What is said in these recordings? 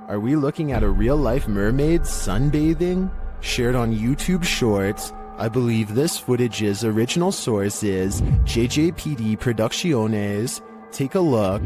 Are we looking at a real-life mermaid sunbathing? Shared on YouTube Shorts. I believe this footage's original source is JJPD Producciones. Take a look.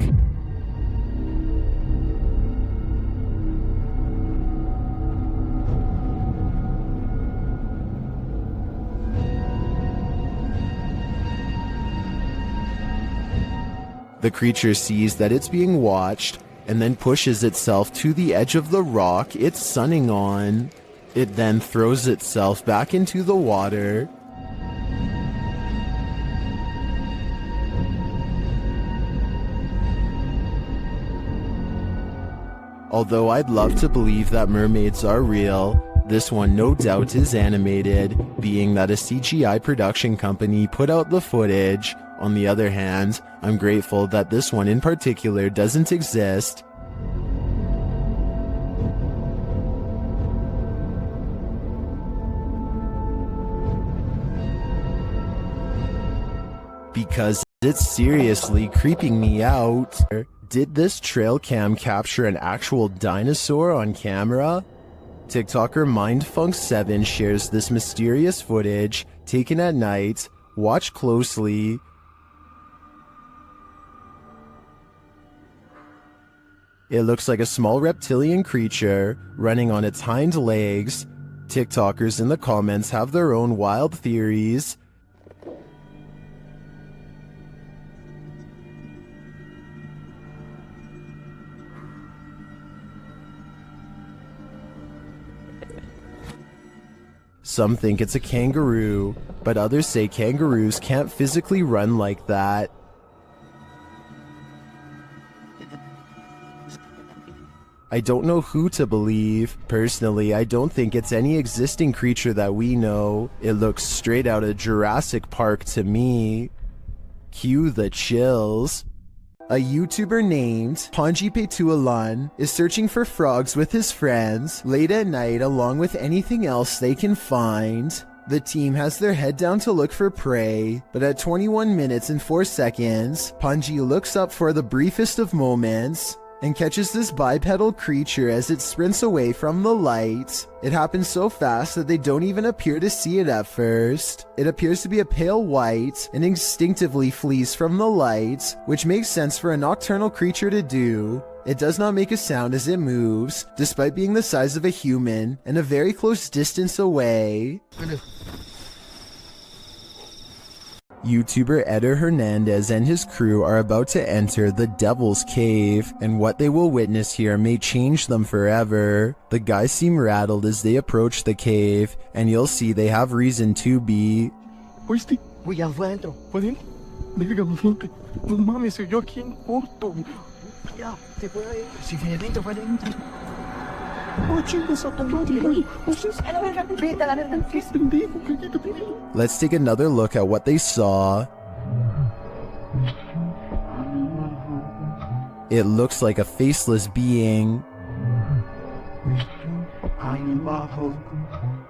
The creature sees that it's being watched and then pushes itself to the edge of the rock it's sunning on. It then throws itself back into the water. Although I'd love to believe that mermaids are real, this one no doubt is animated, being that a CGI production company put out the footage. On the other hand, I'm grateful that this one in particular doesn't exist. Because it's seriously creeping me out. Did this trail cam capture an actual dinosaur on camera? TikToker MindFunk7 shares this mysterious footage taken at night. Watch closely. It looks like a small reptilian creature running on its hind legs. TikTokers in the comments have their own wild theories. Some think it's a kangaroo, but others say kangaroos can't physically run like that. I don't know who to believe. Personally, I don't think it's any existing creature that we know. It looks straight out of Jurassic Park to me. Cue the chills. A YouTuber named Panji Petualan is searching for frogs with his friends late at night along with anything else they can find. The team has their head down to look for prey, but at 21 minutes and 4 seconds, Panji looks up for the briefest of moments and catches this bipedal creature as it sprints away from the light. It happens so fast that they don't even appear to see it at first. It appears to be a pale white and instinctively flees from the light, which makes sense for a nocturnal creature to do. It does not make a sound as it moves, despite being the size of a human and a very close distance away. YouTuber Eder Hernandez and his crew are about to enter the Devil's Cave, and what they will witness here may change them forever. The guys seem rattled as they approach the cave, and you'll see they have reason to be. ¿Oíste? Güey, ya fue adentro. ¿Fue adentro? Verga, gente. No mames, se oyó aquí en corto. Ya, se fue adentro. Si fue adentro, fue adentro. Let's take another look at what they saw. It looks like a faceless being.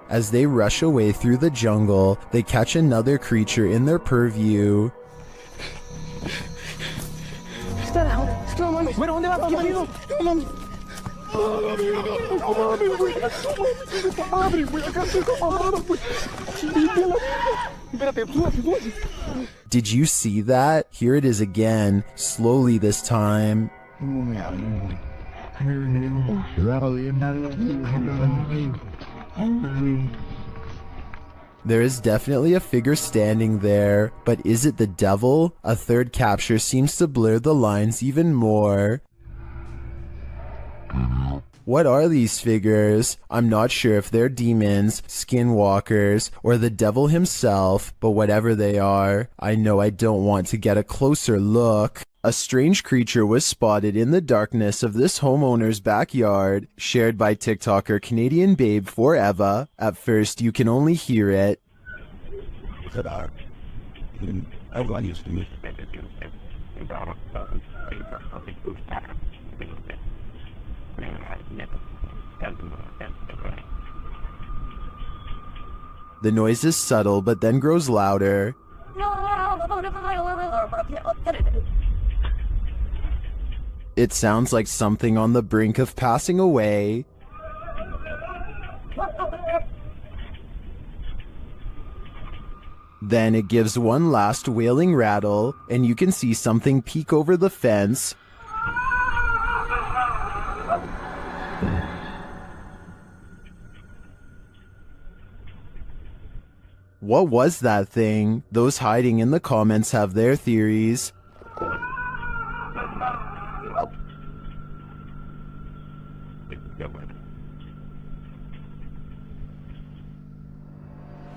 As they rush away through the jungle, they catch another creature in their purview. Did you see that? Here it is again, slowly this time. There is definitely a figure standing there, but is it the devil? A third capture seems to blur the lines even more. What are these figures? I'm not sure if they're demons, skinwalkers, or the devil himself, but whatever they are, I know I don't want to get a closer look. A strange creature was spotted in the darkness of this homeowner's backyard, shared by TikToker Canadian Babe Forever. At first, you can only hear it. The noise is subtle but then grows louder. It sounds like something on the brink of passing away. Then it gives one last wailing rattle, and you can see something peek over the fence. What was that thing? Those hiding in the comments have their theories.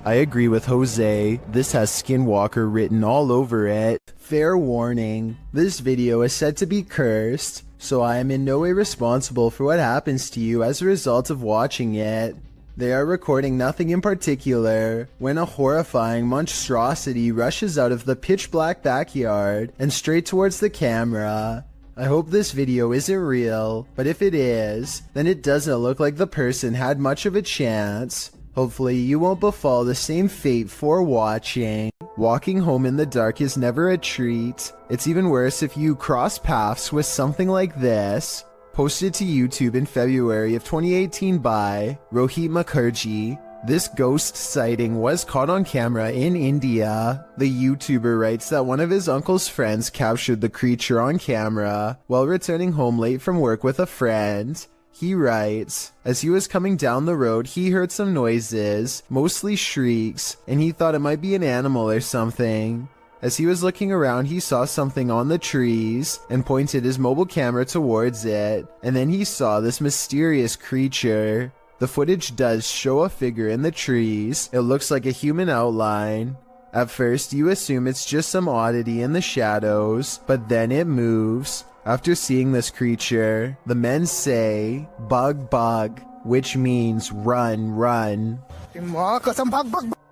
I agree with Jose. This has Skinwalker written all over it. Fair warning, this video is said to be cursed, so I am in no way responsible for what happens to you as a result of watching it. They are recording nothing in particular when a horrifying monstrosity rushes out of the pitch black backyard and straight towards the camera. I hope this video isn't real, but if it is, then it doesn't look like the person had much of a chance. Hopefully you won't befall the same fate for watching. Walking home in the dark is never a treat. It's even worse if you cross paths with something like this. Posted to YouTube in February of 2018 by Rohit Mukherjee. This ghost sighting was caught on camera in India. The YouTuber writes that one of his uncle's friends captured the creature on camera while returning home late from work with a friend. He writes, as he was coming down the road, he heard some noises, mostly shrieks, and he thought it might be an animal or something. As he was looking around, he saw something on the trees and pointed his mobile camera towards it, and then he saw this mysterious creature. The footage does show a figure in the trees. It looks like a human outline. At first, you assume it's just some oddity in the shadows, but then it moves. After seeing this creature, the men say, "Bug, bug," which means run, run.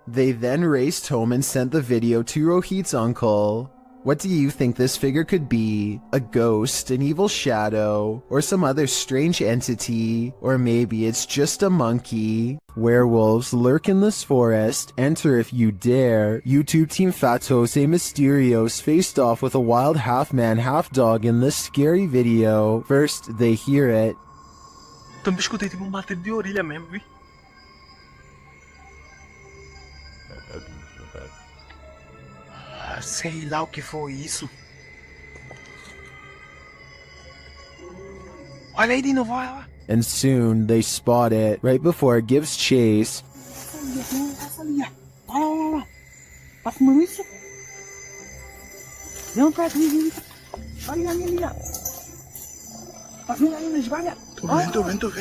They then raced home and sent the video to Rohit's uncle. What do you think this figure could be? A ghost, an evil shadow, or some other strange entity? Or maybe it's just a monkey? Werewolves lurk in this forest. Enter if you dare. YouTube team Fatos et Mysterios faced off with a wild half-man, half-dog in this scary video. First, they hear it. Também escutei tipo um bater de orelha mesmo, vi? Sei lá o que foi isso. Olha aí de novo, olha lá. And soon, they spot it right before it gives chase. Olha lá. Tá fumando isso? Não, pra mim. Olha ali. Tá vendo aí nas valhas? Tô vendo.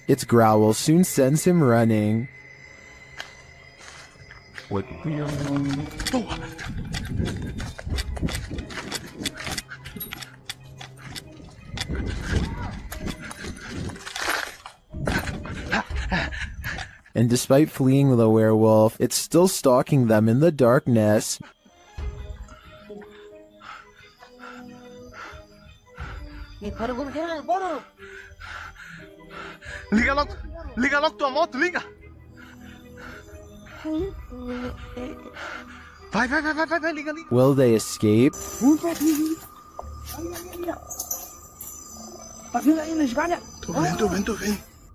Its growl soon sends him running. What? And despite fleeing the werewolf, it's still stalking them in the darkness. Liga logo tua moto, liga! Vai, liga. Will they escape? Tá vendo aí nas valhas? Tô vendo.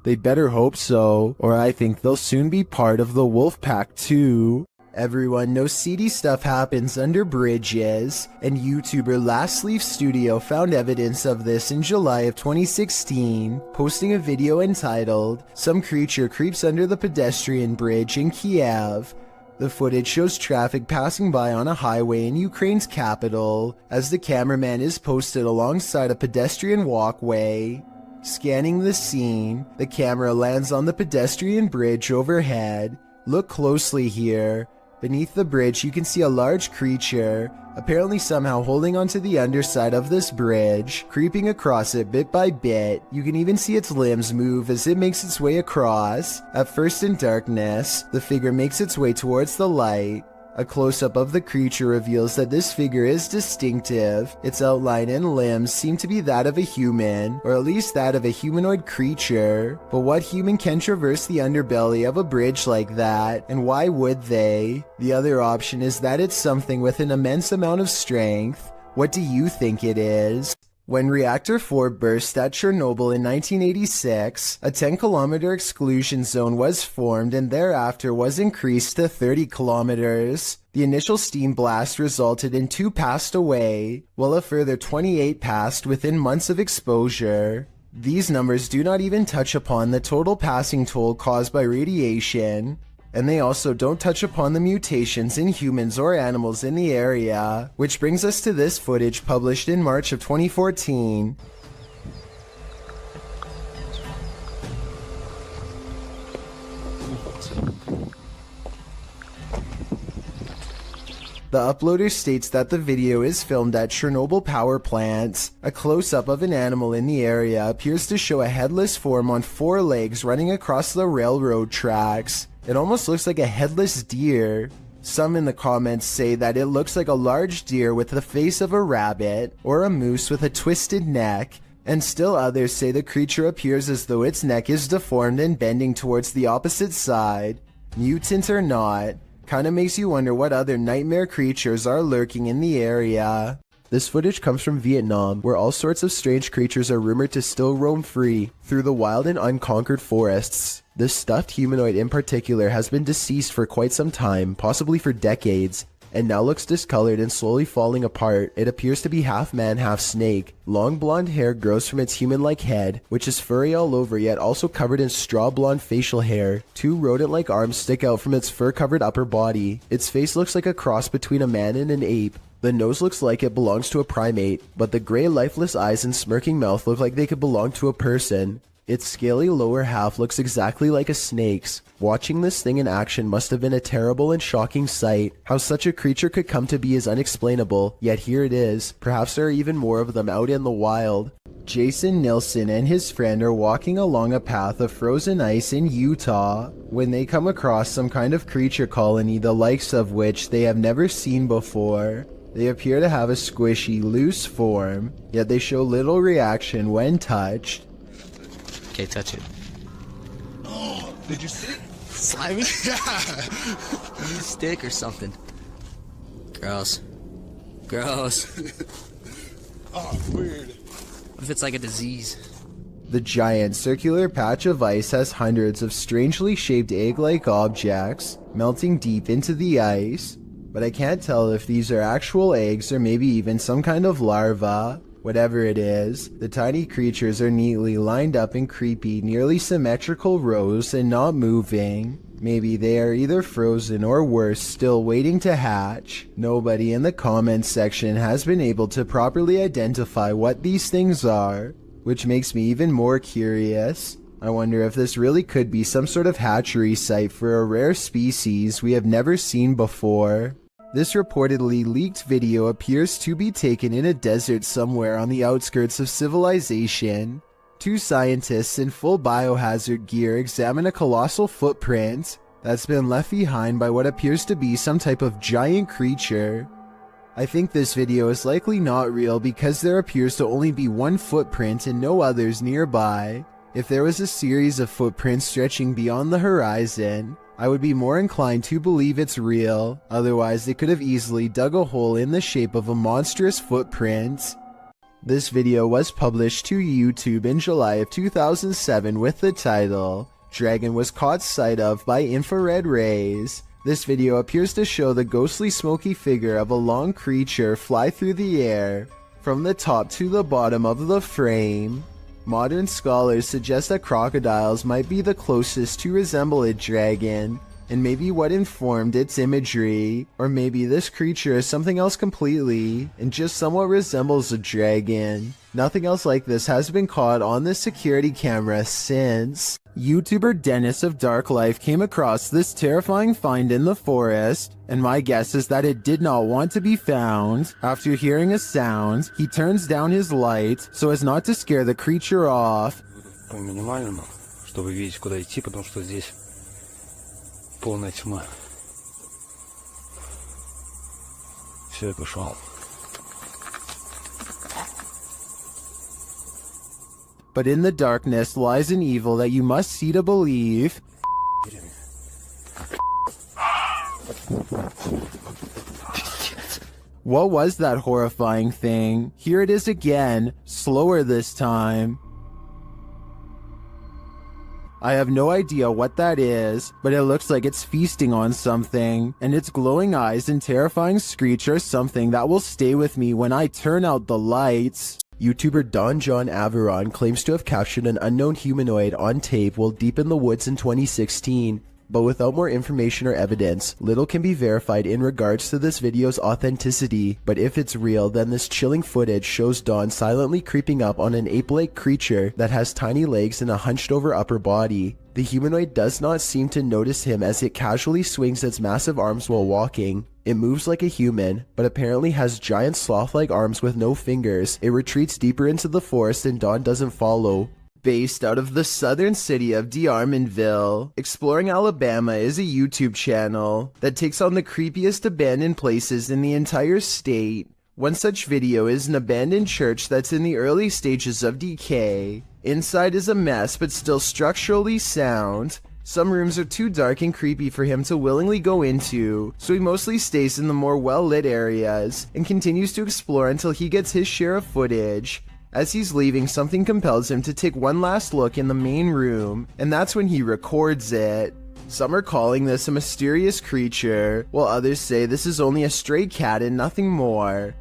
They better hope so, or I think they'll soon be part of the wolf pack too. Everyone knows seedy stuff happens under bridges, and YouTuber Last Leaf Studio found evidence of this in July of 2016, posting a video entitled, "Some Creature Creeps Under the Pedestrian Bridge in Kiev." The footage shows traffic passing by on a highway in Ukraine's capital, as the cameraman is posted alongside a pedestrian walkway. Scanning the scene, the camera lands on the pedestrian bridge overhead. Look closely here. Beneath the bridge, you can see a large creature, apparently somehow holding onto the underside of this bridge, creeping across it bit by bit. You can even see its limbs move as it makes its way across. At first in darkness, the figure makes its way towards the light. A close-up of the creature reveals that this figure is distinctive. Its outline and limbs seem to be that of a human, or at least that of a humanoid creature. But what human can traverse the underbelly of a bridge like that, and why would they? The other option is that it's something with an immense amount of strength, What do you think it is? When Reactor 4 burst at Chernobyl in 1986, a 10-kilometer exclusion zone was formed and thereafter was increased to 30 kilometers. The initial steam blast resulted in 2 passed away, while a further 28 passed within months of exposure. These numbers do not even touch upon the total passing toll caused by radiation, and they also don't touch upon the mutations in humans or animals in the area, which brings us to this footage published in March of 2014. The uploader states that the video is filmed at Chernobyl power plant. A close-up of an animal in the area appears to show a headless form on 4 legs running across the railroad tracks. It almost looks like a headless deer. Some in the comments say that it looks like a large deer with the face of a rabbit, or a moose with a twisted neck, and still others say the creature appears as though its neck is deformed and bending towards the opposite side. Mutant or not, kinda makes you wonder what other nightmare creatures are lurking in the area. This footage comes from Vietnam, where all sorts of strange creatures are rumored to still roam free through the wild and unconquered forests. This stuffed humanoid in particular has been deceased for quite some time, possibly for decades, and now looks discolored and slowly falling apart. It appears to be half man, half snake. Long blonde hair grows from its human-like head, which is furry all over yet also covered in straw blonde facial hair. 2 rodent-like arms stick out from its fur-covered upper body. Its face looks like a cross between a man and an ape. The nose looks like it belongs to a primate, but the gray lifeless eyes and smirking mouth look like they could belong to a person. Its scaly lower half looks exactly like a snake's. Watching this thing in action must have been a terrible and shocking sight. How such a creature could come to be is unexplainable, yet here it is. Perhaps there are even more of them out in the wild. Jason Nilsson and his friend are walking along a path of frozen ice in Utah when they come across some kind of creature colony the likes of which they have never seen before. They appear to have a squishy, loose form, yet they show little reaction when touched. Okay, touch it. Oh, did you see it? Slimy? Yeah. Stick or something. Gross. Gross. Oh, weird. What if it's like a disease? The giant circular patch of ice has hundreds of strangely shaped egg-like objects melting deep into the ice, but I can't tell if these are actual eggs or maybe even some kind of larva. Whatever it is, the tiny creatures are neatly lined up in creepy, nearly symmetrical rows and not moving. Maybe they are either frozen or worse, still waiting to hatch. Nobody in the comments section has been able to properly identify what these things are, which makes me even more curious. I wonder if this really could be some sort of hatchery site for a rare species we have never seen before. This reportedly leaked video appears to be taken in a desert somewhere on the outskirts of civilization. 2 scientists in full biohazard gear examine a colossal footprint that's been left behind by what appears to be some type of giant creature. I think this video is likely not real because there appears to only be 1 footprint and no others nearby. If there was a series of footprints stretching beyond the horizon, I would be more inclined to believe it's real. Otherwise, they could have easily dug a hole in the shape of a monstrous footprint. This video was published to YouTube in July of 2007 with the title, "Dragon was caught sight of by infrared rays." This video appears to show the ghostly smoky figure of a long creature fly through the air, from the top to the bottom of the frame. Modern scholars suggest that crocodiles might be the closest to resemble a dragon, and maybe what informed its imagery, or maybe this creature is something else completely, and just somewhat resembles a dragon. Nothing else like this has been caught on the security camera since. YouTuber Dennis of Dark Life came across this terrifying find in the forest, and my guess is that it did not want to be found. After hearing a sound, he turns down his light so as not to scare the creature off. По минимальному, чтобы видеть, куда идти, потому что здесь полная тьма. Все, я пошел. But in the darkness lies an evil that you must see to believe. What was that horrifying thing? Here it is again, slower this time. I have no idea what that is, but it looks like it's feasting on something, and its glowing eyes and terrifying screech are something that will stay with me when I turn out the lights. YouTuber Don John Averon claims to have captured an unknown humanoid on tape while deep in the woods in 2016. But without more information or evidence, little can be verified in regards to this video's authenticity. But if it's real, then this chilling footage shows Dawn silently creeping up on an ape-like creature that has tiny legs and a hunched over upper body. The humanoid does not seem to notice him as it casually swings its massive arms while walking. It moves like a human, but apparently has giant sloth-like arms with no fingers. It retreats deeper into the forest and Dawn doesn't follow. Based out of the southern city of D'Armanville, Exploring Alabama is a YouTube channel that takes on the creepiest abandoned places in the entire state. One such video is an abandoned church that's in the early stages of decay. Inside is a mess but still structurally sound. Some rooms are too dark and creepy for him to willingly go into, so he mostly stays in the more well-lit areas and continues to explore until he gets his share of footage. As he's leaving, something compels him to take one last look in the main room, and that's when he records it. Some are calling this a mysterious creature, while others say this is only a stray cat and nothing more.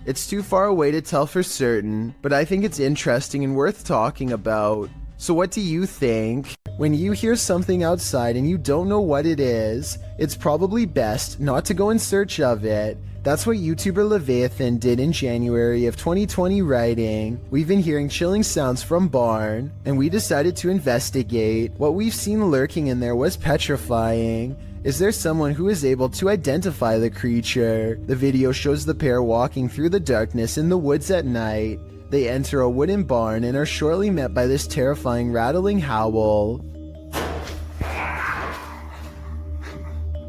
It's too far away to tell for certain, but I think it's interesting and worth talking about. So what do you think? When you hear something outside and you don't know what it is, it's probably best not to go in search of it. That's what YouTuber Leviathan did in January of 2020, writing, "We've been hearing chilling sounds from barn, and we decided to investigate. What we've seen lurking in there was petrifying. Is there someone who is able to identify the creature?" The video shows the pair walking through the darkness in the woods at night. They enter a wooden barn and are shortly met by this terrifying rattling howl.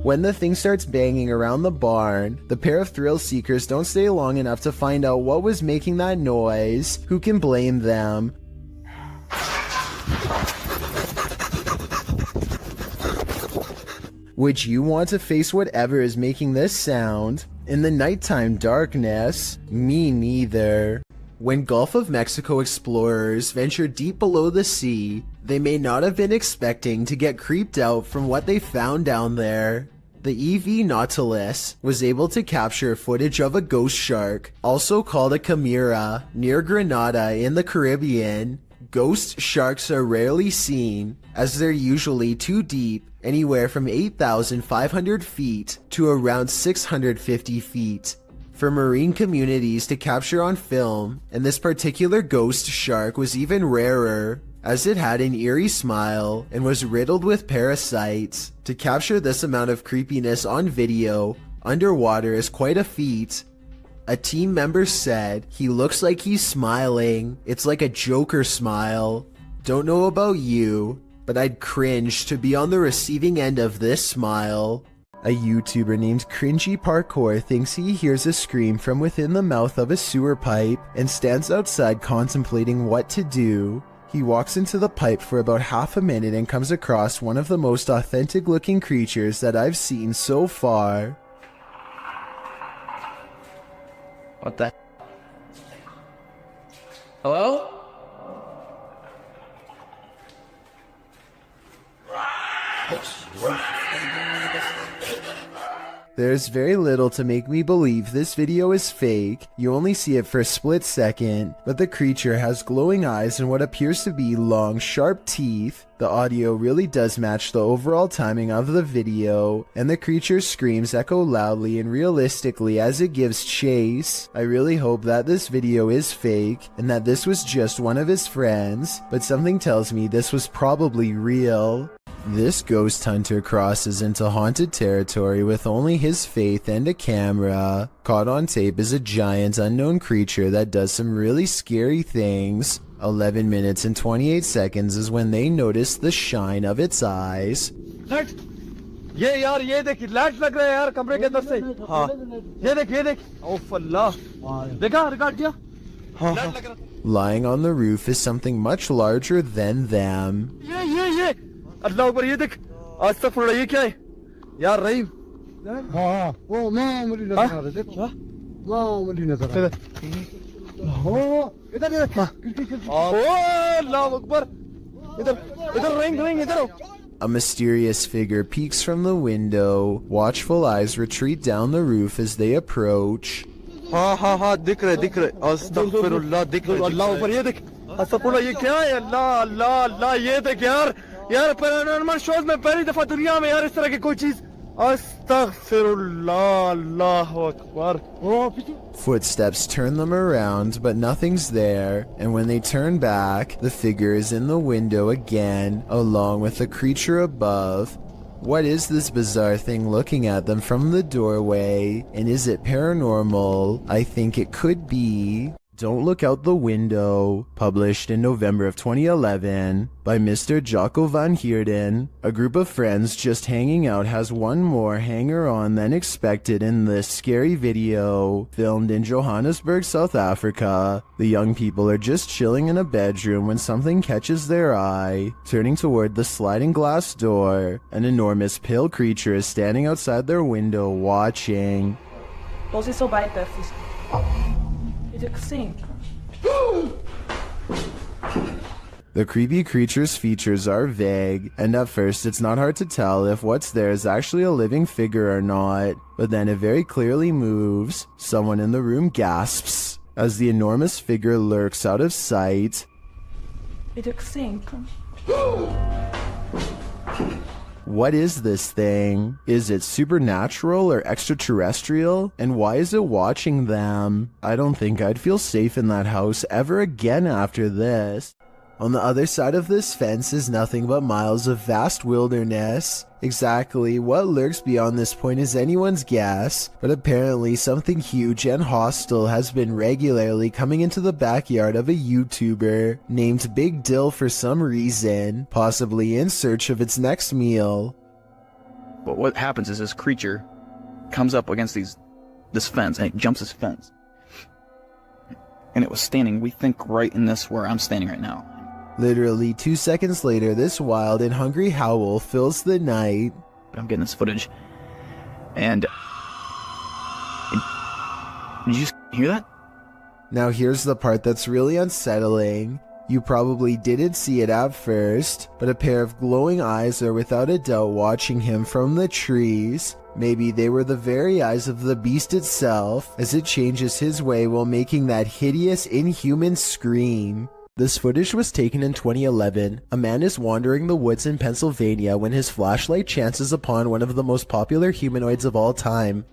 When the thing starts banging around the barn, the pair of thrill seekers don't stay long enough to find out what was making that noise. Who can blame them? Would you want to face whatever is making this sound? In the nighttime darkness? Me neither. When Gulf of Mexico explorers ventured deep below the sea, they may not have been expecting to get creeped out from what they found down there. The EV Nautilus was able to capture footage of a ghost shark, also called a chimera, near Grenada in the Caribbean. Ghost sharks are rarely seen, as they're usually too deep, anywhere from 8,500 feet to around 650 feet. For marine communities to capture on film, and this particular ghost shark was even rarer, as it had an eerie smile and was riddled with parasites. To capture this amount of creepiness on video, underwater is quite a feat. A team member said, "He looks like he's smiling. It's like a Joker smile." Don't know about you, but I'd cringe to be on the receiving end of this smile. A YouTuber named Cringy Parkour thinks he hears a scream from within the mouth of a sewer pipe and stands outside contemplating what to do. He walks into the pipe for about half a minute and comes across one of the most authentic looking creatures that I've seen so far. What the? Hello? There's very little to make me believe this video is fake. You only see it for a split second, but the creature has glowing eyes and what appears to be long, sharp teeth. The audio really does match the overall timing of the video, and the creature's screams echo loudly and realistically as it gives chase. I really hope that this video is fake, and that this was just one of his friends, but something tells me this was probably real. This ghost hunter crosses into haunted territory with only his faith and a camera. Caught on tape is a giant unknown creature that does some really scary things. 11 minutes and 28 seconds is when they notice the shine of its eyes. Light ये यार ये देख light लग रहा है यार कमरे के अंदर से हाँ ये देख ओफ अल्लाह देखा रिकॉर्ड किया हाँ लाइट लग रहा Lying on the roof is something much larger than them. ये अल्लाह ऊपर ये देख आज तक फुल ये क्या है यार रहीम हाँ वो मैं मुझे लग रहा है देख मामूली नजर इधर इधर अल्लाह अकबर इधर इधर रिंग इधर A mysterious figure peeks from the window. Watchful eyes retreat down the roof as they approach. हाँ दिख रहे अस्तगफिरुल्लाह दिख रहे अल्लाह ऊपर ये देख अस्तगफिरुल्लाह ये क्या है अल्लाह अल्लाह अल्लाह ये देख यार पैरानॉर्मल शोज में पहली दफा दुनिया में यार इस तरह की कोई चीज अस्तगफिरुल्लाह अल्लाह Akbar Footsteps turn them around, but nothing's there, and when they turn back, the figure is in the window again, along with the creature above. What is this bizarre thing looking at them from the doorway, and is it paranormal? I think it could be. Don't Look Out the Window, published in November of 2011 by Mr. Jocko van Heerden. A group of friends just hanging out has one more hanger-on than expected in this scary video, filmed in Johannesburg, South Africa. The young people are just chilling in a bedroom when something catches their eye. Turning toward the sliding glass door, an enormous pale creature is standing outside their window watching. Posição baita, sim. The creepy creature's features are vague, and at first it's not hard to tell if what's there is actually a living figure or not, but then it very clearly moves. Someone in the room gasps as the enormous figure lurks out of sight. What is this thing? Is it supernatural or extraterrestrial? And why is it watching them? I don't think I'd feel safe in that house ever again after this. On the other side of this fence is nothing but miles of vast wilderness. Exactly what lurks beyond this point is anyone's guess, but apparently something huge and hostile has been regularly coming into the backyard of a YouTuber named Big Dill for some reason, possibly in search of its next meal. But what happens is this creature comes up against this fence, and it jumps this fence. And it was standing, we think, right in this where I'm standing right now. Literally 2 seconds later, this wild and hungry howl fills the night. I'm getting this footage. And... Did you hear that? Now here's the part that's really unsettling. You probably didn't see it at first, but a pair of glowing eyes are without a doubt watching him from the trees. Maybe they were the very eyes of the beast itself, as it changes his way while making that hideous, inhuman scream. This footage was taken in 2011. A man is wandering the woods in Pennsylvania when his flashlight chances upon one of the most popular humanoids of all time.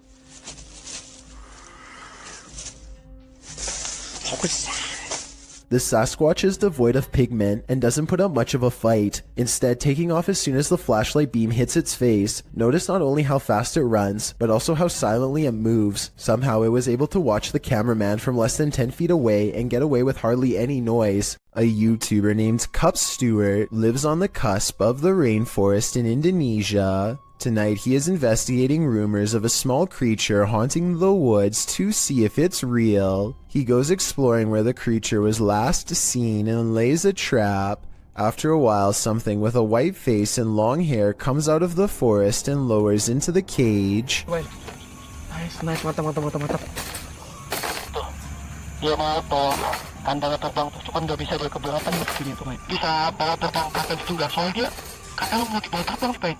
The Sasquatch is devoid of pigment and doesn't put up much of a fight, instead taking off as soon as the flashlight beam hits its face. Notice not only how fast it runs, but also how silently it moves. Somehow it was able to watch the cameraman from less than 10 feet away and get away with hardly any noise. A YouTuber named Cup Stewart lives on the cusp of the rainforest in Indonesia. Tonight he is investigating rumors of a small creature haunting the woods to see if it's real. He goes exploring where the creature was last seen and lays a trap. After a while, something with a white face and long hair comes out of the forest and lowers into the cage. Nice, mantap. Dia mau kandang terbang itu kan nggak bisa berkeberatan begini tuh, bisa bawa terbang ke atas juga soalnya kadang mau dibawa terbang supaya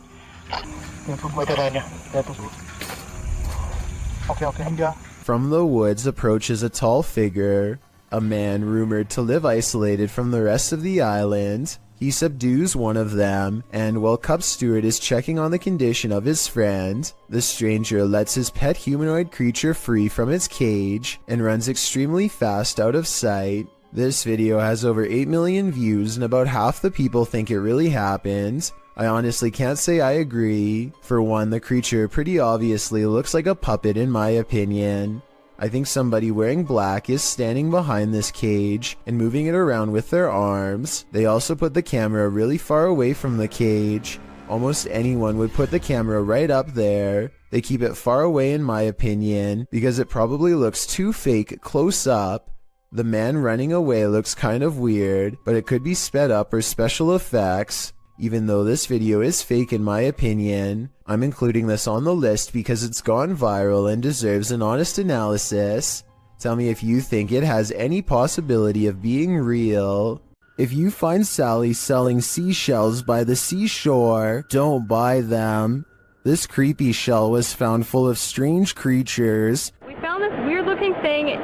From the woods approaches a tall figure, a man rumored to live isolated from the rest of the island. He subdues one of them, and while Cup Stewart is checking on the condition of his friend, the stranger lets his pet humanoid creature free from its cage and runs extremely fast out of sight. This video has over 8 million views and about half the people think it really happened. I honestly can't say I agree. For one, the creature pretty obviously looks like a puppet in my opinion. I think somebody wearing black is standing behind this cage and moving it around with their arms. They also put the camera really far away from the cage. Almost anyone would put the camera right up there. They keep it far away in my opinion because it probably looks too fake close up. The man running away looks kind of weird, but it could be sped up or special effects. Even though this video is fake in my opinion, I'm including this on the list because it's gone viral and deserves an honest analysis. Tell me if you think it has any possibility of being real. If you find Sally selling seashells by the seashore, don't buy them. This creepy shell was found full of strange creatures. We found this weird looking thing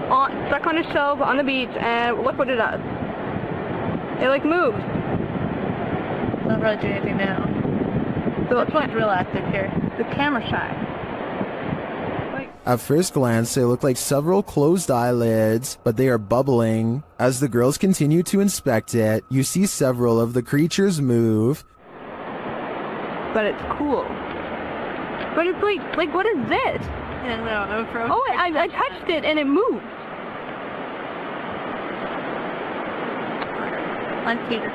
stuck on a shelf on the beach, and look what it does. It like moves. Not really doing anything now. So it's It's real active here. the camera shy. At first glance, they look like several closed eyelids, but they are bubbling. As the girls continue to inspect it, you see several of the creatures move. But it's cool. But it's like what is this? And no, for Oh, I touched it and it moved. on Peter.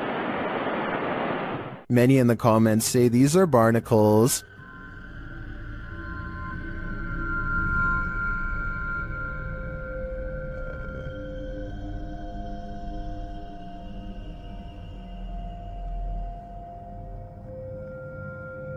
Many in the comments say these are barnacles.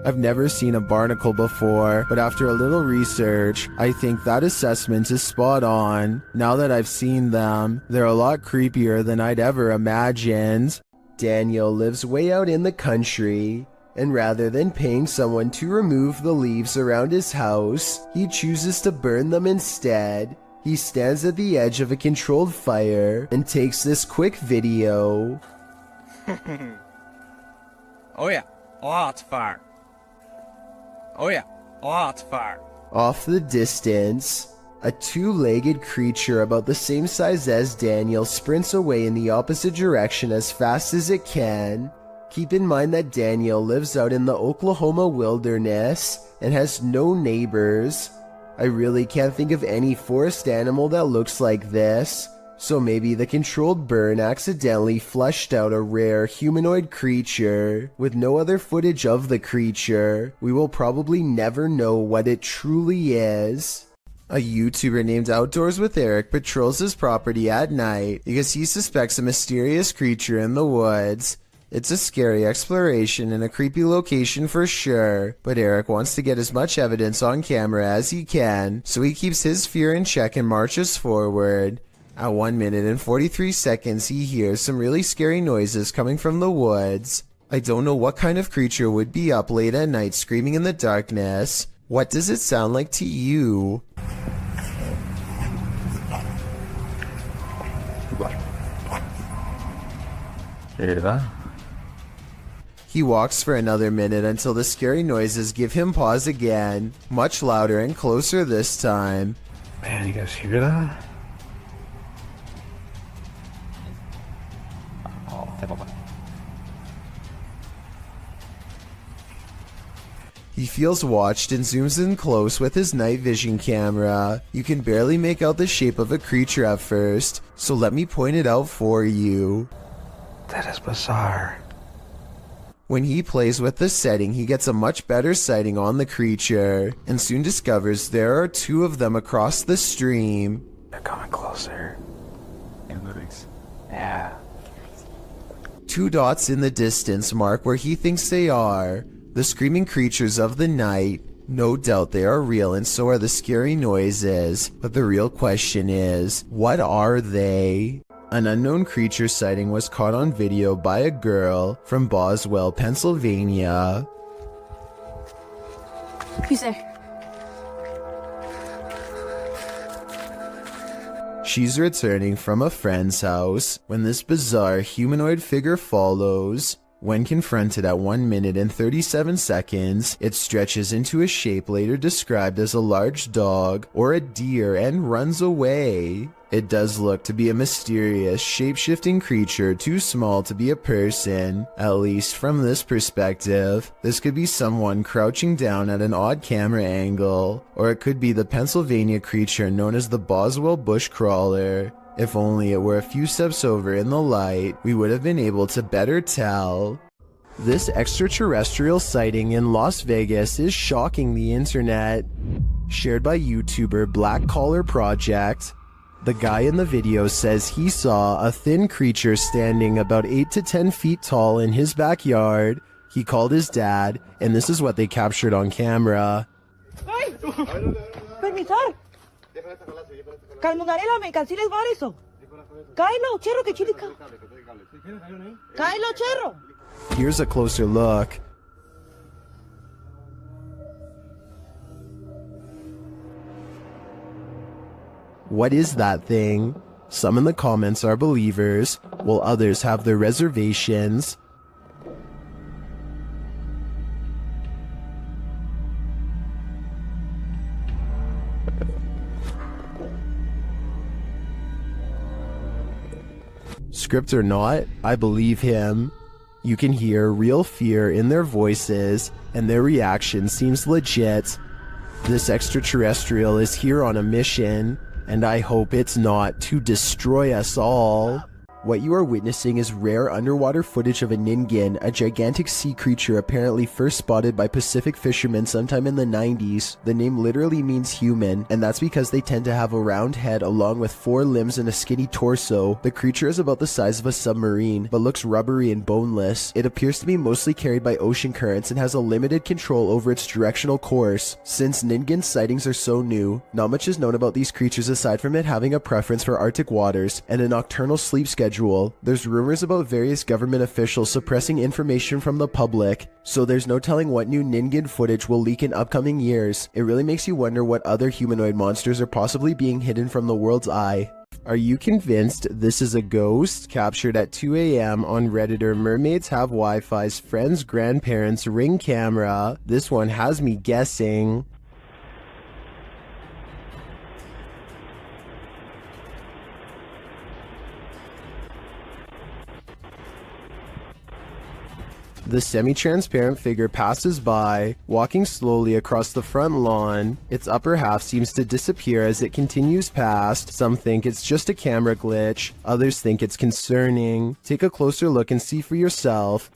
I've never seen a barnacle before, but after a little research, I think that assessment is spot on. Now that I've seen them, they're a lot creepier than I'd ever imagined. Daniel lives way out in the country, and rather than paying someone to remove the leaves around his house, he chooses to burn them instead. He stands at the edge of a controlled fire and takes this quick video. Oh yeah, lots of fire. Oh yeah, lots of fire. Off the distance, a two-legged creature about the same size as Daniel sprints away in the opposite direction as fast as it can. Keep in mind that Daniel lives out in the Oklahoma wilderness and has no neighbors. I really can't think of any forest animal that looks like this. So maybe the controlled burn accidentally fleshed out a rare humanoid creature. With no other footage of the creature, we will probably never know what it truly is. A YouTuber named Outdoors with Eric patrols his property at night because he suspects a mysterious creature in the woods. It's a scary exploration and a creepy location for sure, but Eric wants to get as much evidence on camera as he can, so he keeps his fear in check and marches forward. At 1 minute and 43 seconds, he hears some really scary noises coming from the woods. I don't know what kind of creature would be up late at night screaming in the darkness. What does it sound like to you? He walks for another minute until the scary noises give him pause again, much louder and closer this time. Man, you guys hear that? He feels watched and zooms in close with his night vision camera. You can barely make out the shape of a creature at first, so let me point it out for you. That is bizarre. When he plays with the setting, he gets a much better sighting on the creature, and soon discovers there are two of them across the stream. They're coming closer. Analytics. Yeah. Two dots in the distance mark where he thinks they are. The screaming creatures of the night. No doubt they are real and so are the scary noises, but the real question is, what are they? An unknown creature sighting was caught on video by a girl from Boswell, Pennsylvania. Who's there? She's returning from a friend's house when this bizarre humanoid figure follows. When confronted at 1 minute and 37 seconds, it stretches into a shape later described as a large dog or a deer and runs away. It does look to be a mysterious, shape-shifting creature too small to be a person, at least from this perspective. This could be someone crouching down at an odd camera angle, or it could be the Pennsylvania creature known as the Boswell bushcrawler. If only it were a few steps over in the light, we would have been able to better tell. This extraterrestrial sighting in Las Vegas is shocking the internet. Shared by YouTuber Black Collar Project. The guy in the video says he saw a thin creature standing about 8 to 10 feet tall in his backyard. He called his dad, and this is what they captured on camera. Permisar. Calmongarela, me canceles variso. Kylo, cherro, que chilica. Kylo, cherro. Here's a closer look. What is that thing? Some in the comments are believers, while others have their reservations. Script or not, I believe him. You can hear real fear in their voices, and their reaction seems legit. This extraterrestrial is here on a mission, and I hope it's not to destroy us all. What you are witnessing is rare underwater footage of a Ningen, a gigantic sea creature apparently first spotted by Pacific fishermen sometime in the 90s. The name literally means human, and that's because they tend to have a round head along with 4 limbs and a skinny torso. The creature is about the size of a submarine, but looks rubbery and boneless. It appears to be mostly carried by ocean currents and has a limited control over its directional course. Since Ningen sightings are so new, not much is known about these creatures aside from it having a preference for Arctic waters and a nocturnal sleep schedule. There's rumors about various government officials suppressing information from the public, so there's no telling what new Ningen footage will leak in upcoming years. It really makes you wonder what other humanoid monsters are possibly being hidden from the world's eye. Are you convinced this is a ghost? Captured at 2 a.m. on Redditor Mermaids Have Wi-Fi's friend's grandparents' Ring camera. This one has me guessing. The semi-transparent figure passes by, walking slowly across the front lawn. Its upper half seems to disappear as it continues past. Some think it's just a camera glitch, others think it's concerning. Take a closer look and see for yourself.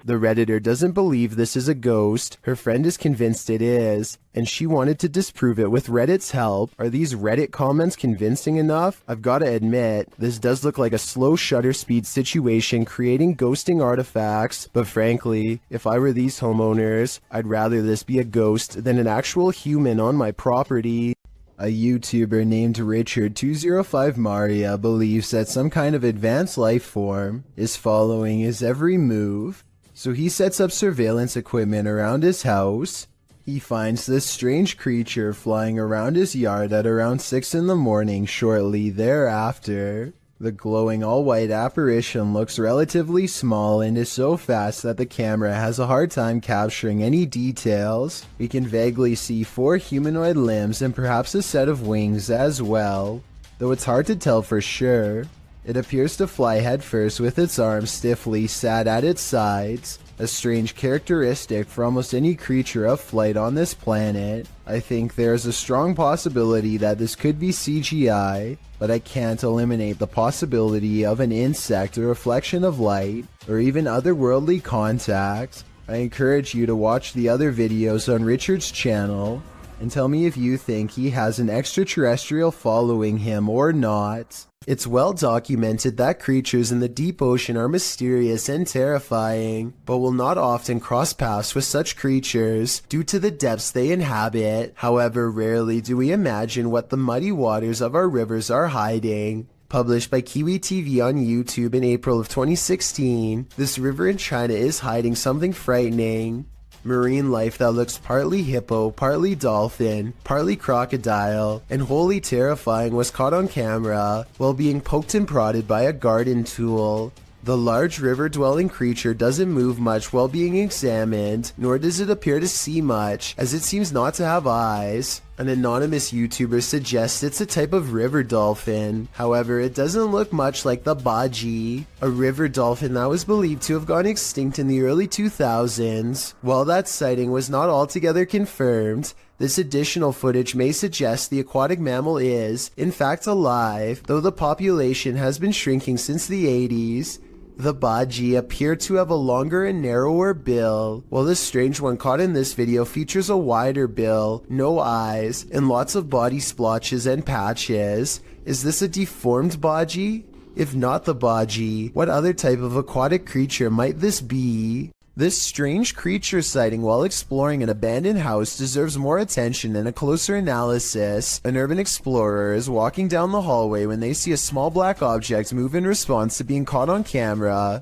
The Redditor doesn't believe this is a ghost. Her friend is convinced it is, and she wanted to disprove it with Reddit's help. Are these Reddit comments convincing enough? I've gotta admit, this does look like a slow shutter speed situation creating ghosting artifacts, but frankly, if I were these homeowners, I'd rather this be a ghost than an actual human on my property. A YouTuber named Richard205Maria believes that some kind of advanced life form is following his every move. So he sets up surveillance equipment around his house. He finds this strange creature flying around his yard at around 6 in the morning shortly thereafter. The glowing all-white apparition looks relatively small and is so fast that the camera has a hard time capturing any details. We can vaguely see 4 humanoid limbs and perhaps a set of wings as well, though it's hard to tell for sure. It appears to fly headfirst with its arms stiffly sat at its sides, a strange characteristic for almost any creature of flight on this planet. I think there is a strong possibility that this could be CGI, but I can't eliminate the possibility of an insect, a reflection of light, or even otherworldly contact. I encourage you to watch the other videos on Richard's channel and tell me if you think he has an extraterrestrial following him or not. It's well documented that creatures in the deep ocean are mysterious and terrifying, but will not often cross paths with such creatures due to the depths they inhabit. However, rarely do we imagine what the muddy waters of our rivers are hiding. Published by Kiwi TV on YouTube in April of 2016, this river in China is hiding something frightening. Marine life that looks partly hippo, partly dolphin, partly crocodile, and wholly terrifying was caught on camera while being poked and prodded by a garden tool. The large river-dwelling creature doesn't move much while being examined, nor does it appear to see much, as it seems not to have eyes. An anonymous YouTuber suggests it's a type of river dolphin. However, it doesn't look much like the baji, a river dolphin that was believed to have gone extinct in the early 2000s. While that sighting was not altogether confirmed, this additional footage may suggest the aquatic mammal is, in fact, alive, though the population has been shrinking since the 80s. The baji appear to have a longer and narrower bill, while the strange one caught in this video features a wider bill, no eyes, and lots of body splotches and patches. Is this a deformed baji? If not the baji, what other type of aquatic creature might this be? This strange creature sighting while exploring an abandoned house deserves more attention and a closer analysis. An urban explorer is walking down the hallway when they see a small black object move in response to being caught on camera.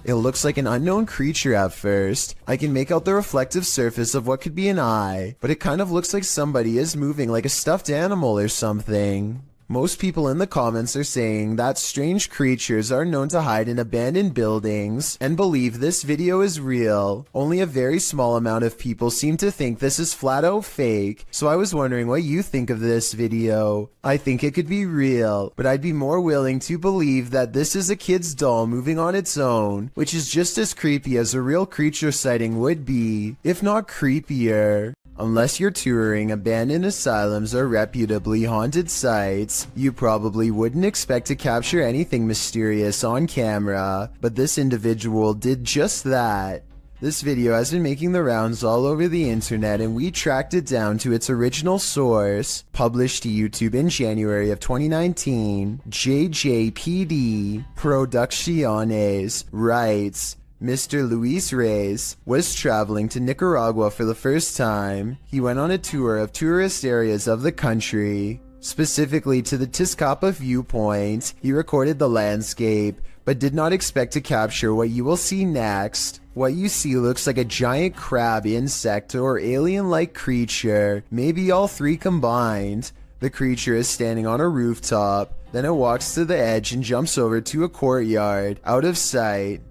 It looks like an unknown creature at first. I can make out the reflective surface of what could be an eye, but it kind of looks like somebody is moving like a stuffed animal or something. Most people in the comments are saying that strange creatures are known to hide in abandoned buildings and believe this video is real. Only a very small amount of people seem to think this is flat out fake, so I was wondering what you think of this video. I think it could be real, but I'd be more willing to believe that this is a kid's doll moving on its own, which is just as creepy as a real creature sighting would be, if not creepier. Unless you're touring abandoned asylums or reputably haunted sites, you probably wouldn't expect to capture anything mysterious on camera, but this individual did just that. This video has been making the rounds all over the internet and we tracked it down to its original source. Published to YouTube in January of 2019, JJPD Producciones writes, Mr. Luis Reyes was traveling to Nicaragua for the first time. He went on a tour of tourist areas of the country, specifically to the Tizcapa viewpoint. He recorded the landscape, but did not expect to capture what you will see next. What you see looks like a giant crab insect or alien-like creature, maybe all three combined. The creature is standing on a rooftop, then it walks to the edge and jumps over to a courtyard, out of sight.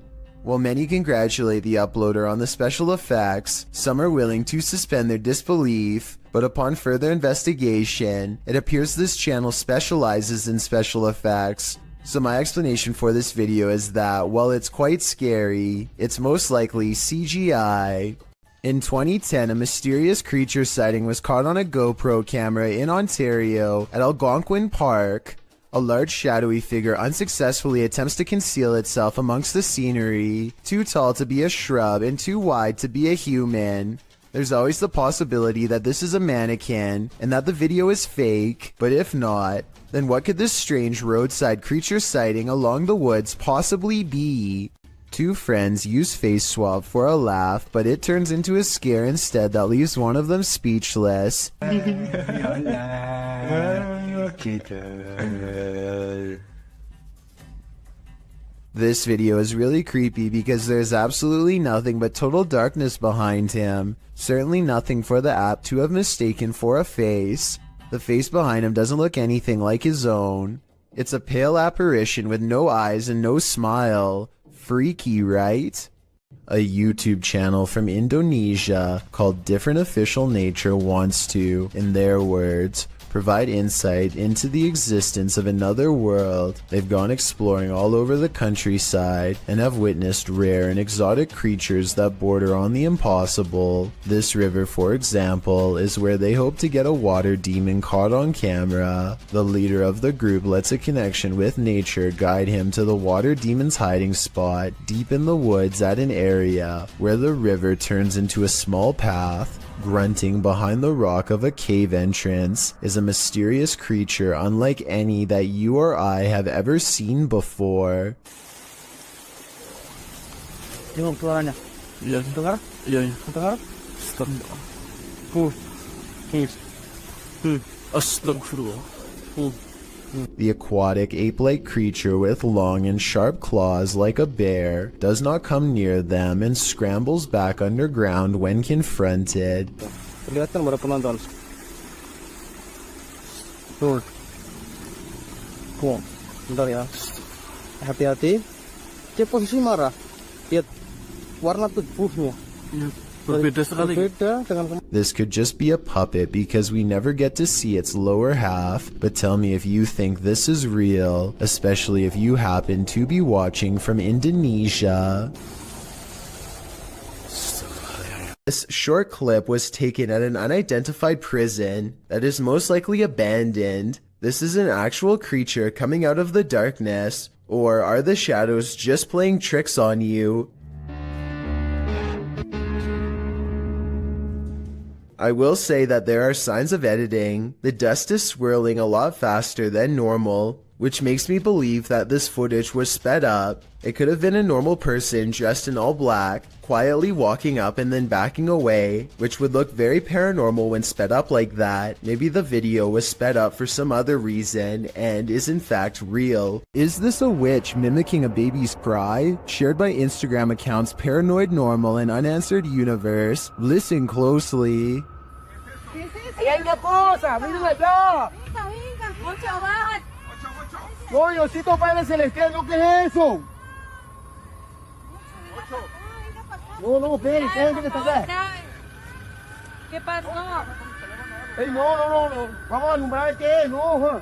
While many congratulate the uploader on the special effects, some are willing to suspend their disbelief, but upon further investigation, it appears this channel specializes in special effects. So my explanation for this video is that, while it's quite scary, it's most likely CGI. In 2010, a mysterious creature sighting was caught on a GoPro camera in Ontario at Algonquin Park. A large shadowy figure unsuccessfully attempts to conceal itself amongst the scenery, too tall to be a shrub and too wide to be a human. There's always the possibility that this is a mannequin and that the video is fake, but if not, then what could this strange roadside creature sighting along the woods possibly be? Two friends use face swap for a laugh, but it turns into a scare instead that leaves one of them speechless. This video is really creepy because there's absolutely nothing but total darkness behind him. Certainly nothing for the app to have mistaken for a face. The face behind him doesn't look anything like his own. It's a pale apparition with no eyes and no smile. Freaky, right? A YouTube channel from Indonesia called Different Official Nature wants to, in their words, provide insight into the existence of another world. They've gone exploring all over the countryside and have witnessed rare and exotic creatures that border on the impossible. This river, for example, is where they hope to get a water demon caught on camera. The leader of the group lets a connection with nature guide him to the water demon's hiding spot deep in the woods at an area where the river turns into a small path. Grunting behind the rock of a cave entrance is a mysterious creature unlike any that you or I have ever seen before. Yung suaranya. Iya, dengar? Iya, dengar? Astagfirullah. The aquatic ape-like creature with long and sharp claws like a bear does not come near them and scrambles back underground when confronted. Kelihatan para penonton. Tuh. Bentar ya. Hati-hati. Dia posisi marah. Lihat warna tubuhnya. This could just be a puppet because we never get to see its lower half, but tell me if you think this is real, especially if you happen to be watching from Indonesia. This short clip was taken at an unidentified prison that is most likely abandoned. this is an actual creature coming out of the darkness, or are the shadows just playing tricks on you? I will say that there are signs of editing. The dust is swirling a lot faster than normal, which makes me believe that this footage was sped up. It could have been a normal person dressed in all black, quietly walking up and then backing away, which would look very paranormal when sped up like that. Maybe the video was sped up for some other reason and is in fact real. Is this a witch mimicking a baby's cry? Shared by Instagram accounts Paranoid Normal and Unanswered Universe. Listen closely. No, Diosito Padre Celestial, ¿no qué es eso? No, espere, ¿qué es lo que está acá? ¿Qué pasó? Ey, no. Vamos a alumbrar qué es, no.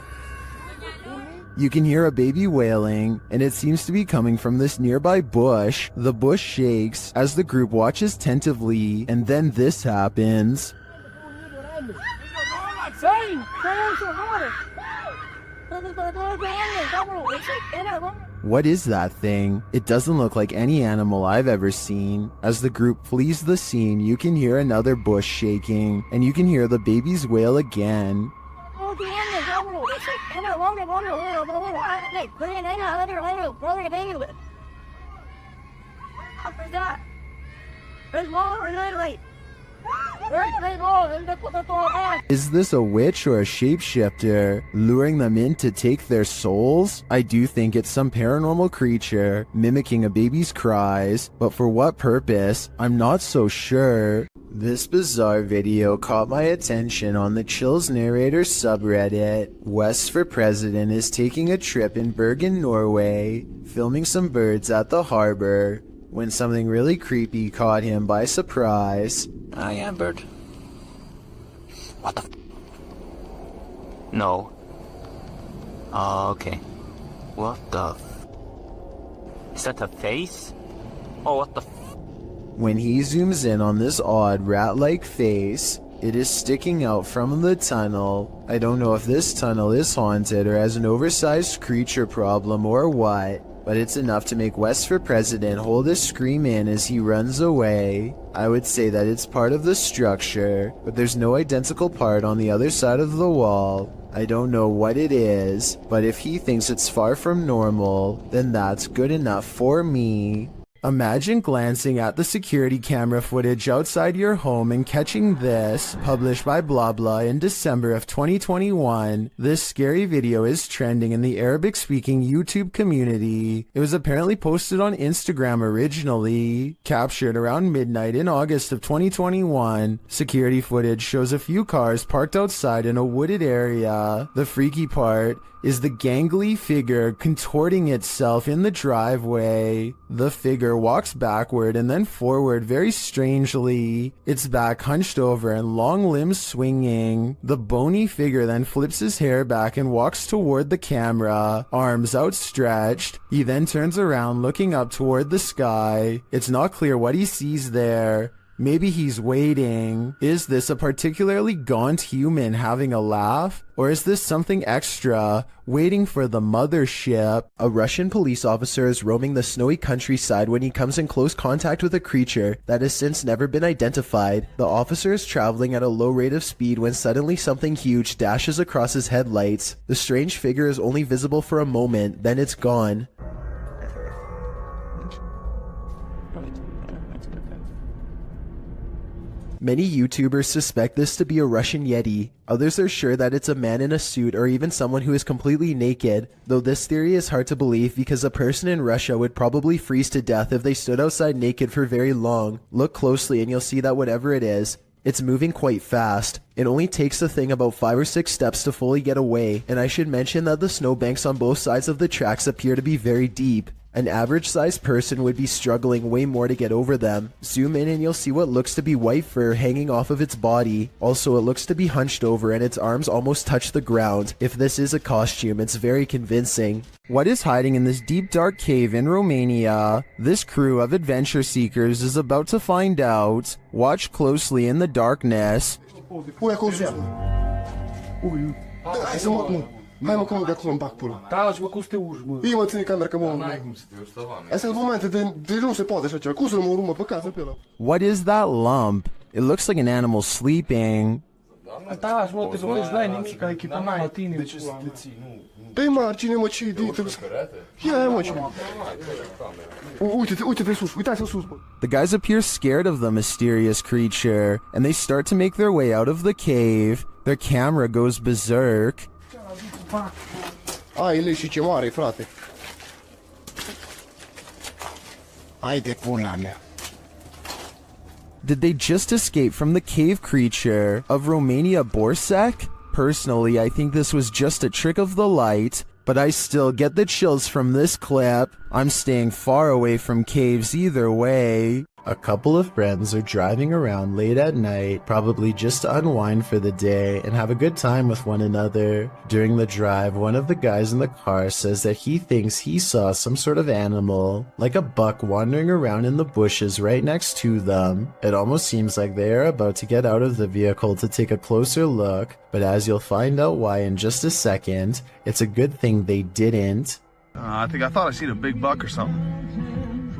You can hear a baby wailing, and it seems to be coming from this nearby bush. The bush shakes as the group watches tentatively, and then this happens. What is that thing? It doesn't look like any animal I've ever seen. As the group flees the scene, you can hear another bush shaking, and you can hear the baby's wail again. Is this a witch or a shapeshifter, luring them in to take their souls? I do think it's some paranormal creature, mimicking a baby's cries, but for what purpose? I'm not so sure. This bizarre video caught my attention on the Chills Narrator subreddit. West for President is taking a trip in Bergen, Norway, filming some birds at the harbor, when something really creepy caught him by surprise. I am bird. What the No. Okay. What the Is that a face? Oh, what the When he zooms in on this odd rat-like face, it is sticking out from the tunnel. I don't know if this tunnel is haunted or has an oversized creature problem or what, but it's enough to make West for President hold a scream in as he runs away. I would say that it's part of the structure, but there's no identical part on the other side of the wall. I don't know what it is, but if he thinks it's far from normal, then that's good enough for me. Imagine glancing at the security camera footage outside your home and catching this, published by Blah Blah in December of 2021. This scary video is trending in the Arabic-speaking YouTube community. It was apparently posted on Instagram originally, captured around midnight in August of 2021. Security footage shows a few cars parked outside in a wooded area. The freaky part is the gangly figure contorting itself in the driveway. The figure walks backward and then forward very strangely, its back hunched over and long limbs swinging. The bony figure then flips his hair back and walks toward the camera, arms outstretched. He then turns around looking up toward the sky. It's not clear what he sees there. Maybe he's waiting. Is this a particularly gaunt human having a laugh? Or is this something extra, waiting for the mothership? A Russian police officer is roaming the snowy countryside when he comes in close contact with a creature that has since never been identified. The officer is traveling at a low rate of speed when suddenly something huge dashes across his headlights. The strange figure is only visible for a moment, then it's gone. Many YouTubers suspect this to be a Russian Yeti. Others are sure that it's a man in a suit or even someone who is completely naked, though this theory is hard to believe because a person in Russia would probably freeze to death if they stood outside naked for very long. Look closely and you'll see that whatever it is, it's moving quite fast. It only takes the thing about 5 or 6 steps to fully get away, and I should mention that the snowbanks on both sides of the tracks appear to be very deep. An average-sized person would be struggling way more to get over them. Zoom in and you'll see what looks to be white fur hanging off of its body. Also, it looks to be hunched over and its arms almost touch the ground. If this is a costume, it's very convincing. What is hiding in this deep dark cave in Romania? This crew of adventure seekers is about to find out. Watch closely in the darkness. Hai mă, că mă, de acum îmi bag pula. Da, și mă, cum să te urci, mă? Ii mă, ține camera, că mă... N-ai cum să te urci, Stăvane. Astea sunt momente de nu se poate așa ceva. Cum să nu mă urmă pe casă pe ăla? What is that lump? It looks like an animal sleeping. Da, și mă, te lovești, n-ai nimic, ai echipament la tine. De ce să te ții? Păi mă, cine mă, ce idei? Ia, mă, ce... Uite-te sus, uitați-vă sus, mă. The guys appear scared of the mysterious creature, and they start to make their way out of the cave. Their camera goes berserk. Ai, lei și ce mare, frate. Hai de pula mea. Did they just escape from the cave creature of Romania Borsec? Personally, I think this was just a trick of the light, but I still get the chills from this clip. I'm staying far away from caves either way. A couple of friends are driving around late at night, probably just to unwind for the day and have a good time with one another. During the drive, one of the guys in the car says that he thinks he saw some sort of animal, like a buck wandering around in the bushes right next to them. It almost seems like they are about to get out of the vehicle to take a closer look, but as you'll find out why in just a second, it's a good thing they didn't. I thought I seen a big buck or something.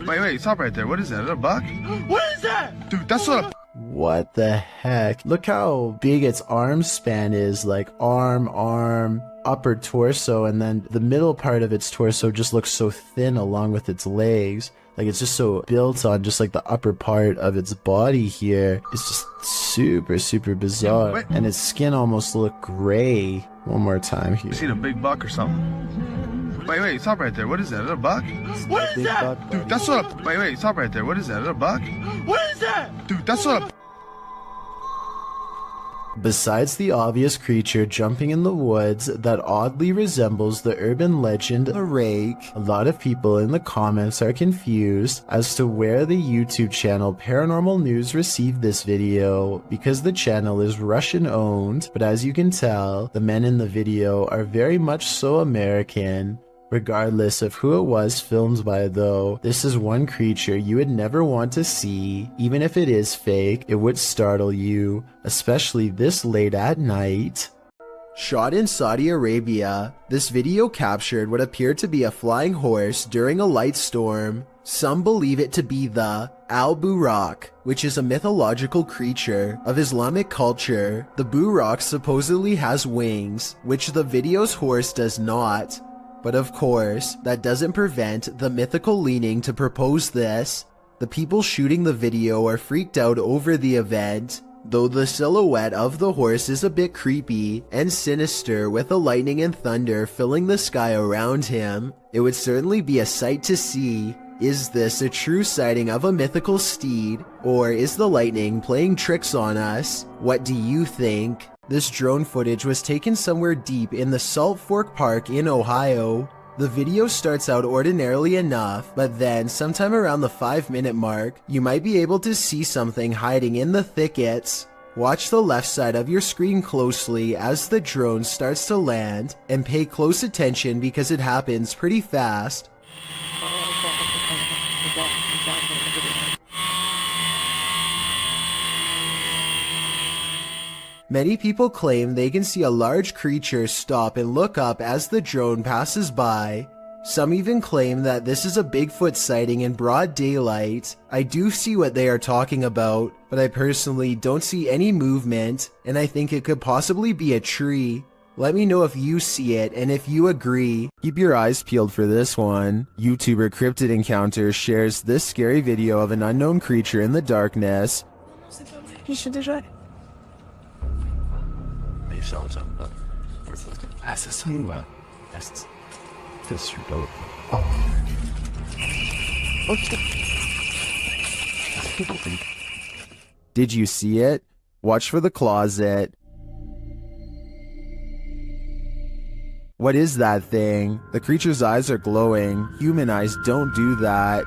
Wait, stop right there. What is that? Is that a buck? What is that? Dude, that's what a... What the heck? Look how big its arm span is, like arm, upper torso, and then the middle part of its torso just looks so thin along with its legs. Like it's just so built on just like the upper part of its body here. It's just super, super bizarre. Wait. And its skin almost look gray. One more time here. I seen a big buck or something. Wait, stop right there. What is that? Is that a buck? What is Big that? buck. Dude, that's what a... Wait, stop right there. What is that? Is that a buck? What is that? Dude, that's what a... Besides the obvious creature jumping in the woods that oddly resembles the urban legend the rake, a lot of people in the comments are confused as to where the YouTube channel Paranormal News received this video because the channel is Russian owned, but as you can tell, the men in the video are very much so American. Regardless of who it was filmed by though, this is one creature you would never want to see. Even if it is fake, it would startle you, especially this late at night. Shot in Saudi Arabia, this video captured what appeared to be a flying horse during a light storm. Some believe it to be the Al-Buraq, which is a mythological creature of Islamic culture. The Buraq supposedly has wings, which the video's horse does not. But of course, that doesn't prevent the mythical leaning to propose this. The people shooting the video are freaked out over the event, though the silhouette of the horse is a bit creepy and sinister with the lightning and thunder filling the sky around him. It would certainly be a sight to see. Is this a true sighting of a mythical steed, or is the lightning playing tricks on us? What do you think? This drone footage was taken somewhere deep in the Salt Fork Park in Ohio. The video starts out ordinarily enough, but then sometime around the 5-minute mark, you might be able to see something hiding in the thickets. Watch the left side of your screen closely as the drone starts to land, and pay close attention because it happens pretty fast. Many people claim they can see a large creature stop and look up as the drone passes by. Some even claim that this is a Bigfoot sighting in broad daylight. I do see what they are talking about, but I personally don't see any movement, and I think it could possibly be a tree. Let me know if you see it and if you agree. Keep your eyes peeled for this one. YouTuber Cryptid Encounter shares this scary video of an unknown creature in the darkness. Did you see it? Watch for the closet. What is that thing? The creature's eyes are glowing. Human eyes don't do that.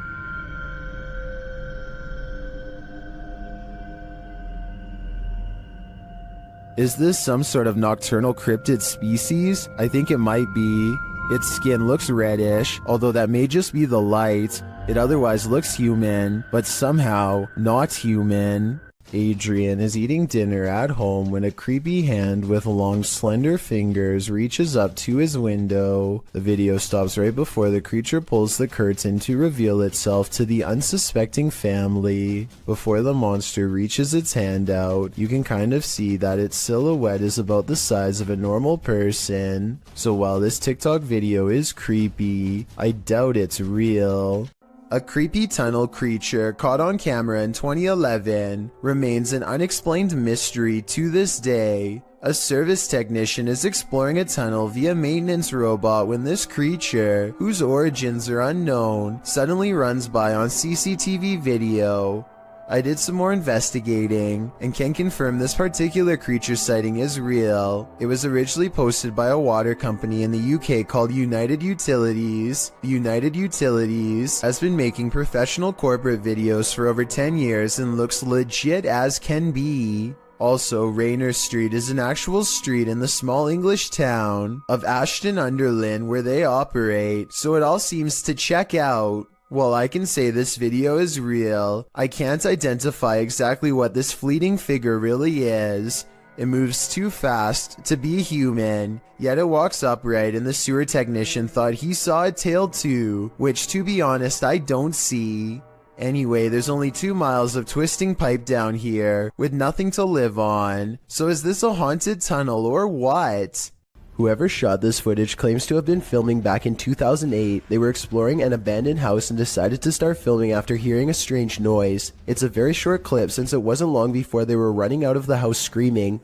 Is this some sort of nocturnal cryptid species? I think it might be. Its skin looks reddish, although that may just be the light. It otherwise looks human, but somehow not human. Adrian is eating dinner at home when a creepy hand with long slender fingers reaches up to his window. The video stops right before the creature pulls the curtain to reveal itself to the unsuspecting family. Before the monster reaches its hand out, you can kind of see that its silhouette is about the size of a normal person. So while this TikTok video is creepy, I doubt it's real. A creepy tunnel creature caught on camera in 2011 remains an unexplained mystery to this day. A service technician is exploring a tunnel via maintenance robot when this creature, whose origins are unknown, suddenly runs by on CCTV video. I did some more investigating and can confirm this particular creature sighting is real. It was originally posted by a water company in the UK called United Utilities. United Utilities has been making professional corporate videos for over 10 years and looks legit as can be. Also, Raynor Street is an actual street in the small English town of Ashton-under-Lyne where they operate, so it all seems to check out. While I can say this video is real, I can't identify exactly what this fleeting figure really is. It moves too fast to be human, yet it walks upright and the sewer technician thought he saw a tail too, which to be honest I don't see. Anyway, there's only 2 miles of twisting pipe down here, with nothing to live on. So is this a haunted tunnel or what? Whoever shot this footage claims to have been filming back in 2008. They were exploring an abandoned house and decided to start filming after hearing a strange noise. It's a very short clip since it wasn't long before they were running out of the house screaming.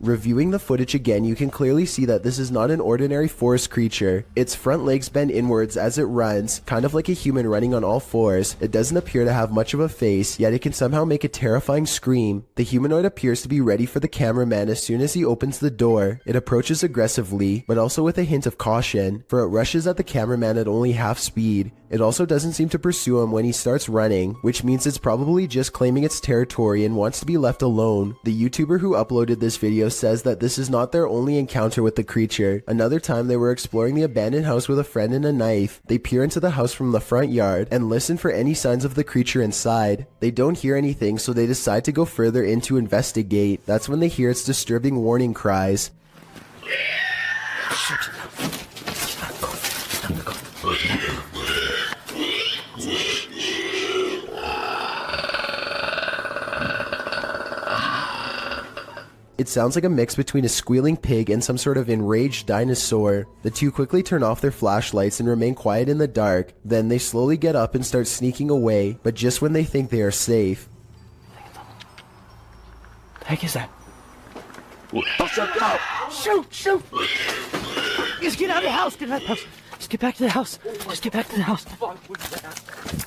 Reviewing the footage again, you can clearly see that this is not an ordinary forest creature. Its front legs bend inwards as it runs, kind of like a human running on all fours. It doesn't appear to have much of a face, yet it can somehow make a terrifying scream. The humanoid appears to be ready for the cameraman as soon as he opens the door. It approaches aggressively, but also with a hint of caution, for it rushes at the cameraman at only half speed. It also doesn't seem to pursue him when he starts running, which means it's probably just claiming its territory and wants to be left alone. The YouTuber who uploaded this video says that this is not their only encounter with the creature. Another time they were exploring the abandoned house with a friend and a knife. They peer into the house from the front yard and listen for any signs of the creature inside. They don't hear anything, so they decide to go further in to investigate. That's when they hear its disturbing warning cries. It sounds like a mix between a squealing pig and some sort of enraged dinosaur. The two quickly turn off their flashlights and remain quiet in the dark. Then they slowly get up and start sneaking away, but just when they think they are safe. The heck is that? Shoot! Just get out of the house! Get out of the house! Just get back to the house! Just get back to the house!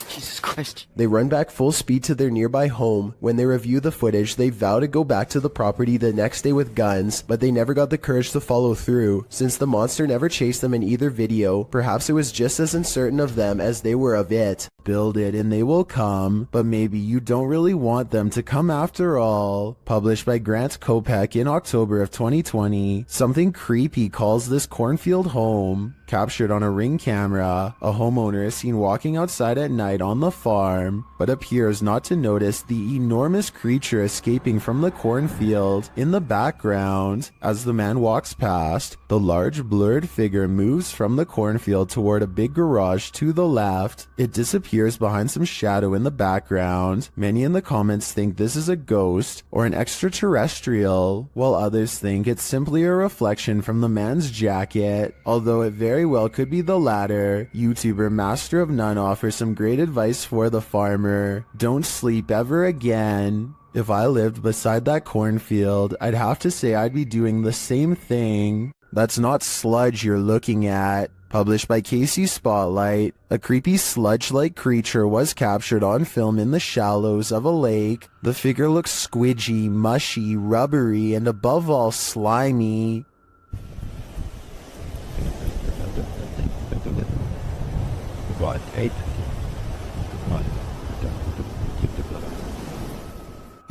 Jesus Christ. They run back full speed to their nearby home. When they review the footage, they vow to go back to the property the next day with guns, but they never got the courage to follow through. Since the monster never chased them in either video, perhaps it was just as uncertain of them as they were of it. Build it and they will come, but maybe you don't really want them to come after all. Published by Grant Kopek in October of 2020. Something creepy calls this cornfield home. Captured on a Ring camera, a homeowner is seen walking outside at night on the farm, but appears not to notice the enormous creature escaping from the cornfield in the background. As the man walks past, the large blurred figure moves from the cornfield toward a big garage to the left. It disappears behind some shadow in the background. Many in the comments think this is a ghost or an extraterrestrial, while others think it's simply a reflection from the man's jacket, although it very well could be the latter. YouTuber Master of None offers some great advice for the farmer. Don't sleep ever again. If I lived beside that cornfield, I'd have to say I'd be doing the same thing. That's not sludge you're looking at. Published by Casey Spotlight, a creepy sludge-like creature was captured on film in the shallows of a lake. The figure looks squidgy, mushy, rubbery, and above all slimy.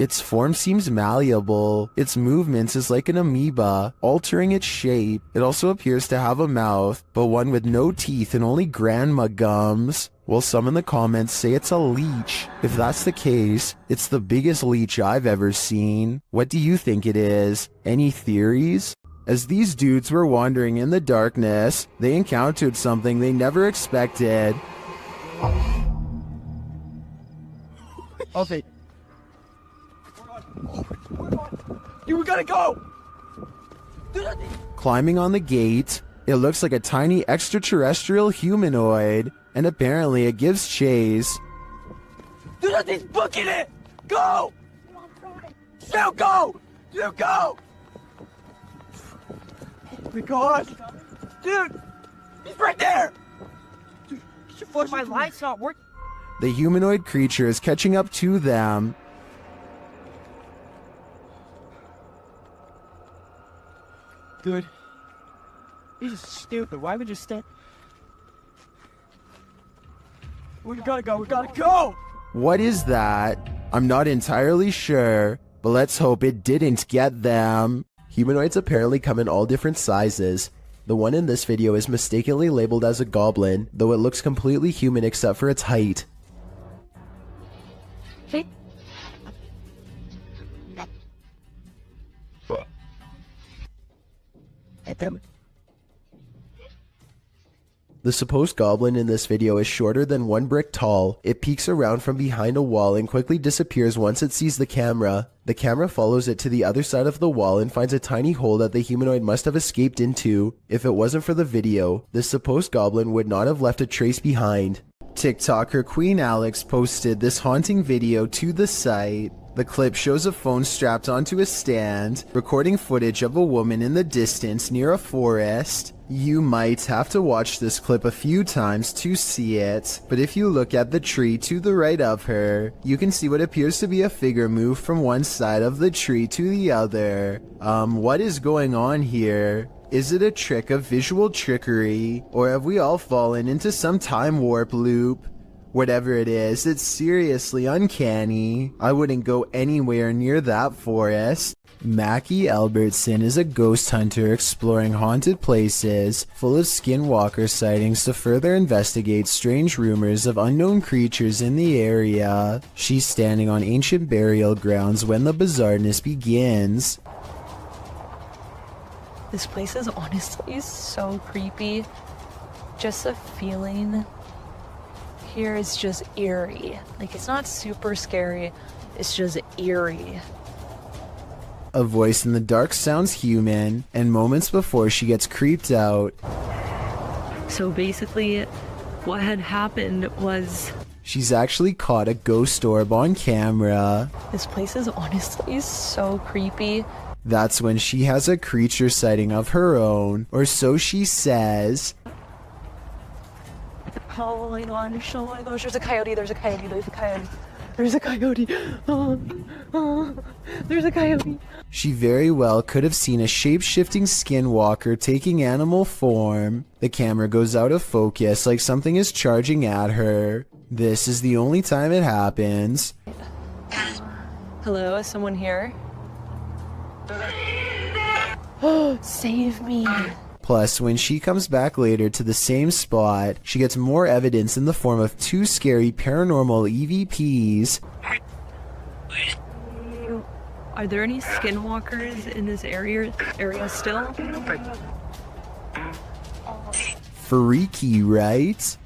Its form seems malleable. Its movements is like an amoeba, altering its shape. It also appears to have a mouth, but one with no teeth and only grandma gums. Well, some in the comments say it's a leech. If that's the case, it's the biggest leech I've ever seen. What do you think it is? Any theories? As these dudes were wandering in the darkness, they encountered something they never expected. Okay. You gotta go! Climbing on the gate, it looks like a tiny extraterrestrial humanoid, and apparently it gives chase. Do nothing's booking it! Go! Now go! You go! Oh my god! Dude! He's right there! Dude, My light's not working. The humanoid creature is catching up to them. Dude. This is stupid. Why would you stand? We gotta go. We gotta go! What is that? I'm not entirely sure, but let's hope it didn't get them. Humanoids apparently come in all different sizes. The one in this video is mistakenly labeled as a goblin, though it looks completely human except for its height. Hey. The supposed goblin in this video is shorter than 1 brick tall. It peeks around from behind a wall and quickly disappears once it sees the camera. The camera follows it to the other side of the wall and finds a tiny hole that the humanoid must have escaped into. If it wasn't for the video, this supposed goblin would not have left a trace behind. TikToker Queen Alex posted this haunting video to the site. The clip shows a phone strapped onto a stand, recording footage of a woman in the distance near a forest. You might have to watch this clip a few times to see it, but if you look at the tree to the right of her, you can see what appears to be a figure move from one side of the tree to the other. What is going on here? Is it a trick of visual trickery, or have we all fallen into some time warp loop? Whatever it is, it's seriously uncanny. I wouldn't go anywhere near that forest. Mackie Albertson is a ghost hunter exploring haunted places full of skinwalker sightings to further investigate strange rumors of unknown creatures in the area. She's standing on ancient burial grounds when the bizarreness begins. This place is honestly so creepy. Just the feeling here is just eerie. Like, it's not super scary, it's just eerie. A voice in the dark sounds human, and moments before she gets creeped out. So basically, what had happened was She's actually caught a ghost orb on camera. this place is honestly so creepy. That's when she has a creature sighting of her own, or so she says. Oh my gosh, oh my gosh, there's a coyote, there's a coyote, there's a coyote. There's a coyote. There's a coyote. She very well could have seen a shape-shifting skinwalker taking animal form. The camera goes out of focus like something is charging at her. This is the only time it happens. Hello, is someone here? Save me. Plus, when she comes back later to the same spot, she gets more evidence in the form of 2 scary paranormal EVPs. Are there any skinwalkers in this area still? Freaky, right?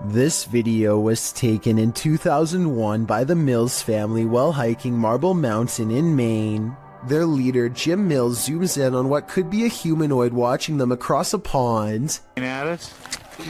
This video was taken in 2001 by the Mills family while hiking Marble Mountain in Maine. Their leader, Jim Mills, zooms in on what could be a humanoid watching them across a pond. At us?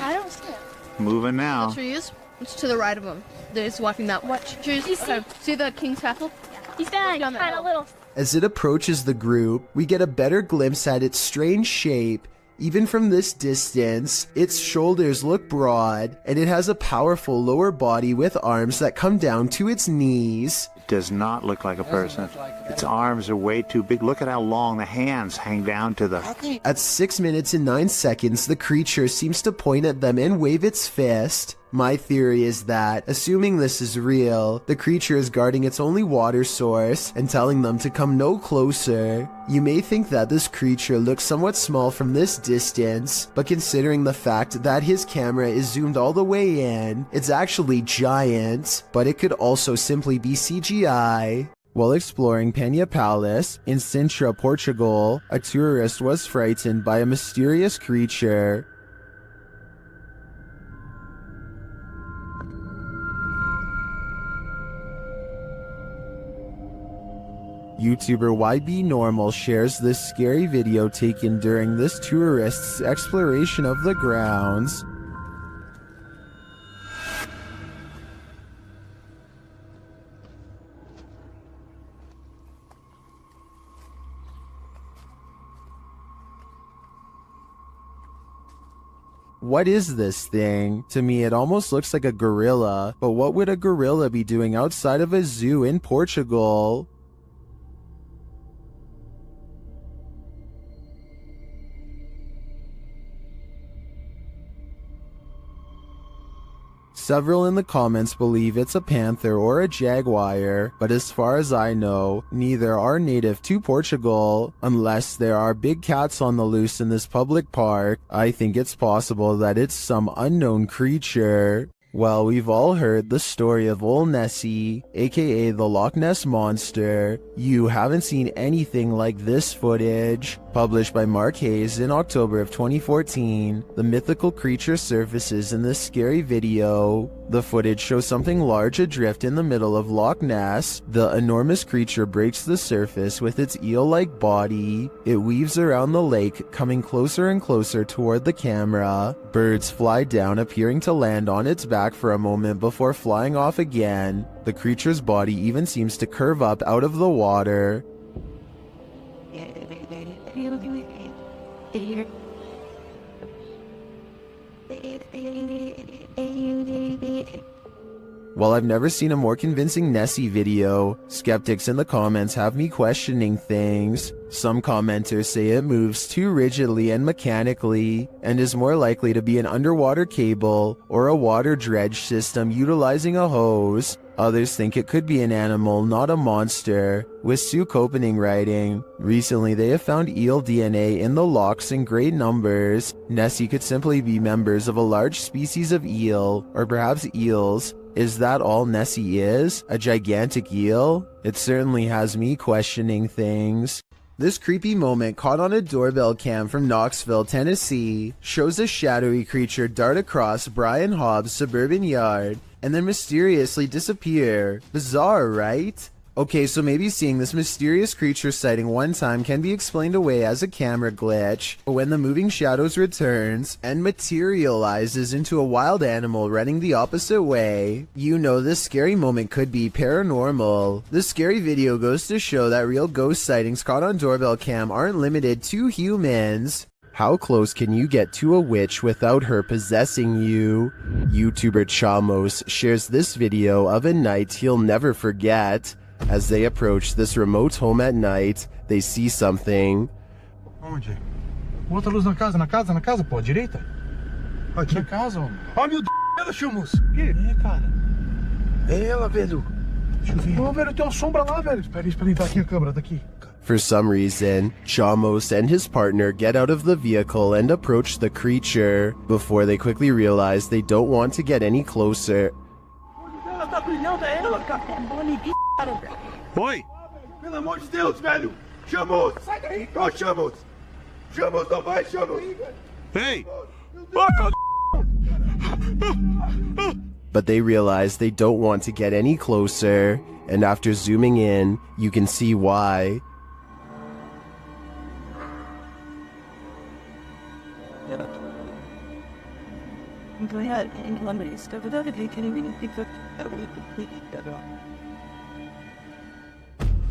I don't see it. Moving now. The trees? It's to the right of them. They're just walking that way. What trees? Okay. See the king's castle? He's kind of little. As it approaches the group, we get a better glimpse at its strange shape. Even from this distance, its shoulders look broad, and it has a powerful lower body with arms that come down to its knees. does not look like a person. Its arms are way too big. Look at how long the hands hang down to the... At 6 minutes and 9 seconds, the creature seems to point at them and wave its fist. My theory is that, assuming this is real, the creature is guarding its only water source and telling them to come no closer. You may think that this creature looks somewhat small from this distance, but considering the fact that his camera is zoomed all the way in, it's actually giant, but it could also simply be CGI. While exploring Penha Palace in Sintra, Portugal, a tourist was frightened by a mysterious creature. YouTuber YB Normal shares this scary video taken during this tourist's exploration of the grounds. What is this thing? To me, it almost looks like a gorilla, but what would a gorilla be doing outside of a zoo in Portugal? Several in the comments believe it's a panther or a jaguar, but as far as I know, neither are native to Portugal. Unless there are big cats on the loose in this public park, I think it's possible that it's some unknown creature. Well, we've all heard the story of Old Nessie, aka the Loch Ness Monster. You haven't seen anything like this footage. Published by Mark Hayes in October of 2014, the mythical creature surfaces in this scary video. The footage shows something large adrift in the middle of Loch Ness. The enormous creature breaks the surface with its eel-like body. It weaves around the lake, coming closer and closer toward the camera. Birds fly down, appearing to land on its back for a moment before flying off again. The creature's body even seems to curve up out of the water. While I've never seen a more convincing Nessie video, skeptics in the comments have me questioning things. Some commenters say it moves too rigidly and mechanically, and is more likely to be an underwater cable or a water dredge system utilizing a hose. Others think it could be an animal, not a monster. With Sue Copening writing, recently they have found eel DNA in the lochs in great numbers. Nessie could simply be members of a large species of eel, or perhaps eels. Is that all Nessie is? A gigantic eel? It certainly has me questioning things. This creepy moment caught on a doorbell cam from Knoxville, Tennessee, shows a shadowy creature dart across Brian Hobbs' suburban yard and then mysteriously disappear. Bizarre, right? Okay, so maybe seeing this mysterious creature sighting one time can be explained away as a camera glitch, but when the moving shadows returns and materializes into a wild animal running the opposite way, you know this scary moment could be paranormal. This scary video goes to show that real ghost sightings caught on doorbell cam aren't limited to humans. How close can you get to a witch without her possessing you? YouTuber Chamos shares this video of a night he'll never forget. As they approach this remote home at night, they see something. Onde? Bota a luz na casa, pô, direita. Aqui. Na casa, homem. Ó, meu Deus, ela, Chamos. O quê? É, cara. É ela, velho. Deixa eu ver. Ô, velho, tem uma sombra lá, velho. Espera aí, tá aqui a câmera, tá aqui. For some reason, Chamos and his partner get out of the vehicle and approach the creature, before they quickly realize they don't want to get any closer. Ela tá brilhando, é ela, cara. É bonita, cara, velho. Oi! Pelo amor de Deus, velho! Chamos! Sai daí! Ó, Chamos! Chamos, não vai, Chamos! Ei! But they realize they don't want to get any closer, and after zooming in, you can see why.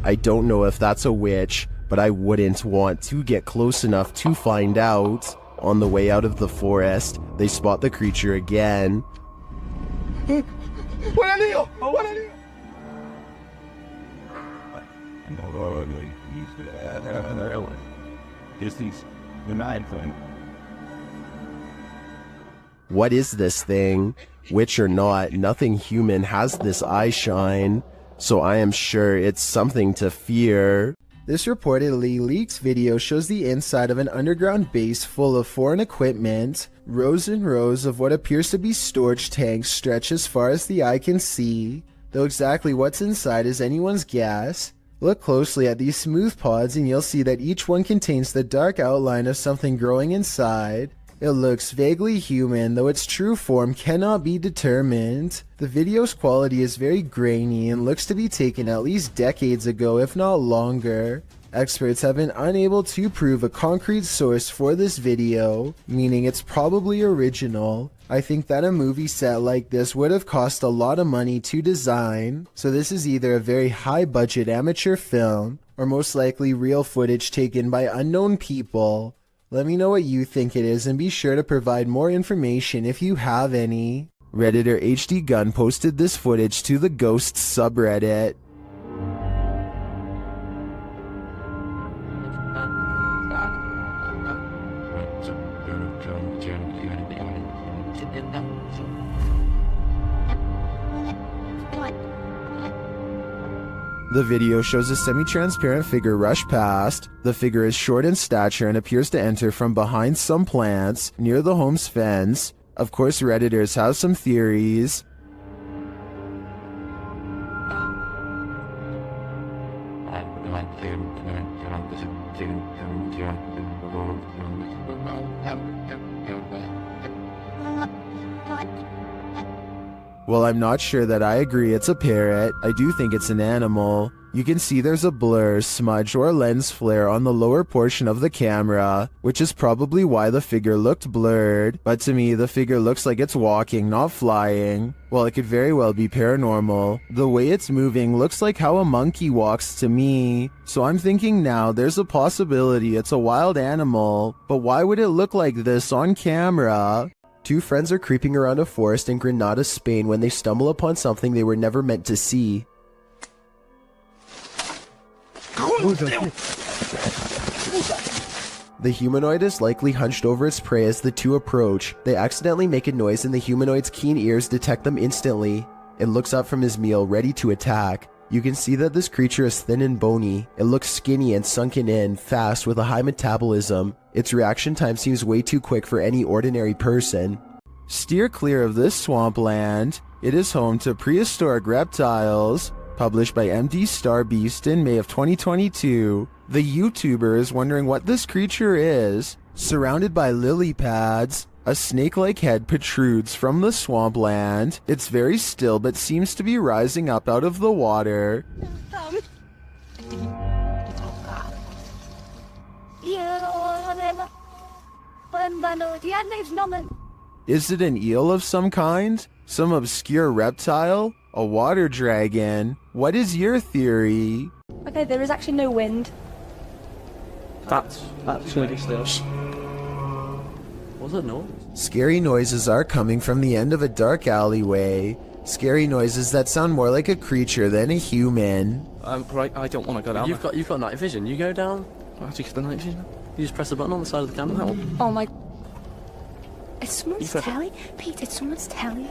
I don't know if that's a witch, but I wouldn't want to get close enough to find out. On the way out of the forest, they spot the creature again. Olha ali, ó! Olha ali! What is this thing? Witch or not, nothing human has this eye shine, so I am sure it's something to fear. This reportedly leaked video shows the inside of an underground base full of foreign equipment. Rows and rows of what appears to be storage tanks stretch as far as the eye can see, though exactly what's inside is anyone's guess. Look closely at these smooth pods and you'll see that each one contains the dark outline of something growing inside. It looks vaguely human, though its true form cannot be determined. The video's quality is very grainy and looks to be taken at least decades ago, if not longer. Experts have been unable to prove a concrete source for this video, meaning it's probably original. I think that a movie set like this would have cost a lot of money to design, so this is either a very high-budget amateur film, or most likely real footage taken by unknown people. Let me know what you think it is and be sure to provide more information if you have any. Redditor HD Gun posted this footage to the Ghosts subreddit. The video shows a semi-transparent figure rush past. The figure is short in stature and appears to enter from behind some plants near the home's fence. Of course, Redditors have some theories. While I'm not sure that I agree it's a parrot, I do think it's an animal. You can see there's a blur, smudge, or lens flare on the lower portion of the camera, which is probably why the figure looked blurred, but to me the figure looks like it's walking, not flying. While it could very well be paranormal, the way it's moving looks like how a monkey walks to me, so I'm thinking now there's a possibility it's a wild animal, but why would it look like this on camera? Two friends are creeping around a forest in Granada, Spain when they stumble upon something they were never meant to see. The humanoid is likely hunched over its prey as the two approach. They accidentally make a noise and the humanoid's keen ears detect them instantly. It looks up from his meal, ready to attack. You can see that this creature is thin and bony. It looks skinny and sunken in, fast, with a high metabolism. Its reaction time seems way too quick for any ordinary person. Steer clear of this swampland. It is home to prehistoric reptiles. Published by MD Star Beast in May of 2022. The YouTuber is wondering what this creature is. Surrounded by lily pads, a snake-like head protrudes from the swampland. It's very still but seems to be rising up out of the water. Is it an eel of some kind? Some obscure reptile? A water dragon? What is your theory? Okay, there is actually no wind. That's ridiculous. Was it no? Scary noises are coming from the end of a dark alleyway. Scary noises that sound more like a creature than a human. Right, I don't want to go down. You've got night vision. You go down. How do you get the night vision? You just press the button on the side of the camera. Oh my... It's someone's telly? Pete, it's someone's telly.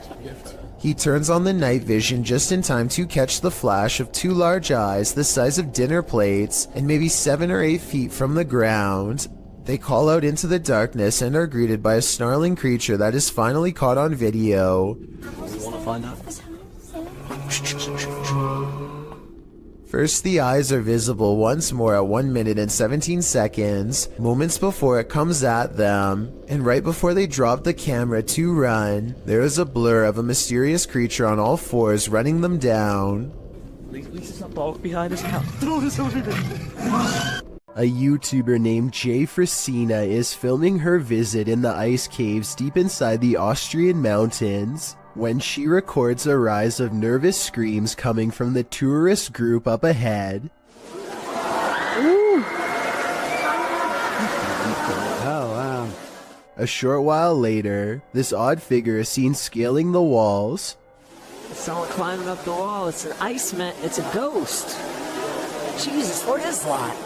He turns on the night vision just in time to catch the flash of two large eyes the size of dinner plates and maybe 7 or 8 feet from the ground. They call out into the darkness and are greeted by a snarling creature that is finally caught on video. You want to find out? First, the eyes are visible once more at 1 minute and 17 seconds, moments before it comes at them. And right before they drop the camera to run, there is a blur of a mysterious creature on all fours running them down. Lisa's not dog behind us now. A YouTuber named Jay Frasina is filming her visit in the ice caves deep inside the Austrian mountains when she records a rise of nervous screams coming from the tourist group up ahead. Oh, wow. A short while later, this odd figure is seen scaling the walls. It's not climbing up the wall, it's an ice man, it's a ghost. Jesus, what is that?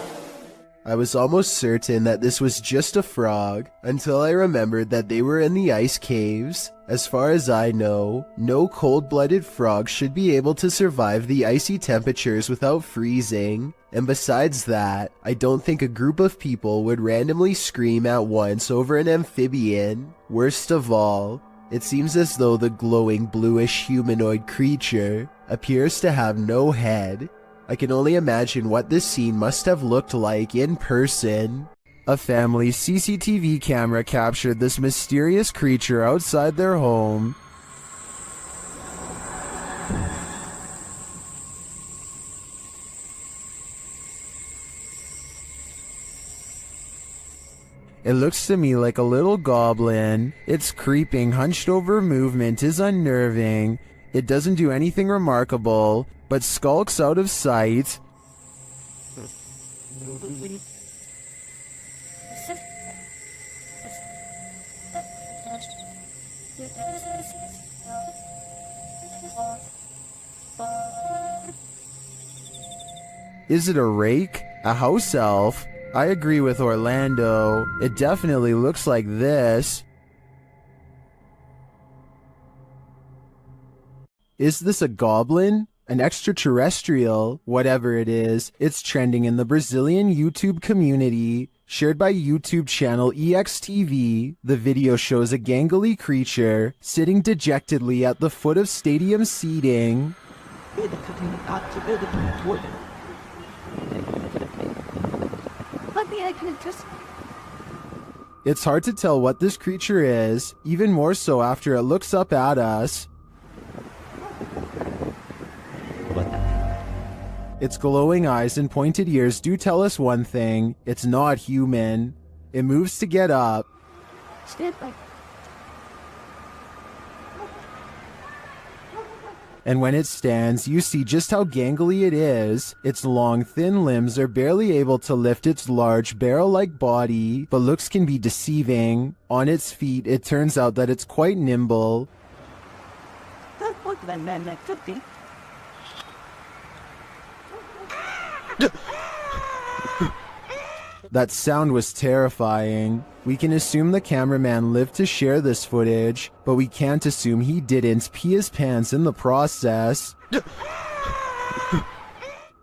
I was almost certain that this was just a frog until I remembered that they were in the ice caves. As far as I know, no cold-blooded frog should be able to survive the icy temperatures without freezing. And besides that, I don't think a group of people would randomly scream at once over an amphibian. Worst of all, it seems as though the glowing bluish humanoid creature appears to have no head. I can only imagine what this scene must have looked like in person. A family's CCTV camera captured this mysterious creature outside their home. It looks to me like a little goblin. Its creeping, hunched-over movement is unnerving. It doesn't do anything remarkable, but skulks out of sight. Is it a rake? A house elf? I agree with Orlando. It definitely looks like this. Is this a goblin? An extraterrestrial? Whatever it is, it's trending in the Brazilian YouTube community. Shared by YouTube channel EXTV, the video shows a gangly creature sitting dejectedly at the foot of stadium seating. It's hard to tell what this creature is, even more so after it looks up at us. Its glowing eyes and pointed ears do tell us one thing: it's not human. It moves to get up. And when it stands, you see just how gangly it is. Its long, thin limbs are barely able to lift its large, barrel-like body, but looks can be deceiving. On its feet, it turns out that it's quite nimble. That sound was terrifying. We can assume the cameraman lived to share this footage, but we can't assume he didn't pee his pants in the process.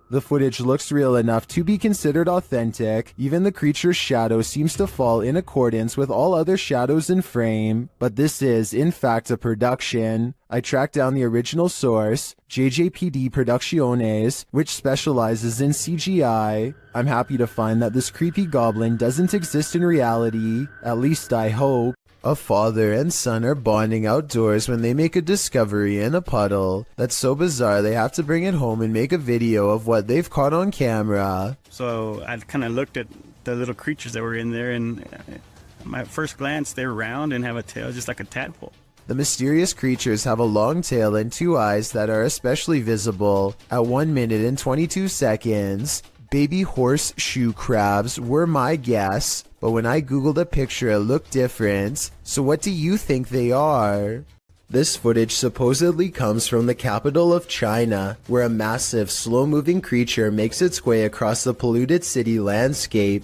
The footage looks real enough to be considered authentic. Even the creature's shadow seems to fall in accordance with all other shadows in frame. But this is, in fact, a production. I tracked down the original source, JJPD Producciones, which specializes in CGI. I'm happy to find that this creepy goblin doesn't exist in reality. At least I hope. A father and son are bonding outdoors when they make a discovery in a puddle. That's so bizarre they have to bring it home and make a video of what they've caught on camera. So I kind of looked at the little creatures that were in there, and my first glance, they're round and have a tail just like a tadpole. The mysterious creatures have a long tail and two eyes that are especially visible at 1 minute and 22 seconds. Baby horseshoe crabs were my guess, but when I googled a picture it looked different. So what do you think they are? This footage supposedly comes from the capital of China, where a massive, slow-moving creature makes its way across the polluted city landscape.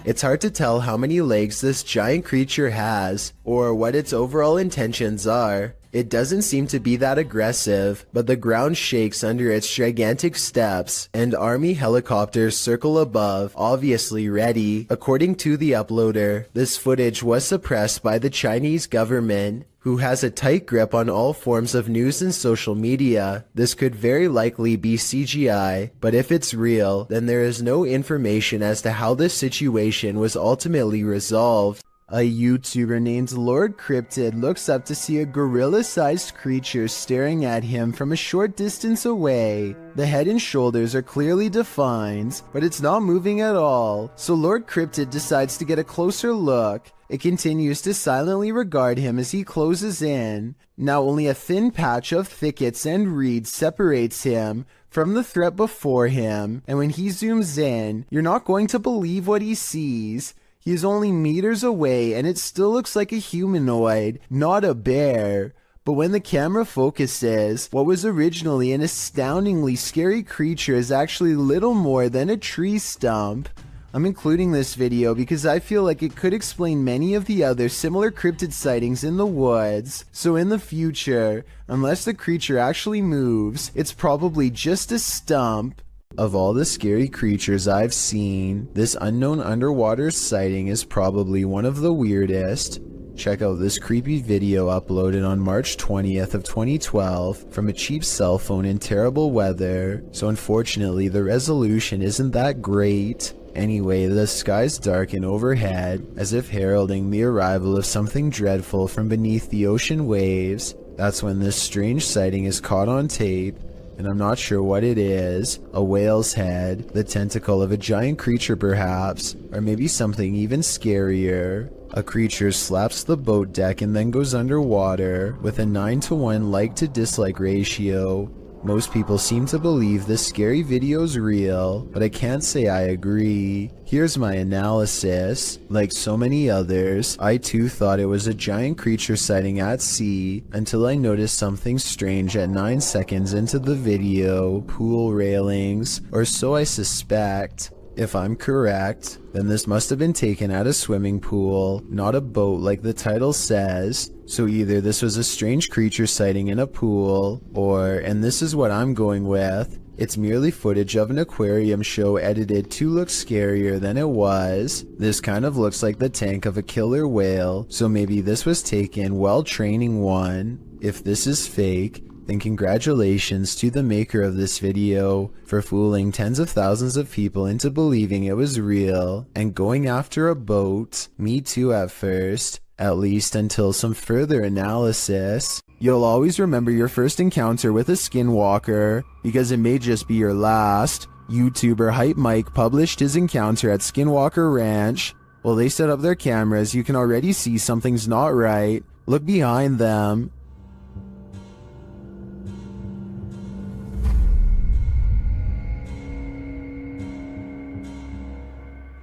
It's hard to tell how many legs this giant creature has, or what its overall intentions are. It doesn't seem to be that aggressive, but the ground shakes under its gigantic steps, and army helicopters circle above, obviously ready. According to the uploader, this footage was suppressed by the Chinese government, who has a tight grip on all forms of news and social media. This could very likely be CGI, but if it's real, then there is no information as to how this situation was ultimately resolved. A YouTuber named Lord Cryptid looks up to see a gorilla-sized creature staring at him from a short distance away. The head and shoulders are clearly defined, but it's not moving at all, so Lord Cryptid decides to get a closer look. It continues to silently regard him as he closes in. Now only a thin patch of thickets and reeds separates him from the threat before him, and when he zooms in, you're not going to believe what he sees. He is only meters away, and it still looks like a humanoid, not a bear. But when the camera focuses, what was originally an astoundingly scary creature is actually little more than a tree stump. I'm including this video because I feel like it could explain many of the other similar cryptid sightings in the woods. So in the future, unless the creature actually moves, it's probably just a stump. Of all the scary creatures I've seen, this unknown underwater sighting is probably one of the weirdest. Check out this creepy video uploaded on March 20th of 2012 from a cheap cell phone in terrible weather. So unfortunately the resolution isn't that great. Anyway, the skies darken overhead, as if heralding the arrival of something dreadful from beneath the ocean waves. That's when this strange sighting is caught on tape, and I'm not sure what it is. A whale's head, the tentacle of a giant creature perhaps, or maybe something even scarier. A creature slaps the boat deck and then goes underwater, with a 9-to-1 like to dislike ratio. Most people seem to believe this scary video's real, but I can't say I agree. Here's my analysis. Like so many others, I too thought it was a giant creature sighting at sea, until I noticed something strange at 9 seconds into the video. Pool railings, or so I suspect. If I'm correct, then this must have been taken at a swimming pool, not a boat like the title says. So either this was a strange creature sighting in a pool, or, and this is what I'm going with, it's merely footage of an aquarium show edited to look scarier than it was. This kind of looks like the tank of a killer whale, so maybe this was taken while training one. If this is fake, then congratulations to the maker of this video for fooling tens of thousands of people into believing it was real and going after a boat. Me too at first, at least until some further analysis. You'll always remember your first encounter with a skinwalker, because it may just be your last. YouTuber Hype Mike published his encounter at Skinwalker Ranch. While they set up their cameras, you can already see something's not right. Look behind them.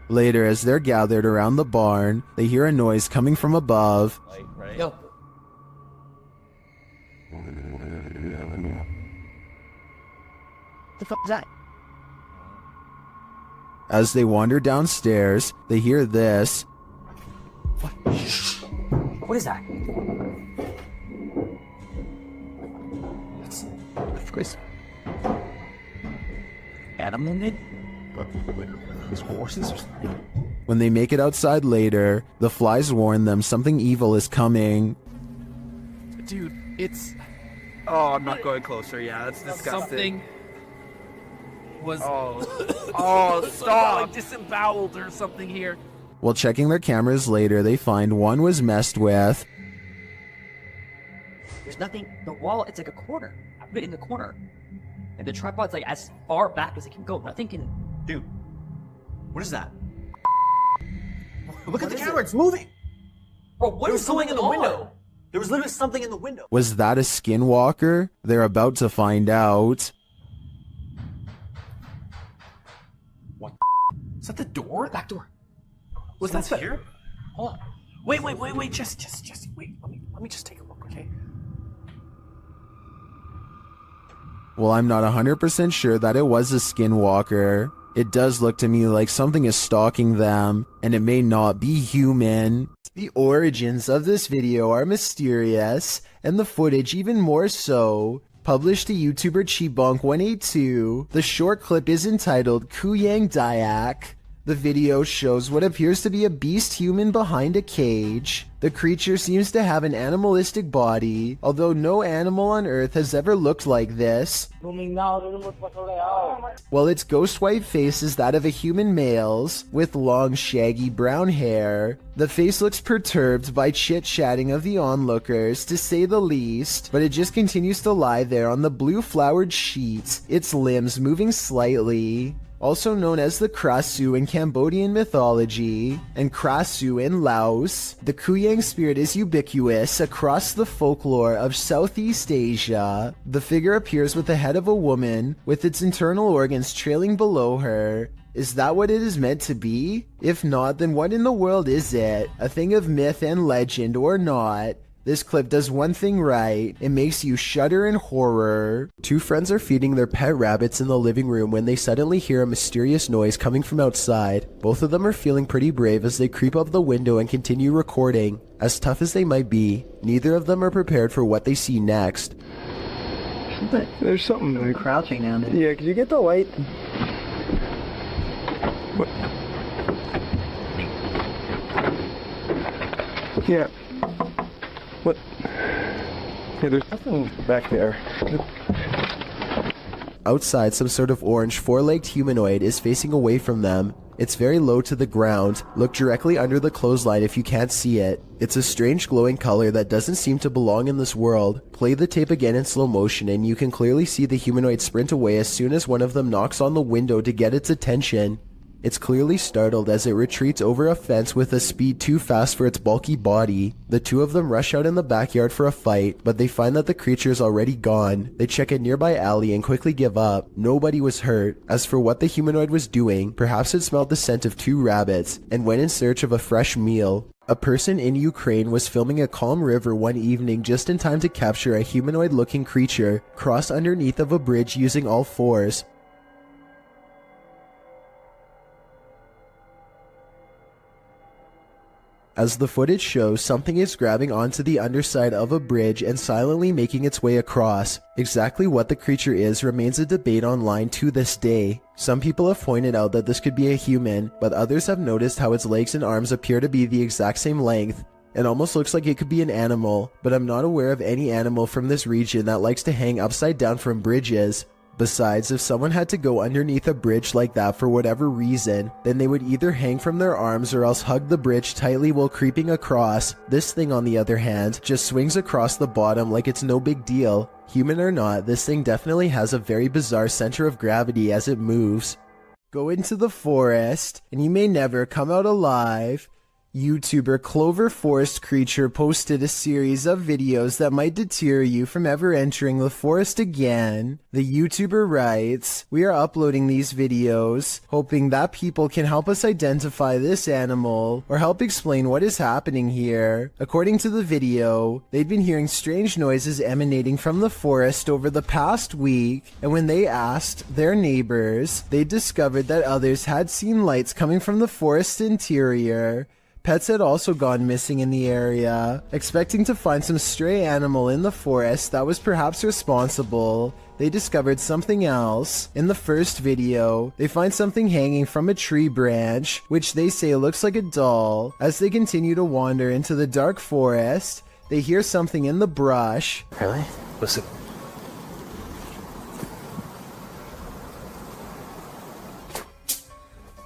Later, as they're gathered around the barn, they hear a noise coming from above. Yo. The fuck is that? As they wander downstairs, they hear this. What is that? That's Chris. Adam in it? His horses or something? When they make it outside later, the flies warn them something evil is coming. Dude, it's... Oh, I'm not going closer. Yeah, that's disgusting. Something was... Oh, stop! Like disemboweled or something here. While checking their cameras later, they find one was messed with. There's nothing... The wall, it's like a corner. I put it in the corner. And the tripod's like as far back as it can go. Nothing can... Dude. What is that? Look at the camera, it's moving! Bro, what is going in the window? There was literally something in the window. Was that a skinwalker? They're about to find out. What? Is that the door? Back door. Was that here? Hold on. Wait, Jesse, wait, let me just take a look, okay? Well, I'm not 100% sure that it was a skinwalker. It does look to me like something is stalking them, and it may not be human. The origins of this video are mysterious, and the footage even more so. Published to YouTuber Chibonk182, the short clip is entitled Kuyang Dayak. The video shows what appears to be a beast human behind a cage. The creature seems to have an animalistic body, although no animal on Earth has ever looked like this. While its ghost white face is that of a human male's, with long shaggy brown hair. The face looks perturbed by chit-chatting of the onlookers, to say the least, but it just continues to lie there on the blue flowered sheet, its limbs moving slightly. Also known as the Krasu in Cambodian mythology and Krasu in Laos, the Kuyang spirit is ubiquitous across the folklore of Southeast Asia. The figure appears with the head of a woman, with its internal organs trailing below her. Is that what it is meant to be? If not, then what in the world is it? A thing of myth and legend or not? This clip does one thing right, it makes you shudder in horror. Two friends are feeding their pet rabbits in the living room when they suddenly hear a mysterious noise coming from outside. Both of them are feeling pretty brave as they creep up the window and continue recording. As tough as they might be, neither of them are prepared for what they see next. But there's something They're crouching down there. Yeah, could you get the light? What? Yeah. What? Yeah, there's nothing back there. Outside, some sort of orange four-legged humanoid is facing away from them. It's very low to the ground. Look directly under the clothesline if you can't see it. It's a strange glowing color that doesn't seem to belong in this world. Play the tape again in slow motion and you can clearly see the humanoid sprint away as soon as one of them knocks on the window to get its attention. It's clearly startled as it retreats over a fence with a speed too fast for its bulky body. The two of them rush out in the backyard for a fight, but they find that the creature is already gone. They check a nearby alley and quickly give up. Nobody was hurt. As for what the humanoid was doing, perhaps it smelled the scent of two rabbits and went in search of a fresh meal. A person in Ukraine was filming a calm river one evening just in time to capture a humanoid-looking creature cross underneath of a bridge using all fours. As the footage shows, something is grabbing onto the underside of a bridge and silently making its way across. Exactly what the creature is remains a debate online to this day. Some people have pointed out that this could be a human, but others have noticed how its legs and arms appear to be the exact same length. It almost looks like it could be an animal, but I'm not aware of any animal from this region that likes to hang upside down from bridges. Besides, if someone had to go underneath a bridge like that for whatever reason, then they would either hang from their arms or else hug the bridge tightly while creeping across. This thing, on the other hand, just swings across the bottom like it's no big deal. Human or not, this thing definitely has a very bizarre center of gravity as it moves. Go into the forest, and you may never come out alive. YouTuber Clover Forest Creature posted a series of videos that might deter you from ever entering the forest again. The YouTuber writes, "We are uploading these videos, hoping that people can help us identify this animal, or help explain what is happening here." According to the video, they'd been hearing strange noises emanating from the forest over the past week, and when they asked their neighbors, they discovered that others had seen lights coming from the forest interior. Pets had also gone missing in the area. Expecting to find some stray animal in the forest that was perhaps responsible, they discovered something else. In the first video, they find something hanging from a tree branch, which they say looks like a doll. As they continue to wander into the dark forest, they hear something in the brush. Really? Listen.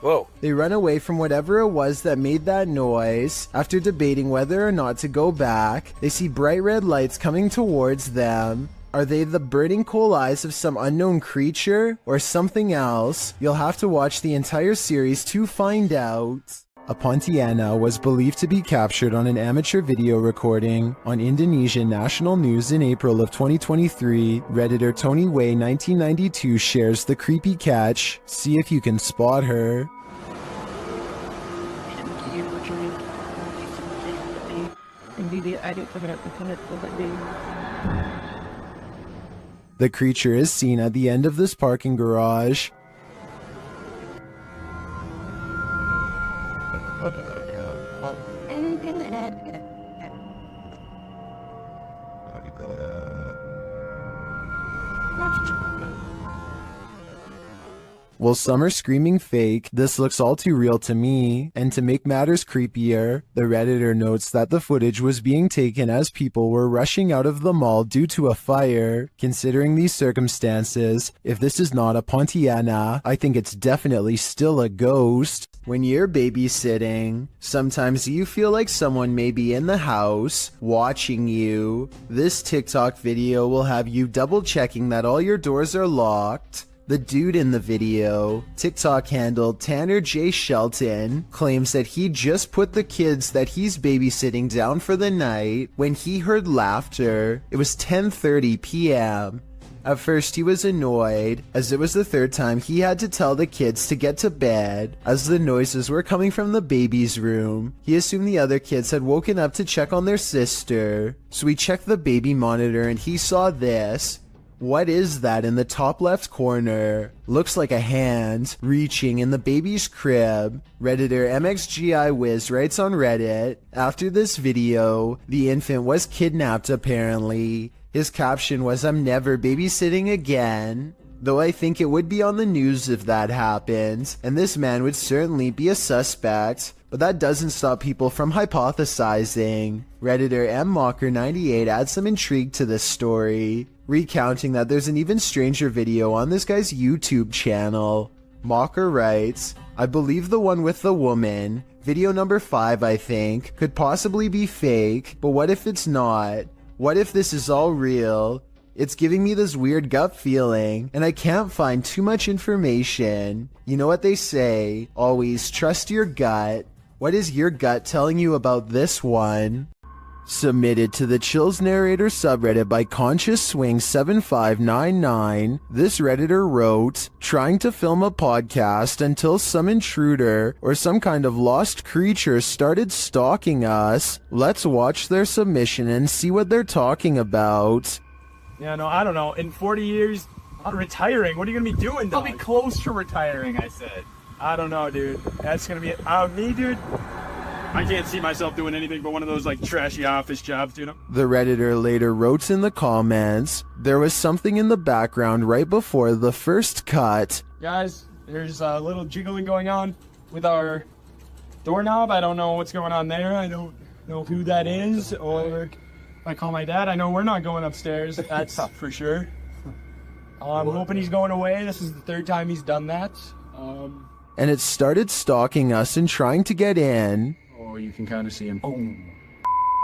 Whoa. They run away from whatever it was that made that noise. After debating whether or not to go back, they see bright red lights coming towards them. Are they the burning coal eyes of some unknown creature or something else? You'll have to watch the entire series to find out. A Pontiana was believed to be captured on an amateur video recording on Indonesian national news in April of 2023. Redditor Tony Way 1992 shares the creepy catch. See if you can spot her. The creature is seen at the end of this parking garage. While some are screaming fake, this looks all too real to me. And to make matters creepier, the Redditor notes that the footage was being taken as people were rushing out of the mall due to a fire. Considering these circumstances, if this is not a Pontiana, I think it's definitely still a ghost. When you're babysitting, sometimes you feel like someone may be in the house, watching you. This TikTok video will have you double checking that all your doors are locked. The dude in the video, TikTok handle Tanner J. Shelton, claims that he just put the kids that he's babysitting down for the night when he heard laughter. It was 10:30 p.m. At first he was annoyed, as it was the third time he had to tell the kids to get to bed, as the noises were coming from the baby's room. He assumed the other kids had woken up to check on their sister, so he checked the baby monitor and he saw this. What is that in the top left corner? Looks like a hand reaching in the baby's crib. Redditor MXGIWiz writes on Reddit, after this video, the infant was kidnapped apparently. His caption was, "I'm never babysitting again." Though I think it would be on the news if that happened, and this man would certainly be a suspect, but that doesn't stop people from hypothesizing. Redditor MMocker98 adds some intrigue to this story, recounting that there's an even stranger video on this guy's YouTube channel. Mocker writes, "I believe the one with the woman, video number 5 I think, could possibly be fake, but what if it's not? What if this is all real? It's giving me this weird gut feeling, and I can't find too much information. You know what they say, always trust your gut. What is your gut telling you about this one?" Submitted to the Chills Narrator subreddit by Conscious Swing 7599, this Redditor wrote, "Trying to film a podcast until some intruder or some kind of lost creature started stalking us. Let's watch their submission and see what they're talking about." Yeah, no, I don't know. In 40 years, I'm retiring. What are you going to be doing, dog? I'll be close to retiring, I said. I don't know, dude. That's going to be me, dude. I can't see myself doing anything but one of those, like, trashy office jobs, you know? The Redditor later wrote in the comments, "There was something in the background right before the first cut." Guys, there's a little jiggling going on with our doorknob. I don't know what's going on there. I don't know who that is, or if I call my dad, I know we're not going upstairs. That's for sure. I'm hoping he's going away. This is the third time he's done that. And it started stalking us and trying to get in. Oh, you can kind of see him. Oh.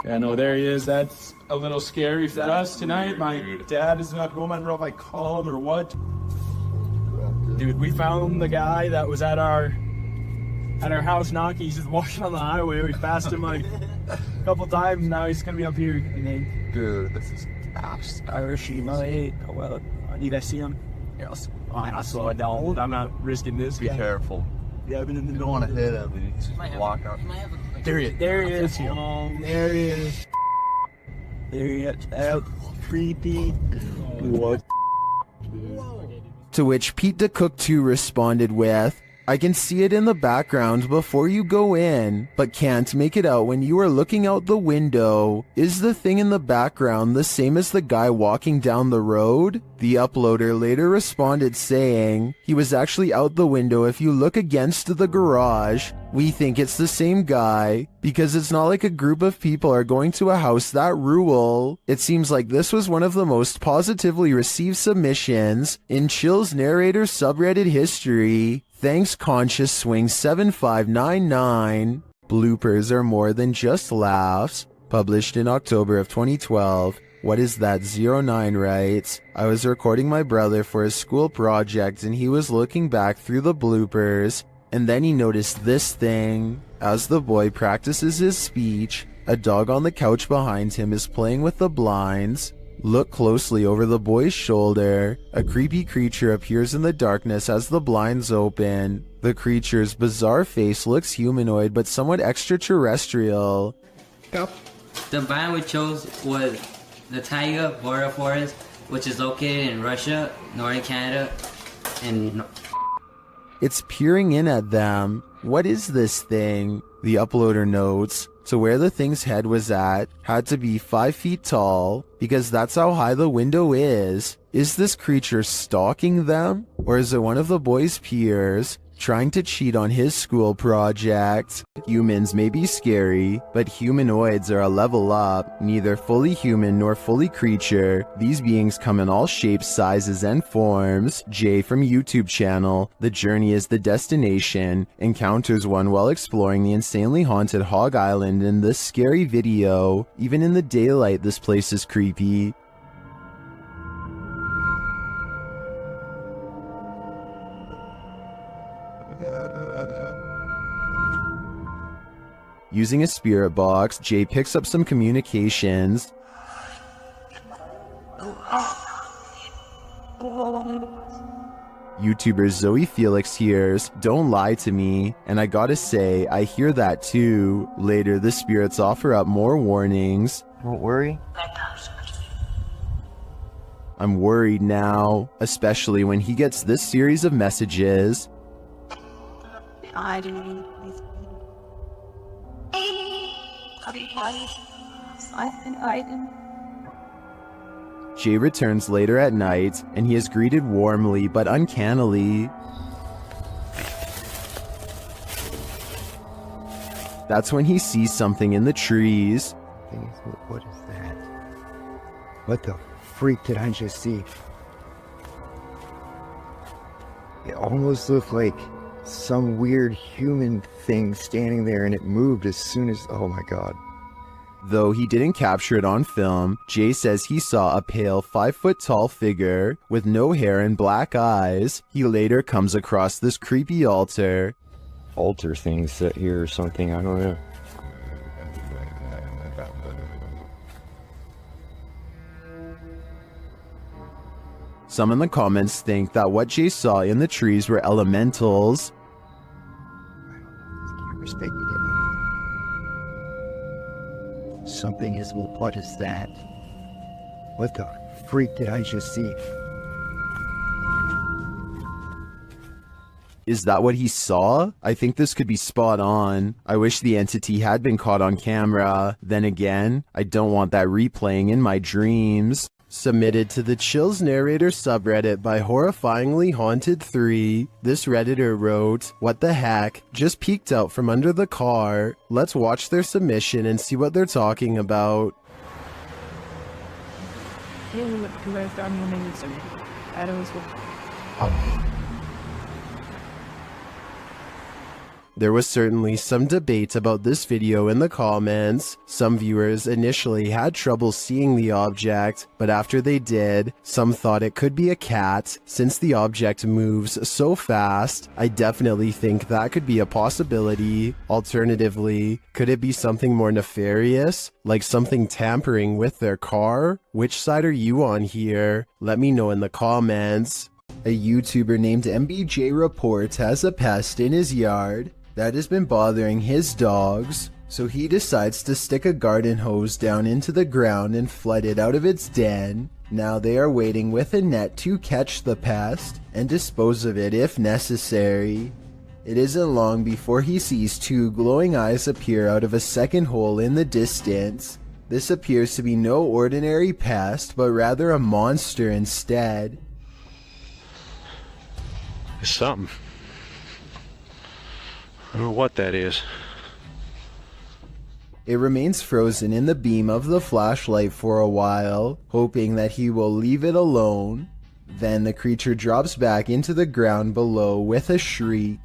Yeah, no, there he is. That's a little scary for us tonight. My dad is not home. I don't know if I call him or what. Dude, we found the guy that was at our house knocking. He's just walking on the highway. We passed him like a couple times. Now he's gonna be up here. Dude, this is Irish. Well, did I see him? Yes. I saw it down. I'm not risking this. Be careful. Yeah, but you don't want to hit him. He's walk out. There he is. There he is. There he is. There he is. Out. Creepy. What? To which Pete the Cook 2 responded with, "I can see it in the background before you go in, but can't make it out when you are looking out the window. Is the thing in the background the same as the guy walking down the road?" The uploader later responded saying, "He was actually out the window if you look against the garage. We think it's the same guy, because it's not like a group of people are going to a house that rule." It seems like this was one of the most positively received submissions in Chill's Narrator subreddit history. Thanks Conscious Swing 7599. Bloopers are more than just laughs. Published in October of 2012. What is that 09 writes, "I was recording my brother for his school project and he was looking back through the bloopers, and then he noticed this thing. As the boy practices his speech, a dog on the couch behind him is playing with the blinds. Look closely over the boy's shoulder. A creepy creature appears in the darkness as the blinds open. The creature's bizarre face looks humanoid but somewhat extraterrestrial." The biome we chose was the taiga border forest, which is located in Russia, northern Canada, and It's peering in at them. What is this thing? The uploader notes, to where the thing's head was at had to be 5 feet tall, because that's how high the window is. Is this creature stalking them? Or is it one of the boy's peers trying to cheat on his school project? Humans may be scary, but humanoids are a level up, neither fully human nor fully creature. These beings come in all shapes, sizes, and forms. Jay from YouTube channel, The Journey is the Destination, encounters one while exploring the insanely haunted Hog Island in this scary video. Even in the daylight, this place is creepy. Using a spirit box, Jay picks up some communications. YouTuber Zoe Felix hears, "Don't lie to me," and I gotta say, I hear that too. Later, the spirits offer up more warnings. Don't worry. I'm worried now, especially when he gets this series of messages. I didn't. Jay returns later at night, and he is greeted warmly but uncannily. That's when he sees something in the trees. What is that? What the freak did I just see? It almost looked like some weird human thing standing there, and it moved as soon as... Oh my god. Though he didn't capture it on film, Jay says he saw a pale 5-foot-tall figure with no hair and black eyes. He later comes across this creepy altar. Altar thing set here or something, I don't know. Some in the comments think that what Jay saw in the trees were elementals. Something is... What is that? What the freak did I just see? Is that what he saw? I think this could be spot on. I wish the entity had been caught on camera. Then again, I don't want that replaying in my dreams. Submitted to the Chills Narrator subreddit by Horrifyingly Haunted 3, this Redditor wrote, "What the heck? Just peeked out from under the car. Let's watch their submission and see what they're talking about." There was certainly some debate about this video in the comments. Some viewers initially had trouble seeing the object, but after they did, some thought it could be a cat. Since the object moves so fast, I definitely think that could be a possibility. Alternatively, could it be something more nefarious, like something tampering with their car? Which side are you on here? Let me know in the comments. A YouTuber named MBJ Reports has a pest in his yard that has been bothering his dogs, so he decides to stick a garden hose down into the ground and flood it out of its den. Now they are waiting with a net to catch the pest and dispose of it if necessary. It isn't long before he sees two glowing eyes appear out of a second hole in the distance. This appears to be no ordinary pest, but rather a monster instead. It's something. I don't know what that is. It remains frozen in the beam of the flashlight for a while, hoping that he will leave it alone. Then the creature drops back into the ground below with a shriek.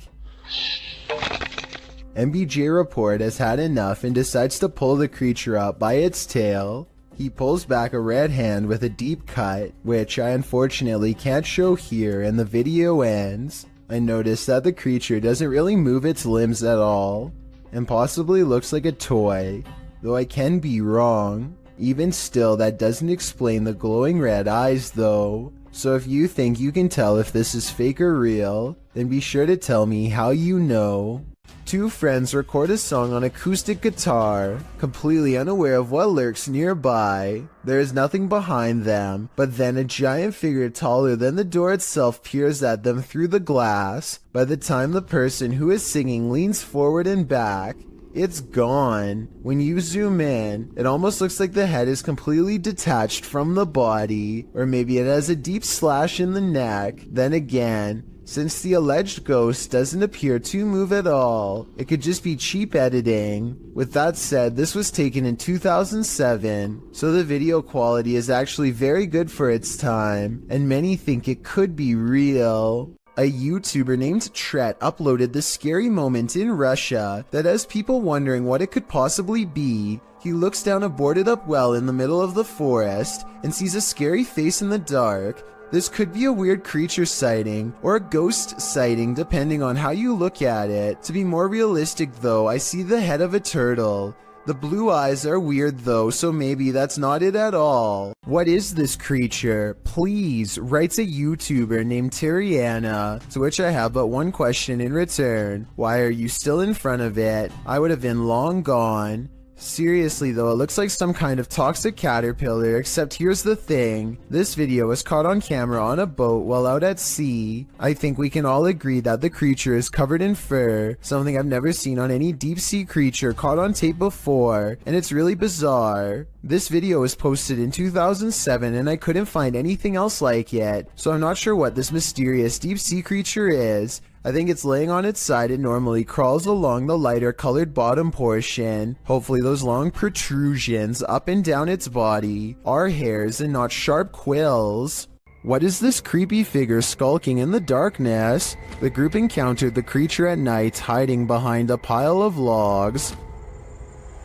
MBJ Report has had enough and decides to pull the creature up by its tail. He pulls back a red hand with a deep cut, which I unfortunately can't show here, and the video ends. I noticed that the creature doesn't really move its limbs at all, and possibly looks like a toy, though I can be wrong. Even still, that doesn't explain the glowing red eyes though. So if you think you can tell if this is fake or real, then be sure to tell me how you know. Two friends record a song on acoustic guitar, completely unaware of what lurks nearby. There is nothing behind them, but then a giant figure taller than the door itself peers at them through the glass. By the time the person who is singing leans forward and back, it's gone. When you zoom in, it almost looks like the head is completely detached from the body, or maybe it has a deep slash in the neck. Then again, since the alleged ghost doesn't appear to move at all, it could just be cheap editing. With that said, this was taken in 2007, so the video quality is actually very good for its time, and many think it could be real. A YouTuber named Tret uploaded this scary moment in Russia that has people wondering what it could possibly be. He looks down a boarded up well in the middle of the forest and sees a scary face in the dark. This could be a weird creature sighting or a ghost sighting depending on how you look at it. To be more realistic though, I see the head of a turtle. The blue eyes are weird though, so maybe that's not it at all. What is this creature? Please, writes a YouTuber named Terriana, to which I have but one question in return. Why are you still in front of it? I would have been long gone. Seriously though, it looks like some kind of toxic caterpillar, except here's the thing. This video was caught on camera on a boat while out at sea. I think we can all agree that the creature is covered in fur, something I've never seen on any deep sea creature caught on tape before, and it's really bizarre. This video was posted in 2007 and I couldn't find anything else like it, so I'm not sure what this mysterious deep sea creature is. I think it's laying on its side and normally crawls along the lighter colored bottom portion. Hopefully those long protrusions up and down its body are hairs and not sharp quills. What is this creepy figure skulking in the darkness? The group encountered the creature at night hiding behind a pile of logs.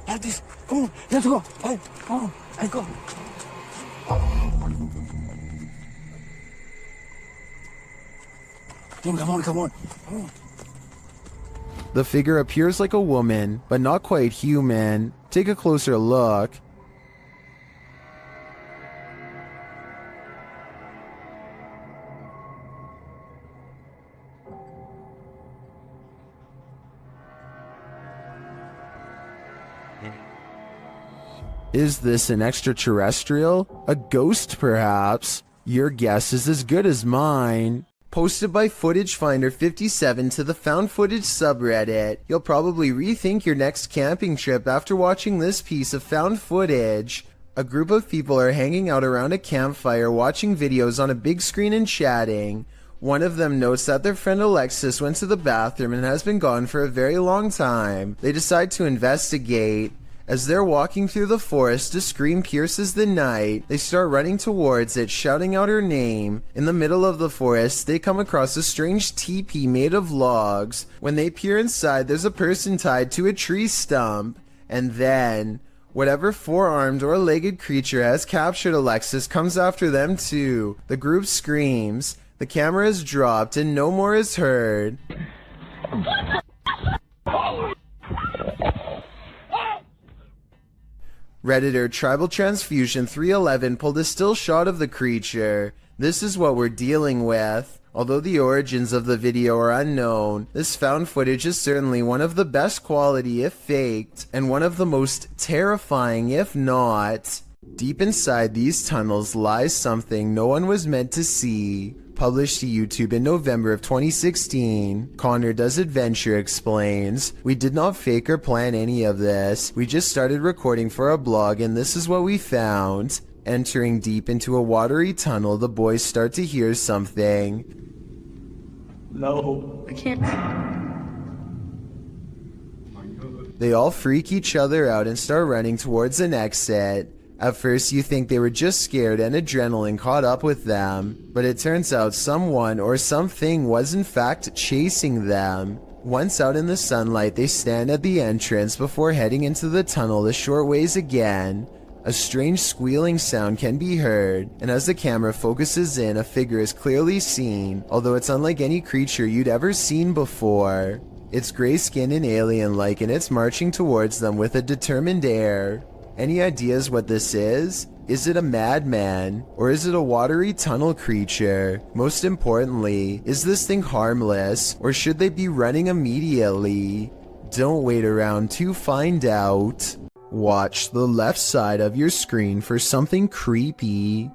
Come on, let's go. Hey, come on, let's go. Come on. The figure appears like a woman, but not quite human. Take a closer look. Is this an extraterrestrial? A ghost, perhaps? Your guess is as good as mine. Posted by Footage Finder 57 to the Found Footage subreddit. You'll probably rethink your next camping trip after watching this piece of found footage. A group of people are hanging out around a campfire watching videos on a big screen and chatting. One of them notes that their friend Alexis went to the bathroom and has been gone for a very long time. They decide to investigate. As they're walking through the forest, a scream pierces the night. They start running towards it, shouting out her name. In the middle of the forest, they come across a strange teepee made of logs. When they peer inside, there's a person tied to a tree stump. And then, whatever four-armed or legged creature has captured Alexis comes after them too. The group screams. The camera is dropped and no more is heard. Redditor Tribal Transfusion 311 pulled a still shot of the creature. This is what we're dealing with. Although the origins of the video are unknown, this found footage is certainly one of the best quality if faked, and one of the most terrifying if not. Deep inside these tunnels lies something no one was meant to see. Published to YouTube in November of 2016, Connor Does Adventure explains, "We did not fake or plan any of this. We just started recording for a blog and this is what we found." Entering deep into a watery tunnel, the boys start to hear something. No. I can't. They all freak each other out and start running towards an exit. At first you think they were just scared and adrenaline caught up with them, but it turns out someone or something was in fact chasing them. Once out in the sunlight, they stand at the entrance before heading into the tunnel a short ways again. A strange squealing sound can be heard, and as the camera focuses in, a figure is clearly seen, although it's unlike any creature you'd ever seen before. It's gray-skinned and alien-like, and it's marching towards them with a determined air. Any ideas what this is? Is it a madman? Or is it a watery tunnel creature? Most importantly, is this thing harmless? Or should they be running immediately? Don't wait around to find out. Watch the left side of your screen for something creepy.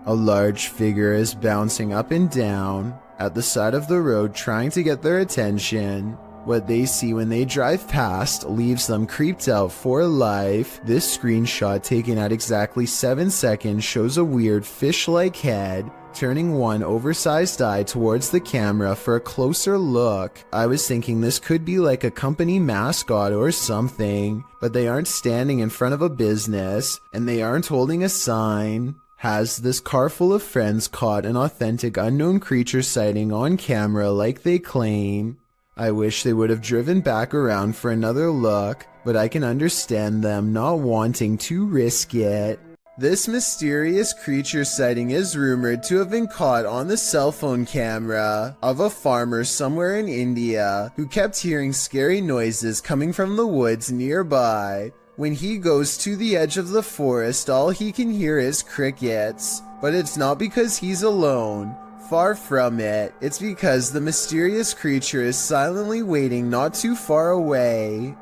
A large figure is bouncing up and down at the side of the road trying to get their attention. What they see when they drive past leaves them creeped out for life. This screenshot taken at exactly 7 seconds shows a weird fish-like head turning one oversized eye towards the camera for a closer look. I was thinking this could be like a company mascot or something, but they aren't standing in front of a business, and they aren't holding a sign. Has this car full of friends caught an authentic unknown creature sighting on camera like they claim? I wish they would have driven back around for another look, but I can understand them not wanting to risk it. This mysterious creature sighting is rumored to have been caught on the cell phone camera of a farmer somewhere in India who kept hearing scary noises coming from the woods nearby. When he goes to the edge of the forest, all he can hear is crickets. But it's not because he's alone. Far from it. It's because the mysterious creature is silently waiting not too far away.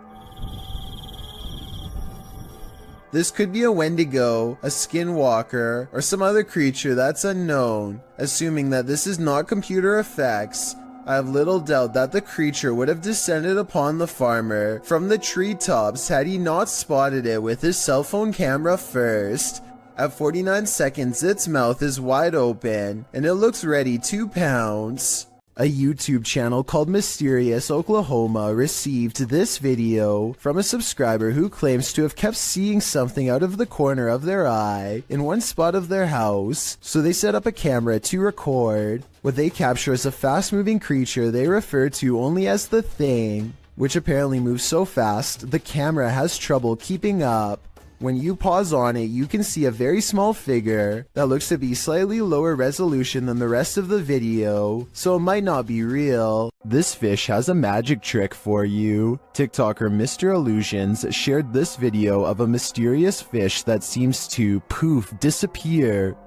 This could be a Wendigo, a skinwalker, or some other creature that's unknown. Assuming that this is not computer effects, I have little doubt that the creature would have descended upon the farmer from the treetops had he not spotted it with his cell phone camera first. At 49 seconds, its mouth is wide open, and it looks ready to pounce. A YouTube channel called Mysterious Oklahoma received this video from a subscriber who claims to have kept seeing something out of the corner of their eye in one spot of their house, so they set up a camera to record. What they capture is a fast-moving creature they refer to only as the Thing, which apparently moves so fast the camera has trouble keeping up. When you pause on it, you can see a very small figure that looks to be slightly lower resolution than the rest of the video, so it might not be real. This fish has a magic trick for you. TikToker Mr. Illusions shared this video of a mysterious fish that seems to poof disappear.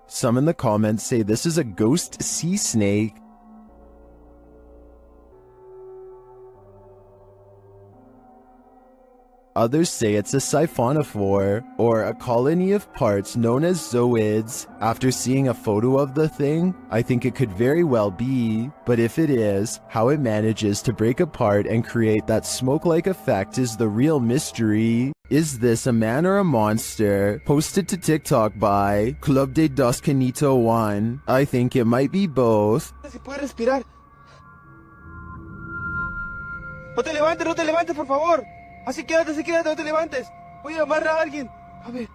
Some in the comments say this is a ghost sea snake. Others say it's a siphonophore, or a colony of parts known as zooids. After seeing a photo of the thing, I think it could very well be, but if it is, how it manages to break apart and create that smoke-like effect is the real mystery. Is this a man or a monster? Posted to TikTok by Club de Dos Canito 1. I think it might be both. Si puede respirar. No te levantes, por favor. Así quédate, no te levantes. Voy a llamar a alguien. A ver,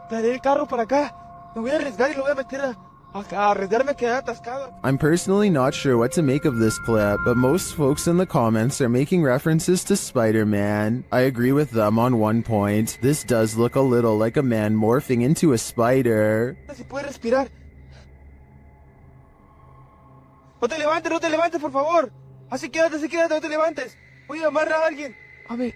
traeré el carro para acá. Me voy a arriesgar y lo voy a meter a arriesgarme a quedar atascado. I'm personally not sure what to make of this clip, but most folks in the comments are making references to Spider-Man. I agree with them on one point. This does look a little like a man morphing into a spider. Si puede respirar. No te levantes, por favor. Así quédate, no te levantes. Voy a llamar a alguien. A ver,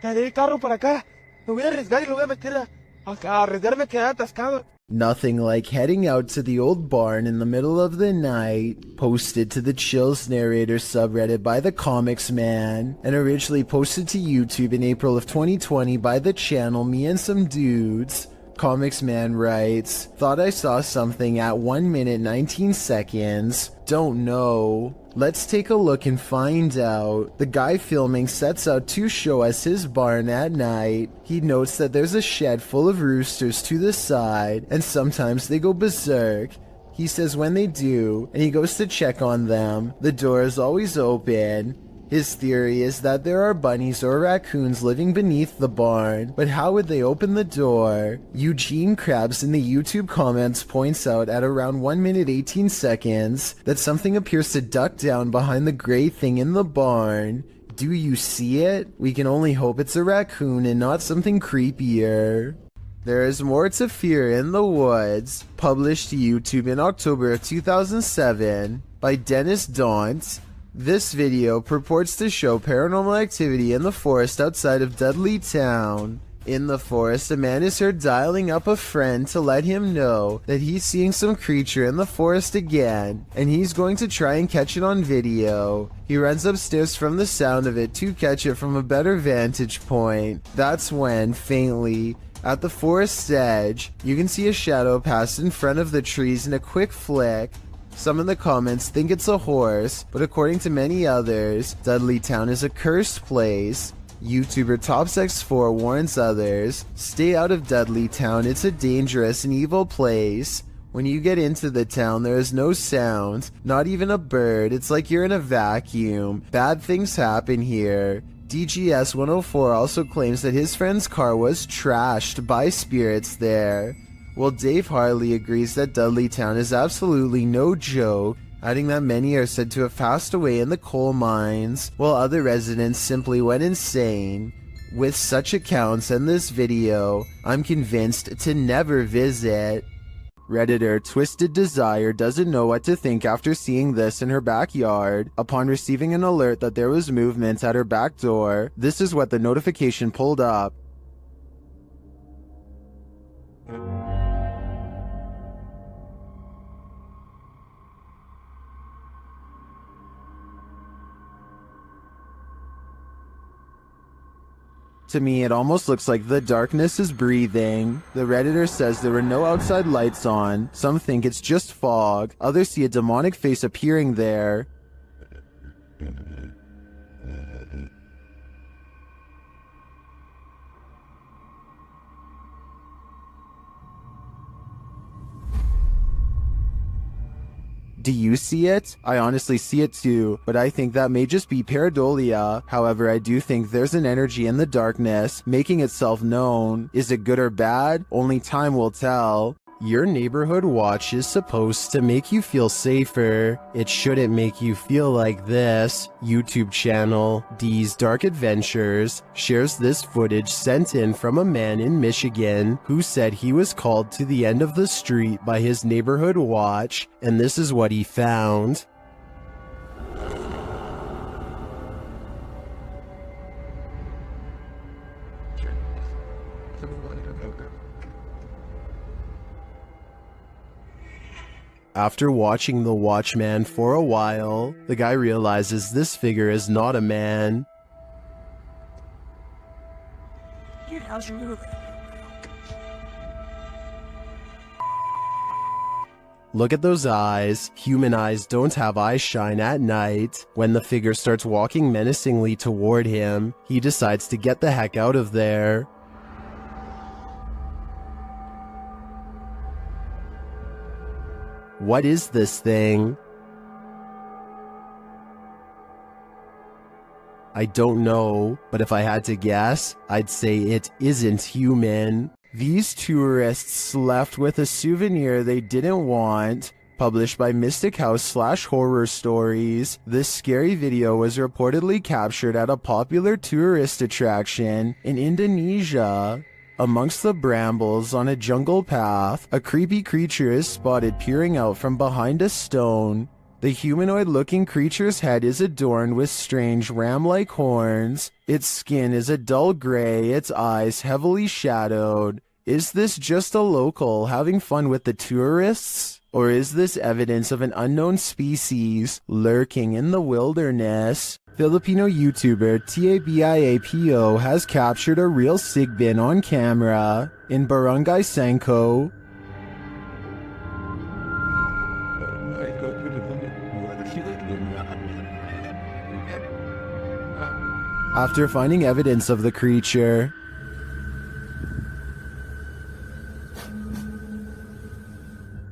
traeré el carro para acá. Me voy a arriesgar y lo voy a meter a arriesgarme a quedar atascado. Nothing like heading out to the old barn in the middle of the night. Posted to the Chills Narrator subreddit by the Comics Man, and originally posted to YouTube in April of 2020 by the channel Me and Some Dudes. Comics Man writes, thought I saw something at 1 minute 19 seconds. Don't know. Let's take a look and find out. The guy filming sets out to show us his barn at night. He notes that there's a shed full of roosters to the side, and sometimes they go berserk. He says when they do, and he goes to check on them, the door is always open. His theory is that there are bunnies or raccoons living beneath the barn, but how would they open the door? Eugene Krabs in the YouTube comments points out at around 1 minute 18 seconds that something appears to duck down behind the gray thing in the barn. Do you see it? We can only hope it's a raccoon and not something creepier. There is more to fear in the woods. Published to YouTube in October of 2007 by Dennis Daunt. This video purports to show paranormal activity in the forest outside of Dudley Town. In the forest, a man is heard dialing up a friend to let him know that he's seeing some creature in the forest again, and he's going to try and catch it on video. He runs upstairs from the sound of it to catch it from a better vantage point. That's when, faintly, at the forest's edge, you can see a shadow pass in front of the trees in a quick flick. Some in the comments think it's a horse, but according to many others, Dudley Town is a cursed place. YouTuber TopsX4 warns others, stay out of Dudley Town, it's a dangerous and evil place. When you get into the town, there is no sound, not even a bird, it's like you're in a vacuum. Bad things happen here. DGS104 also claims that his friend's car was trashed by spirits there. Well, Dave Harley agrees that Dudleytown is absolutely no joke, adding that many are said to have passed away in the coal mines, while other residents simply went insane. With such accounts and this video, I'm convinced to never visit. Redditor Twisted Desire doesn't know what to think after seeing this in her backyard. Upon receiving an alert that there was movement at her back door, this is what the notification pulled up. To me, it almost looks like the darkness is breathing. The Redditor says there were no outside lights on. Some think it's just fog. Others see a demonic face appearing there. Do you see it? I honestly see it too, but I think that may just be pareidolia. However, I do think there's an energy in the darkness making itself known. Is it good or bad? Only time will tell. Your neighborhood watch is supposed to make you feel safer. It shouldn't make you feel like this. YouTube channel D's Dark Adventures shares this footage sent in from a man in Michigan who said he was called to the end of the street by his neighborhood watch, and this is what he found. After watching the Watchman for a while, the guy realizes this figure is not a man. How's your move? Look at those eyes. Human eyes don't have eye shine at night. When the figure starts walking menacingly toward him, he decides to get the heck out of there. What is this thing? I don't know, but if I had to guess, I'd say it isn't human. These tourists left with a souvenir they didn't want. Published by Mystic House / Horror Stories, this scary video was reportedly captured at a popular tourist attraction in Indonesia. Amongst the brambles on a jungle path, a creepy creature is spotted peering out from behind a stone. The humanoid-looking creature's head is adorned with strange ram-like horns. Its skin is a dull gray, its eyes heavily shadowed. Is this just a local having fun with the tourists? Or is this evidence of an unknown species lurking in the wilderness? Filipino YouTuber Tabiapo has captured a real sigbin on camera in Barangay Sangko. After finding evidence of the creature,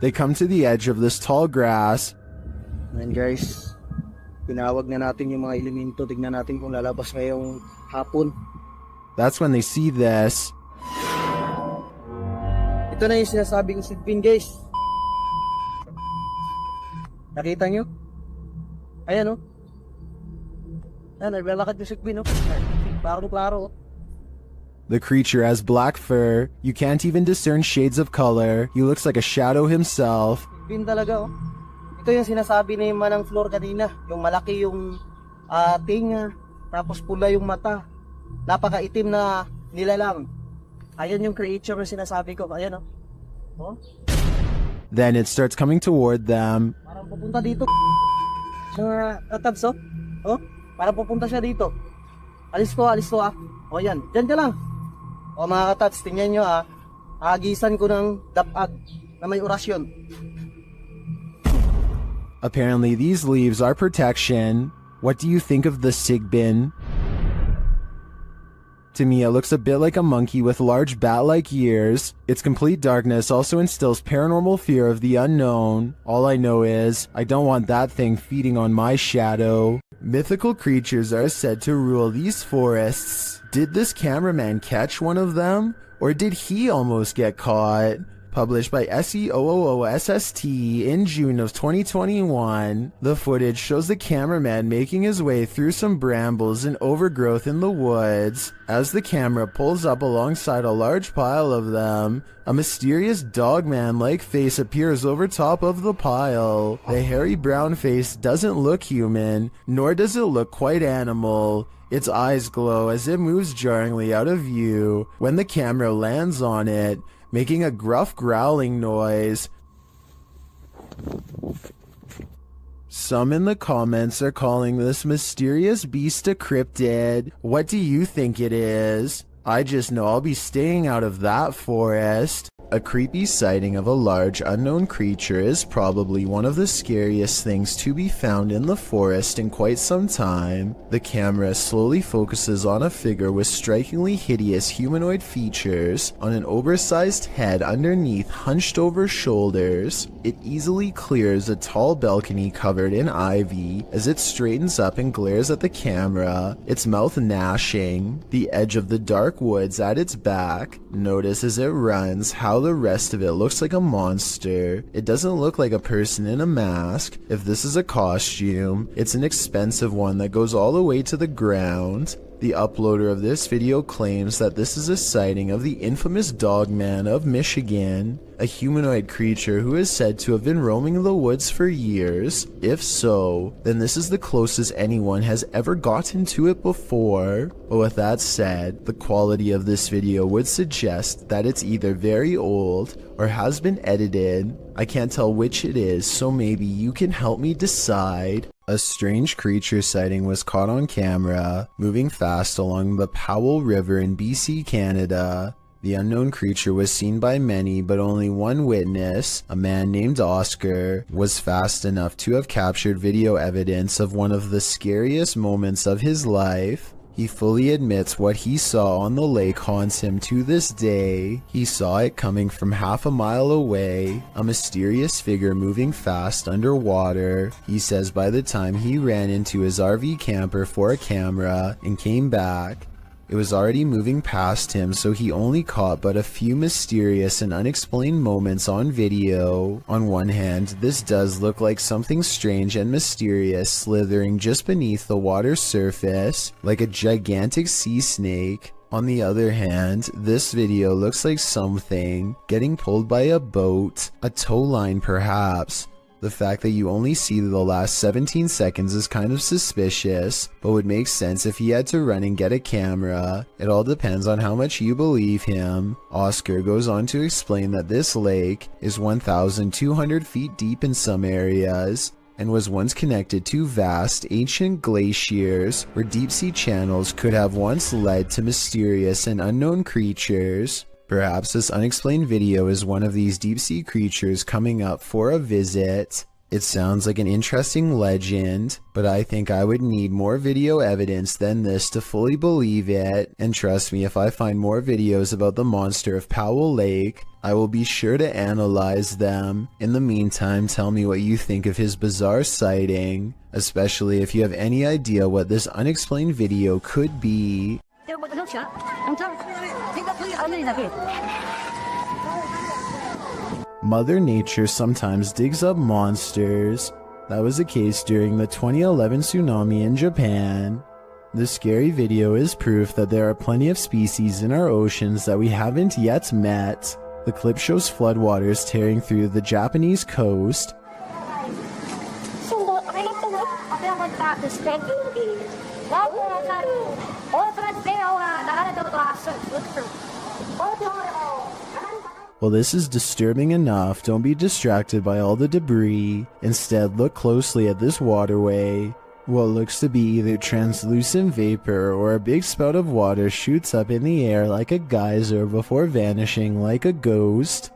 they come to the edge of this tall grass. And guys, tinawag na natin yung mga elemento. Tignan natin kung lalabas ngayong hapon. That's when they see this. Ito na yung sinasabing sigbin, guys. Nakita nyo? Ayan, oh. Ayan, naglalakad yung sigbin, oh. Klaro-klaro. The creature has black fur. You can't even discern shades of color. He looks like a shadow himself. Sigbin talaga, oh. Ito yung sinasabi ni Manang Flor kanina. Yung malaki yung tinga, tapos pula yung mata. Napakaitim na nilalang. Ayan yung creature na sinasabi ko. Ayan, oh. Oh? Then it starts coming toward them. Parang pupunta dito. Sa tabs, oh. Oh? Parang pupunta siya dito. Alis ko, ah. O yan, dyan ka lang. O mga katats, tingnan nyo, ah. Agisan ko ng dapag na may orasyon. Apparently these leaves are protection. What do you think of the sigbin? To me, it looks a bit like a monkey with large bat-like ears. Its complete darkness also instills paranormal fear of the unknown. All I know is, I don't want that thing feeding on my shadow. Mythical creatures are said to rule these forests. Did this cameraman catch one of them? Or did he almost get caught? Published by SEOOOSST in June of 2021, the footage shows the cameraman making his way through some brambles and overgrowth in the woods. As the camera pulls up alongside a large pile of them, a mysterious dogman-like face appears over top of the pile. The hairy brown face doesn't look human, nor does it look quite animal. Its eyes glow as it moves jarringly out of view when the camera lands on it, making a gruff growling noise. Some in the comments are calling this mysterious beast a cryptid. What do you think it is? I just know I'll be staying out of that forest. A creepy sighting of a large unknown creature is probably one of the scariest things to be found in the forest in quite some time. The camera slowly focuses on a figure with strikingly hideous humanoid features on an oversized head underneath hunched over shoulders. It easily clears a tall balcony covered in ivy as it straightens up and glares at the camera, its mouth gnashing. The edge of the dark woods at its back. Notice as it runs how the rest of it looks like a monster. It doesn't look like a person in a mask. If this is a costume, it's an expensive one that goes all the way to the ground. The uploader of this video claims that this is a sighting of the infamous Dogman of Michigan, a humanoid creature who is said to have been roaming the woods for years. If so, then this is the closest anyone has ever gotten to it before. But with that said, the quality of this video would suggest that it's either very old or has been edited. I can't tell which it is, so maybe you can help me decide. A strange creature sighting was caught on camera, moving fast along the Powell River in BC, Canada. The unknown creature was seen by many, but only one witness, a man named Oscar, was fast enough to have captured video evidence of one of the scariest moments of his life. He fully admits what he saw on the lake haunts him to this day. He saw it coming from half a mile away, a mysterious figure moving fast underwater. He says by the time he ran into his RV camper for a camera and came back, it was already moving past him, so he only caught but a few mysterious and unexplained moments on video. On one hand, this does look like something strange and mysterious slithering just beneath the water's surface, like a gigantic sea snake. On the other hand, this video looks like something getting pulled by a boat, a tow line perhaps. The fact that you only see the last 17 seconds is kind of suspicious, but would make sense if he had to run and get a camera. It all depends on how much you believe him. Oscar goes on to explain that this lake is 1,200 feet deep in some areas, and was once connected to vast ancient glaciers where deep-sea channels could have once led to mysterious and unknown creatures. Perhaps this unexplained video is one of these deep-sea creatures coming up for a visit. It sounds like an interesting legend, but I think I would need more video evidence than this to fully believe it. And trust me, if I find more videos about the monster of Powell Lake, I will be sure to analyze them. In the meantime, tell me what you think of his bizarre sighting, especially if you have any idea what this unexplained video could be. Mother Nature sometimes digs up monsters. That was the case during the 2011 tsunami in Japan. The scary video is proof that there are plenty of species in our oceans that we haven't yet met. The clip shows floodwaters tearing through the Japanese coast. Well, this is disturbing enough. Don't be distracted by all the debris. Instead, look closely at this waterway. What looks to be either translucent vapor or a big spout of water shoots up in the air like a geyser before vanishing like a ghost.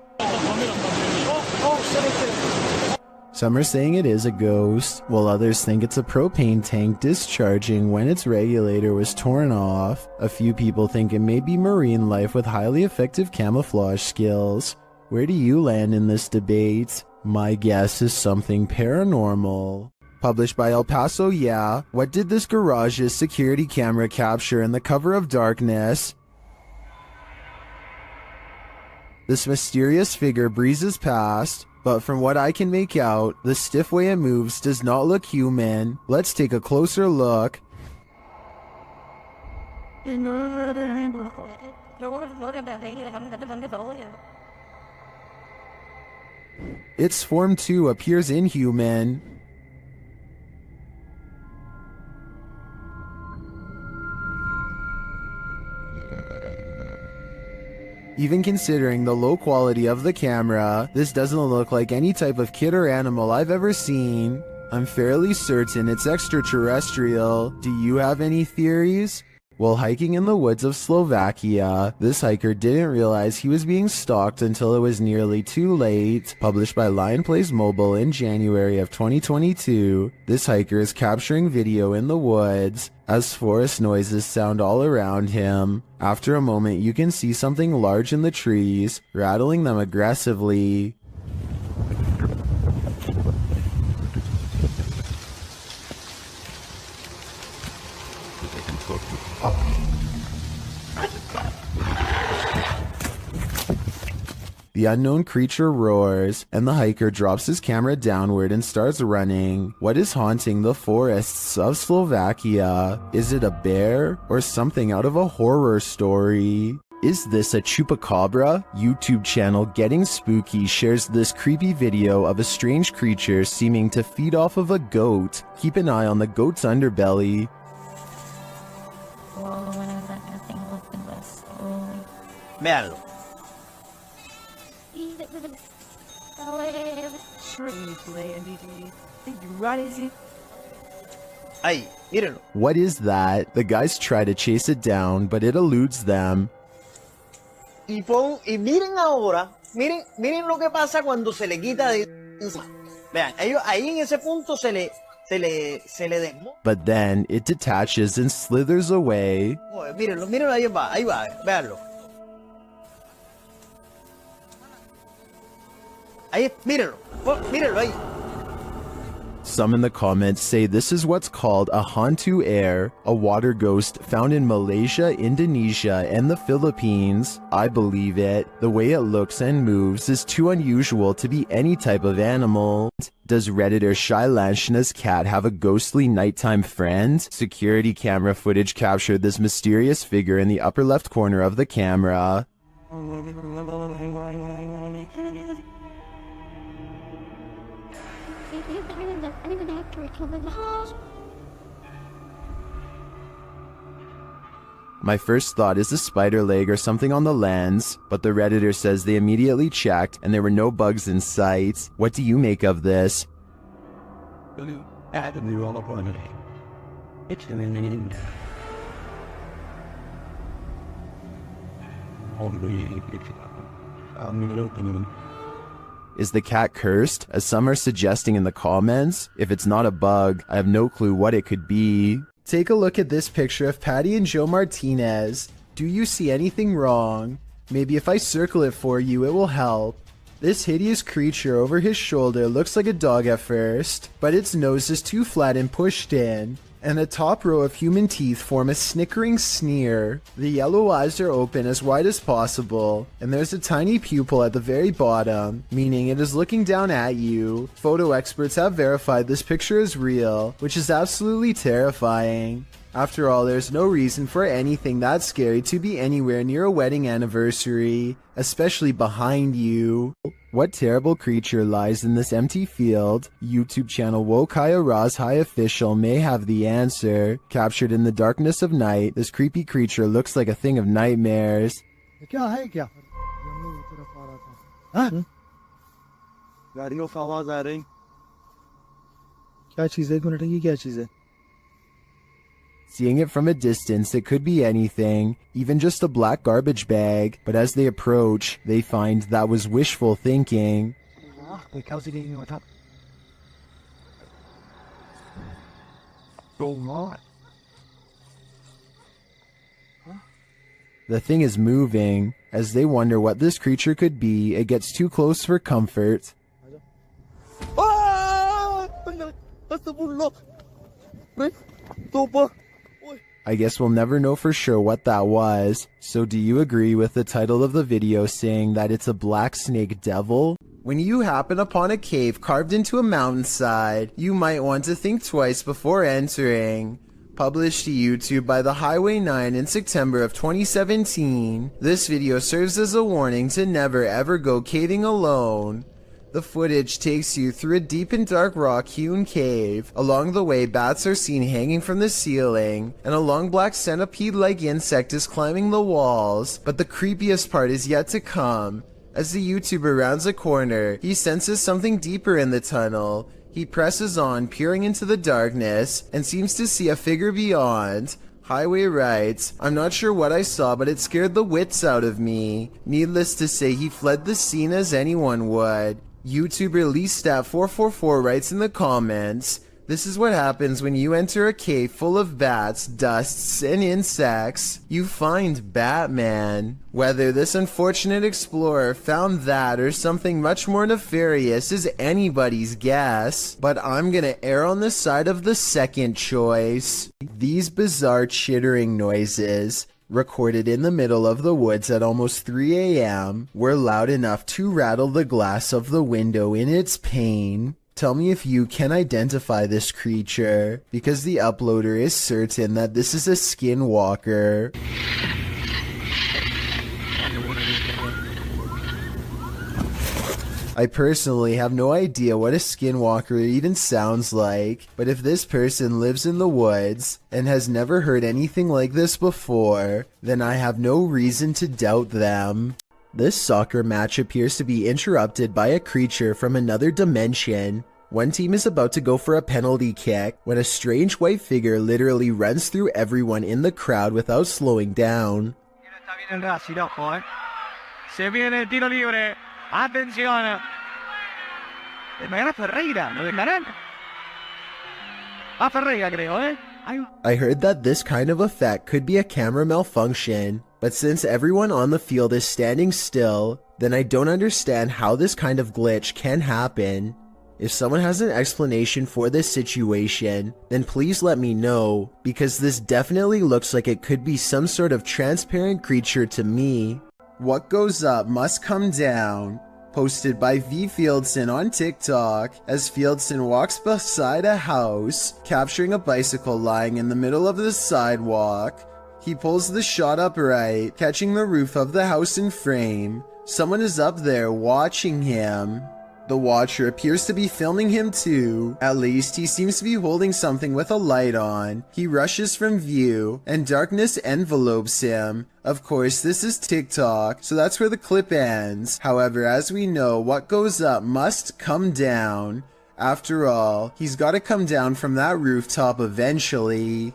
Some are saying it is a ghost, while others think it's a propane tank discharging when its regulator was torn off. A few people think it may be marine life with highly effective camouflage skills. Where do you land in this debate? My guess is something paranormal. Published by El Paso, yeah. What did this garage's security camera capture in the cover of darkness? This mysterious figure breezes past, but from what I can make out, the stiff way it moves does not look human. Let's take a closer look. Its form too appears inhuman. Even considering the low quality of the camera, this doesn't look like any type of kid or animal I've ever seen. I'm fairly certain it's extraterrestrial. Do you have any theories? While hiking in the woods of Slovakia, this hiker didn't realize he was being stalked until it was nearly too late. Published by Lion Plays Mobile in January of 2022, this hiker is capturing video in the woods as forest noises sound all around him. After a moment, you can see something large in the trees, rattling them aggressively. The unknown creature roars, and the hiker drops his camera downward and starts running. What is haunting the forests of Slovakia? Is it a bear or something out of a horror story? Is this a chupacabra? YouTube channel Getting Spooky shares this creepy video of a strange creature seeming to feed off of a goat. Keep an eye on the goat's underbelly. Véanlo. Ahí, mírenlo. What is that? The guys try to chase it down, but it eludes them. Y miren ahora, miren lo que pasa cuando se le quita de... Vean, ellos ahí en ese punto se le desmonta. But then it detaches and slithers away. Mírenlo, ahí va, véanlo. Ahí, mírenlo ahí. Some in the comments say this is what's called a hantu air, a water ghost found in Malaysia, Indonesia, and the Philippines. I believe it. The way it looks and moves is too unusual to be any type of animal. Does Redditor Shailanshna's cat have a ghostly nighttime friend? Security camera footage captured this mysterious figure in the upper left corner of the camera. My first thought is a spider leg or something on the lens, but the Redditor says they immediately checked and there were no bugs in sight. What do you make of this? Is the cat cursed, as some are suggesting in the comments? If it's not a bug, I have no clue what it could be. Take a look at this picture of Patty and Joe Martinez. Do you see anything wrong? Maybe if I circle it for you, it will help. This hideous creature over his shoulder looks like a dog at first, but its nose is too flat and pushed in, and the top row of human teeth form a snickering sneer. The yellow eyes are open as wide as possible, and there's a tiny pupil at the very bottom, meaning it is looking down at you. Photo experts have verified this picture is real, which is absolutely terrifying. After all, there's no reason for anything that scary to be anywhere near a wedding anniversary, especially behind you. What terrible creature lies in this empty field? YouTube channel Wokaya Raz High Official may have the answer. Captured in the darkness of night, this creepy creature looks like a thing of nightmares. गाड़ियों की आवाज आ रही क्या चीज है? एक minute, ये क्या चीज है? Seeing it from a distance, it could be anything, even just a black garbage bag, but as they approach, they find that was wishful thinking. The thing is moving. As they wonder what this creature could be, it gets too close for comfort. I guess we'll never know for sure what that was. So do you agree with the title of the video saying that it's a black snake devil? When you happen upon a cave carved into a mountainside, you might want to think twice before entering. Published to YouTube by the Highway 9 in September of 2017, this video serves as a warning to never ever go caving alone. The footage takes you through a deep and dark rock-hewn cave. Along the way, bats are seen hanging from the ceiling, and a long black centipede-like insect is climbing the walls. But the creepiest part is yet to come. As the YouTuber rounds a corner, he senses something deeper in the tunnel. He presses on, peering into the darkness, and seems to see a figure beyond. Highway writes, "I'm not sure what I saw, but it scared the wits out of me." Needless to say, he fled the scene as anyone would. YouTuber LeeStat444 writes in the comments, "This is what happens when you enter a cave full of bats, dusts, and insects. You find Batman." Whether this unfortunate explorer found that or something much more nefarious is anybody's guess, but I'm gonna err on the side of the second choice. These bizarre chittering noises, recorded in the middle of the woods at almost 3 a.m., were loud enough to rattle the glass of the window in its pain. Tell me if you can identify this creature, because the uploader is certain that this is a skinwalker. I personally have no idea what a skinwalker even sounds like, but if this person lives in the woods and has never heard anything like this before, then I have no reason to doubt them. This soccer match appears to be interrupted by a creature from another dimension. One team is about to go for a penalty kick when a strange white figure literally runs through everyone in the crowd without slowing down. Se viene el tiro libre. Attenzione. Era Ferreira, lo declaran. Ferreira, creo, eh? I heard that this kind of effect could be a camera malfunction, but since everyone on the field is standing still, then I don't understand how this kind of glitch can happen. If someone has an explanation for this situation, then please let me know, because this definitely looks like it could be some sort of transparent creature to me. What goes up must come down. Posted by V. Fieldson on TikTok, as Fieldson walks beside a house, capturing a bicycle lying in the middle of the sidewalk. He pulls the shot upright, catching the roof of the house in frame. Someone is up there watching him. The watcher appears to be filming him too. At least he seems to be holding something with a light on. He rushes from view, and darkness envelopes him. Of course, this is TikTok, so that's where the clip ends. However, as we know, what goes up must come down. After all, he's gotta come down from that rooftop eventually.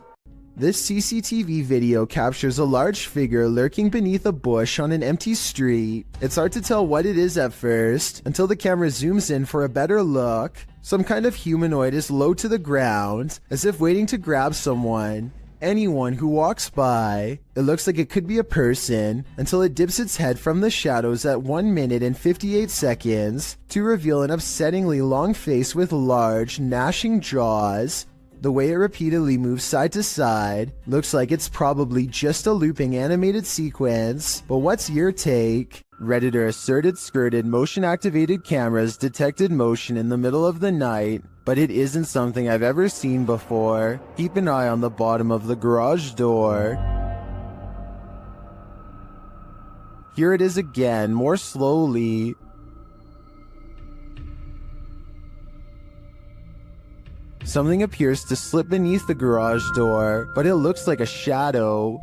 This CCTV video captures a large figure lurking beneath a bush on an empty street. It's hard to tell what it is at first, until the camera zooms in for a better look. Some kind of humanoid is low to the ground, as if waiting to grab someone. Anyone who walks by. It looks like it could be a person, until it dips its head from the shadows at 1 minute and 58 seconds, to reveal an upsettingly long face with large, gnashing jaws. The way it repeatedly moves side to side looks like it's probably just a looping animated sequence, but what's your take? Redditor asserted skirted motion-activated cameras detected motion in the middle of the night, but it isn't something I've ever seen before. Keep an eye on the bottom of the garage door. Here it is again, more slowly. Something appears to slip beneath the garage door, but it looks like a shadow.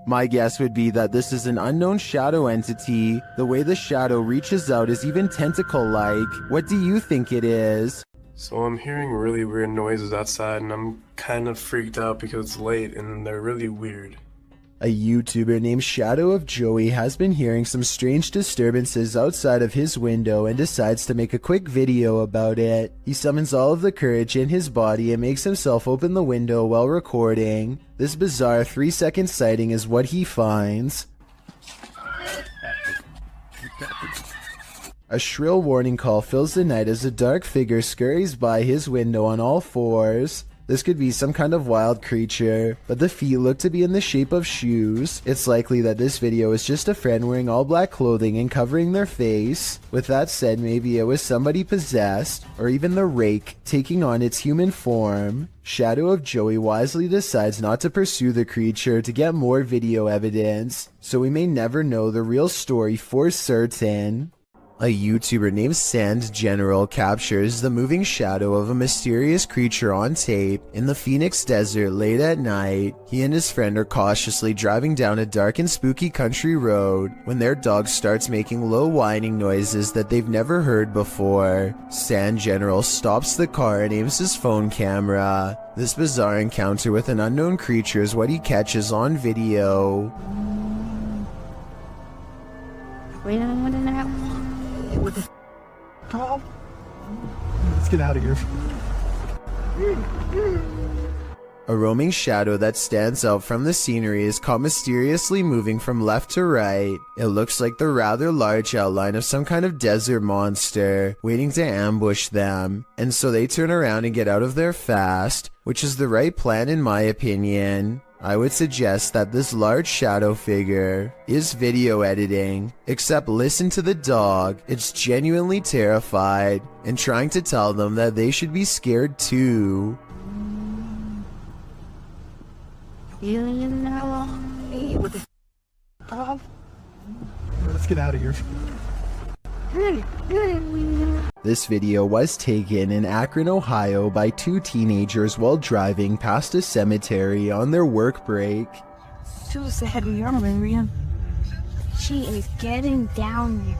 My guess would be that this is an unknown shadow entity. The way the shadow reaches out is even tentacle-like. What do you think it is? So I'm hearing really weird noises outside, and I'm kind of freaked out because it's late and they're really weird. A YouTuber named Shadow of Joey has been hearing some strange disturbances outside of his window and decides to make a quick video about it. He summons all of the courage in his body and makes himself open the window while recording. This bizarre 3-second sighting is what he finds. A shrill warning call fills the night as a dark figure scurries by his window on all fours. This could be some kind of wild creature, but the feet look to be in the shape of shoes. It's likely that this video is just a friend wearing all black clothing and covering their face. With that said, maybe it was somebody possessed, or even the rake taking on its human form. Shadow of Joey wisely decides not to pursue the creature to get more video evidence, so we may never know the real story for certain. A YouTuber named Sand General captures the moving shadow of a mysterious creature on tape in the Phoenix desert late at night. He and his friend are cautiously driving down a dark and spooky country road when their dog starts making low whining noises that they've never heard before. Sand General stops the car and aims his phone camera. This bizarre encounter with an unknown creature is what he catches on video. What the Tom? Let's get out of here. A roaming shadow that stands out from the scenery is caught mysteriously moving from left to right. It looks like the rather large outline of some kind of desert monster waiting to ambush them, and so they turn around and get out of there fast, which is the right plan in my opinion. I would suggest that this large shadow figure is video editing, except listen to the dog. It's genuinely terrified and trying to tell them that they should be scared too. What the Tom? Let's get out of here. This video was taken in Akron, Ohio by two teenagers while driving past a cemetery on their work break. Suicide Marion. She is getting down here.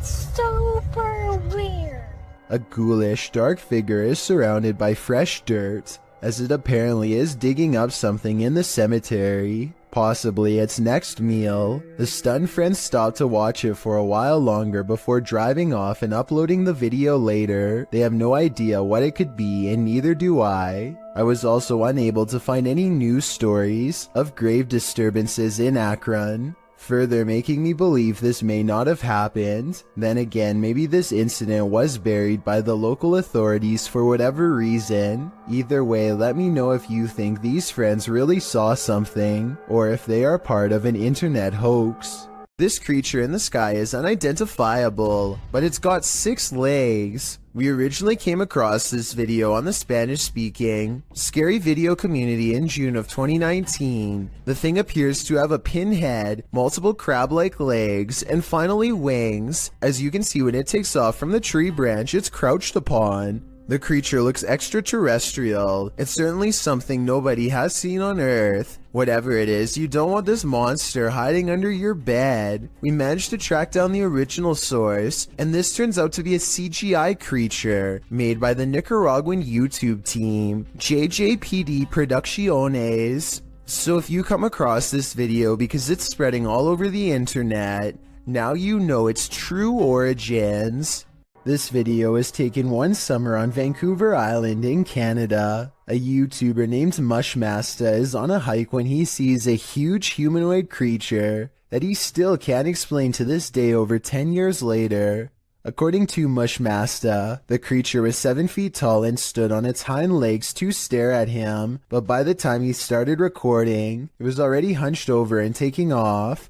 Super weird. A ghoulish, dark figure is surrounded by fresh dirt, as it apparently is digging up something in the cemetery. Possibly its next meal. The stunned friends stop to watch it for a while longer before driving off and uploading the video later. They have no idea what it could be, and neither do I. I was also unable to find any news stories of grave disturbances in Akron, further making me believe this may not have happened. Then again, maybe this incident was buried by the local authorities for whatever reason. Either way, let me know if you think these friends really saw something, or if they are part of an internet hoax. This creature in the sky is unidentifiable, but it's got 6 legs. We originally came across this video on the Spanish-speaking Scary Video community in June of 2019. The thing appears to have a pinhead, multiple crab-like legs, and finally wings. As you can see, when it takes off from the tree branch it's crouched upon. The creature looks extraterrestrial. It's certainly something nobody has seen on Earth. Whatever it is, you don't want this monster hiding under your bed. We managed to track down the original source, and this turns out to be a CGI creature made by the Nicaraguan YouTube team, JJPD Producciones. So if you come across this video because it's spreading all over the internet, now you know its true origins. This video is taken one summer on Vancouver Island in Canada. A YouTuber named Mushmaster is on a hike when he sees a huge humanoid creature that he still can't explain to this day over 10 years later. According to Mushmaster, the creature was 7 feet tall and stood on its hind legs to stare at him, but by the time he started recording, it was already hunched over and taking off.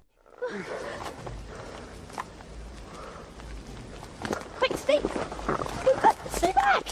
Stay back!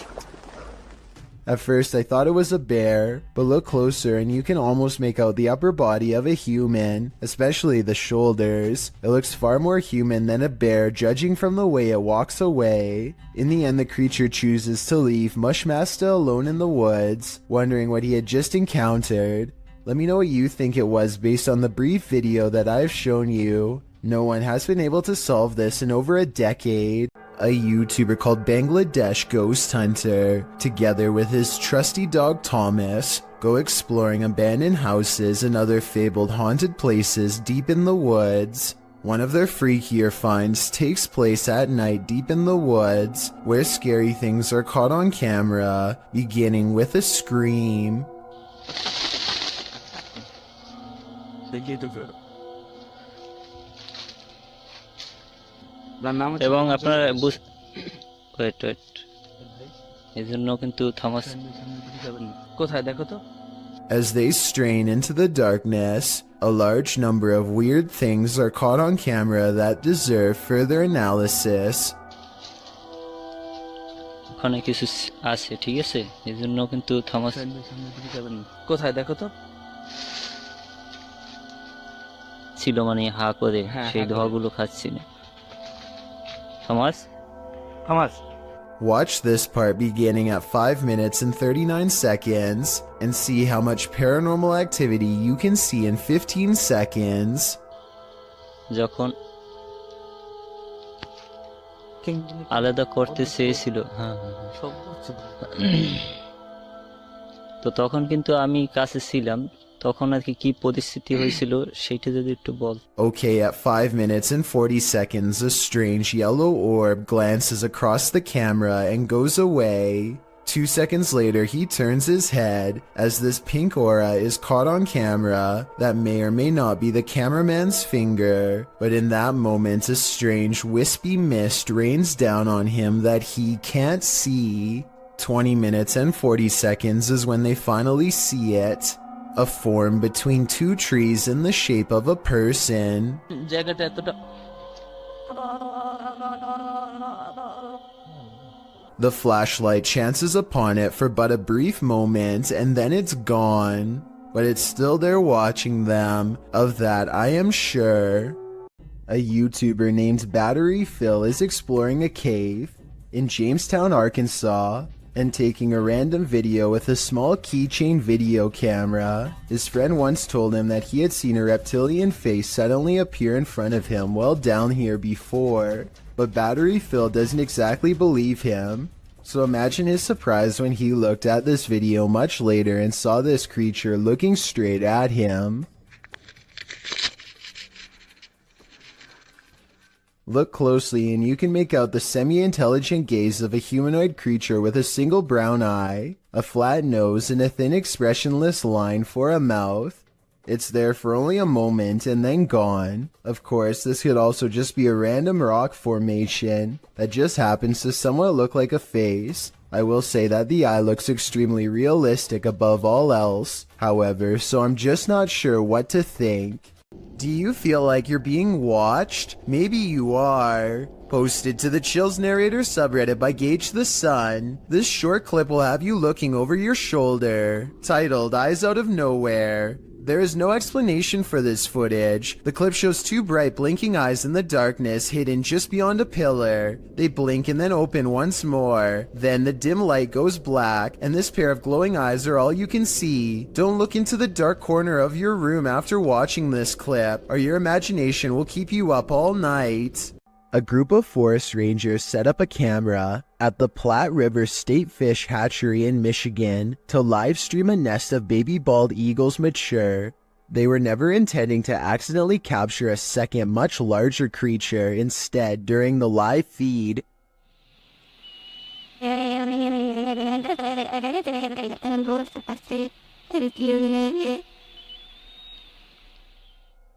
At first I thought it was a bear, but look closer and you can almost make out the upper body of a human, especially the shoulders. It looks far more human than a bear judging from the way it walks away. In the end, the creature chooses to leave Mushmaster alone in the woods, wondering what he had just encountered. Let me know what you think it was based on the brief video that I've shown you. No one has been able to solve this in over a decade. A YouTuber called Bangladesh Ghost Hunter, together with his trusty dog Thomas, go exploring abandoned houses and other fabled haunted places deep in the woods. One of their freakier finds takes place at night deep in the woods, where scary things are caught on camera, beginning with a scream. এবং আপনারা wait এই জন্য কিন্তু Thomas কোথায় দেখো তো। As they strain into the darkness, a large number of weird things are caught on camera that deserve further analysis. ওখানে কিছু আছে, ঠিক আছে, এই জন্য কিন্তু থমাস কোথায় দেখো তো ছিল, মানে হা করে সেই ধোয়াগুলো খাচ্ছি না। Thomas Watch this part beginning at 5 minutes and 39 seconds and see how much paranormal activity you can see in 15 seconds. যখন আলাদা করতে চেয়েছিল, তো তখন কিন্তু আমি কাছে ছিলাম, তখন আর কি পরিস্থিতি হয়েছিল সেইটা যদি একটু বল। Okay, at 5 minutes and 40 seconds, a strange yellow orb glances across the camera and goes away. 2 seconds later, he turns his head as this pink aura is caught on camera that may or may not be the cameraman's finger, but in that moment, a strange wispy mist rains down on him that he can't see. 20 minutes and 40 seconds is when they finally see it. A form between two trees in the shape of a person. The flashlight chances upon it for but a brief moment and then it's gone. But it's still there watching them, of that I am sure. A YouTuber named Battery Phil is exploring a cave in Jamestown, Arkansas, and taking a random video with a small keychain video camera. His friend once told him that he had seen a reptilian face suddenly appear in front of him while down here before, but Battery Phil doesn't exactly believe him. So imagine his surprise when he looked at this video much later and saw this creature looking straight at him. Look closely and you can make out the semi-intelligent gaze of a humanoid creature with a single brown eye, a flat nose, and a thin expressionless line for a mouth. It's there for only a moment and then gone. Of course, this could also just be a random rock formation that just happens to somewhat look like a face. I will say that the eye looks extremely realistic above all else, however, so I'm just not sure what to think. Do you feel like you're being watched? Maybe you are. Posted to the Chills Narrator subreddit by Gage the Sun, this short clip will have you looking over your shoulder. Titled Eyes Out of Nowhere. There is no explanation for this footage. The clip shows two bright blinking eyes in the darkness hidden just beyond a pillar. They blink and then open once more. Then the dim light goes black and this pair of glowing eyes are all you can see. Don't look into the dark corner of your room after watching this clip or your imagination will keep you up all night. A group of forest rangers set up a camera at the Platte River State Fish Hatchery in Michigan to live stream a nest of baby bald eagles mature. They were never intending to accidentally capture a second much larger creature. Instead, during the live feed,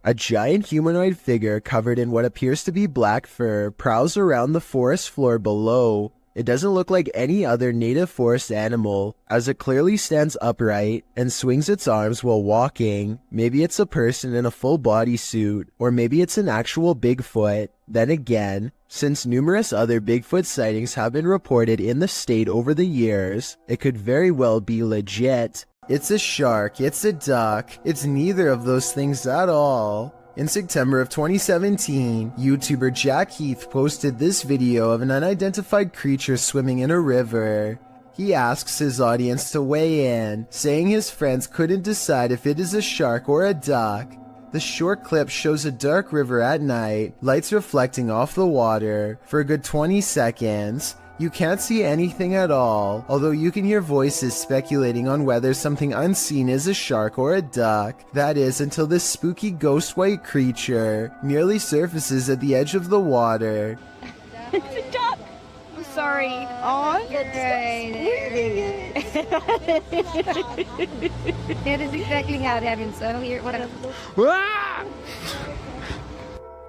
a giant humanoid figure covered in what appears to be black fur prowls around the forest floor below. It doesn't look like any other native forest animal, as it clearly stands upright and swings its arms while walking. Maybe it's a person in a full bodysuit, or maybe it's an actual Bigfoot. Then again, since numerous other Bigfoot sightings have been reported in the state over the years, it could very well be legit. It's a shark, it's a duck, it's neither of those things at all. In September of 2017, YouTuber Jack Heath posted this video of an unidentified creature swimming in a river. He asks his audience to weigh in, saying his friends couldn't decide if it is a shark or a duck. The short clip shows a dark river at night, lights reflecting off the water. For a good 20 seconds, you can't see anything at all, although you can hear voices speculating on whether something unseen is a shark or a duck. That is until this spooky ghost white creature nearly surfaces at the edge of the water. It's a duck! I'm sorry. Oh, That is exactly how it happened, so here, whatever.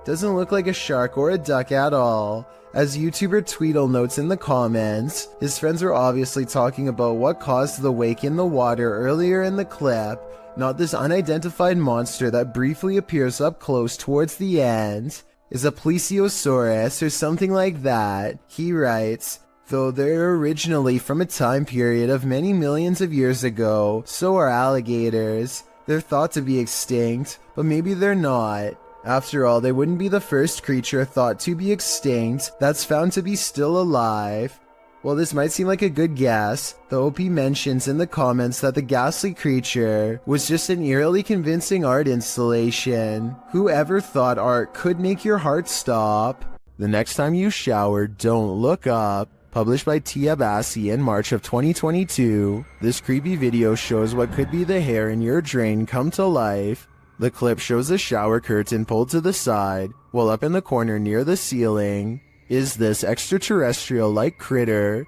Doesn't look like a shark or a duck at all. As YouTuber Tweedle notes in the comments, his friends were obviously talking about what caused the wake in the water earlier in the clip, not this unidentified monster that briefly appears up close towards the end. Is a plesiosaurus or something like that. He writes, though they're originally from a time period of many millions of years ago, so are alligators. They're thought to be extinct, but maybe they're not. After all, they wouldn't be the first creature thought to be extinct that's found to be still alive. While this might seem like a good guess, the OP mentions in the comments that the ghastly creature was just an eerily convincing art installation. Whoever thought art could make your heart stop? The next time you shower, don't look up. Published by Tia Bassi in March of 2022, this creepy video shows what could be the hair in your drain come to life. The clip shows a shower curtain pulled to the side, while up in the corner near the ceiling is this extraterrestrial-like critter.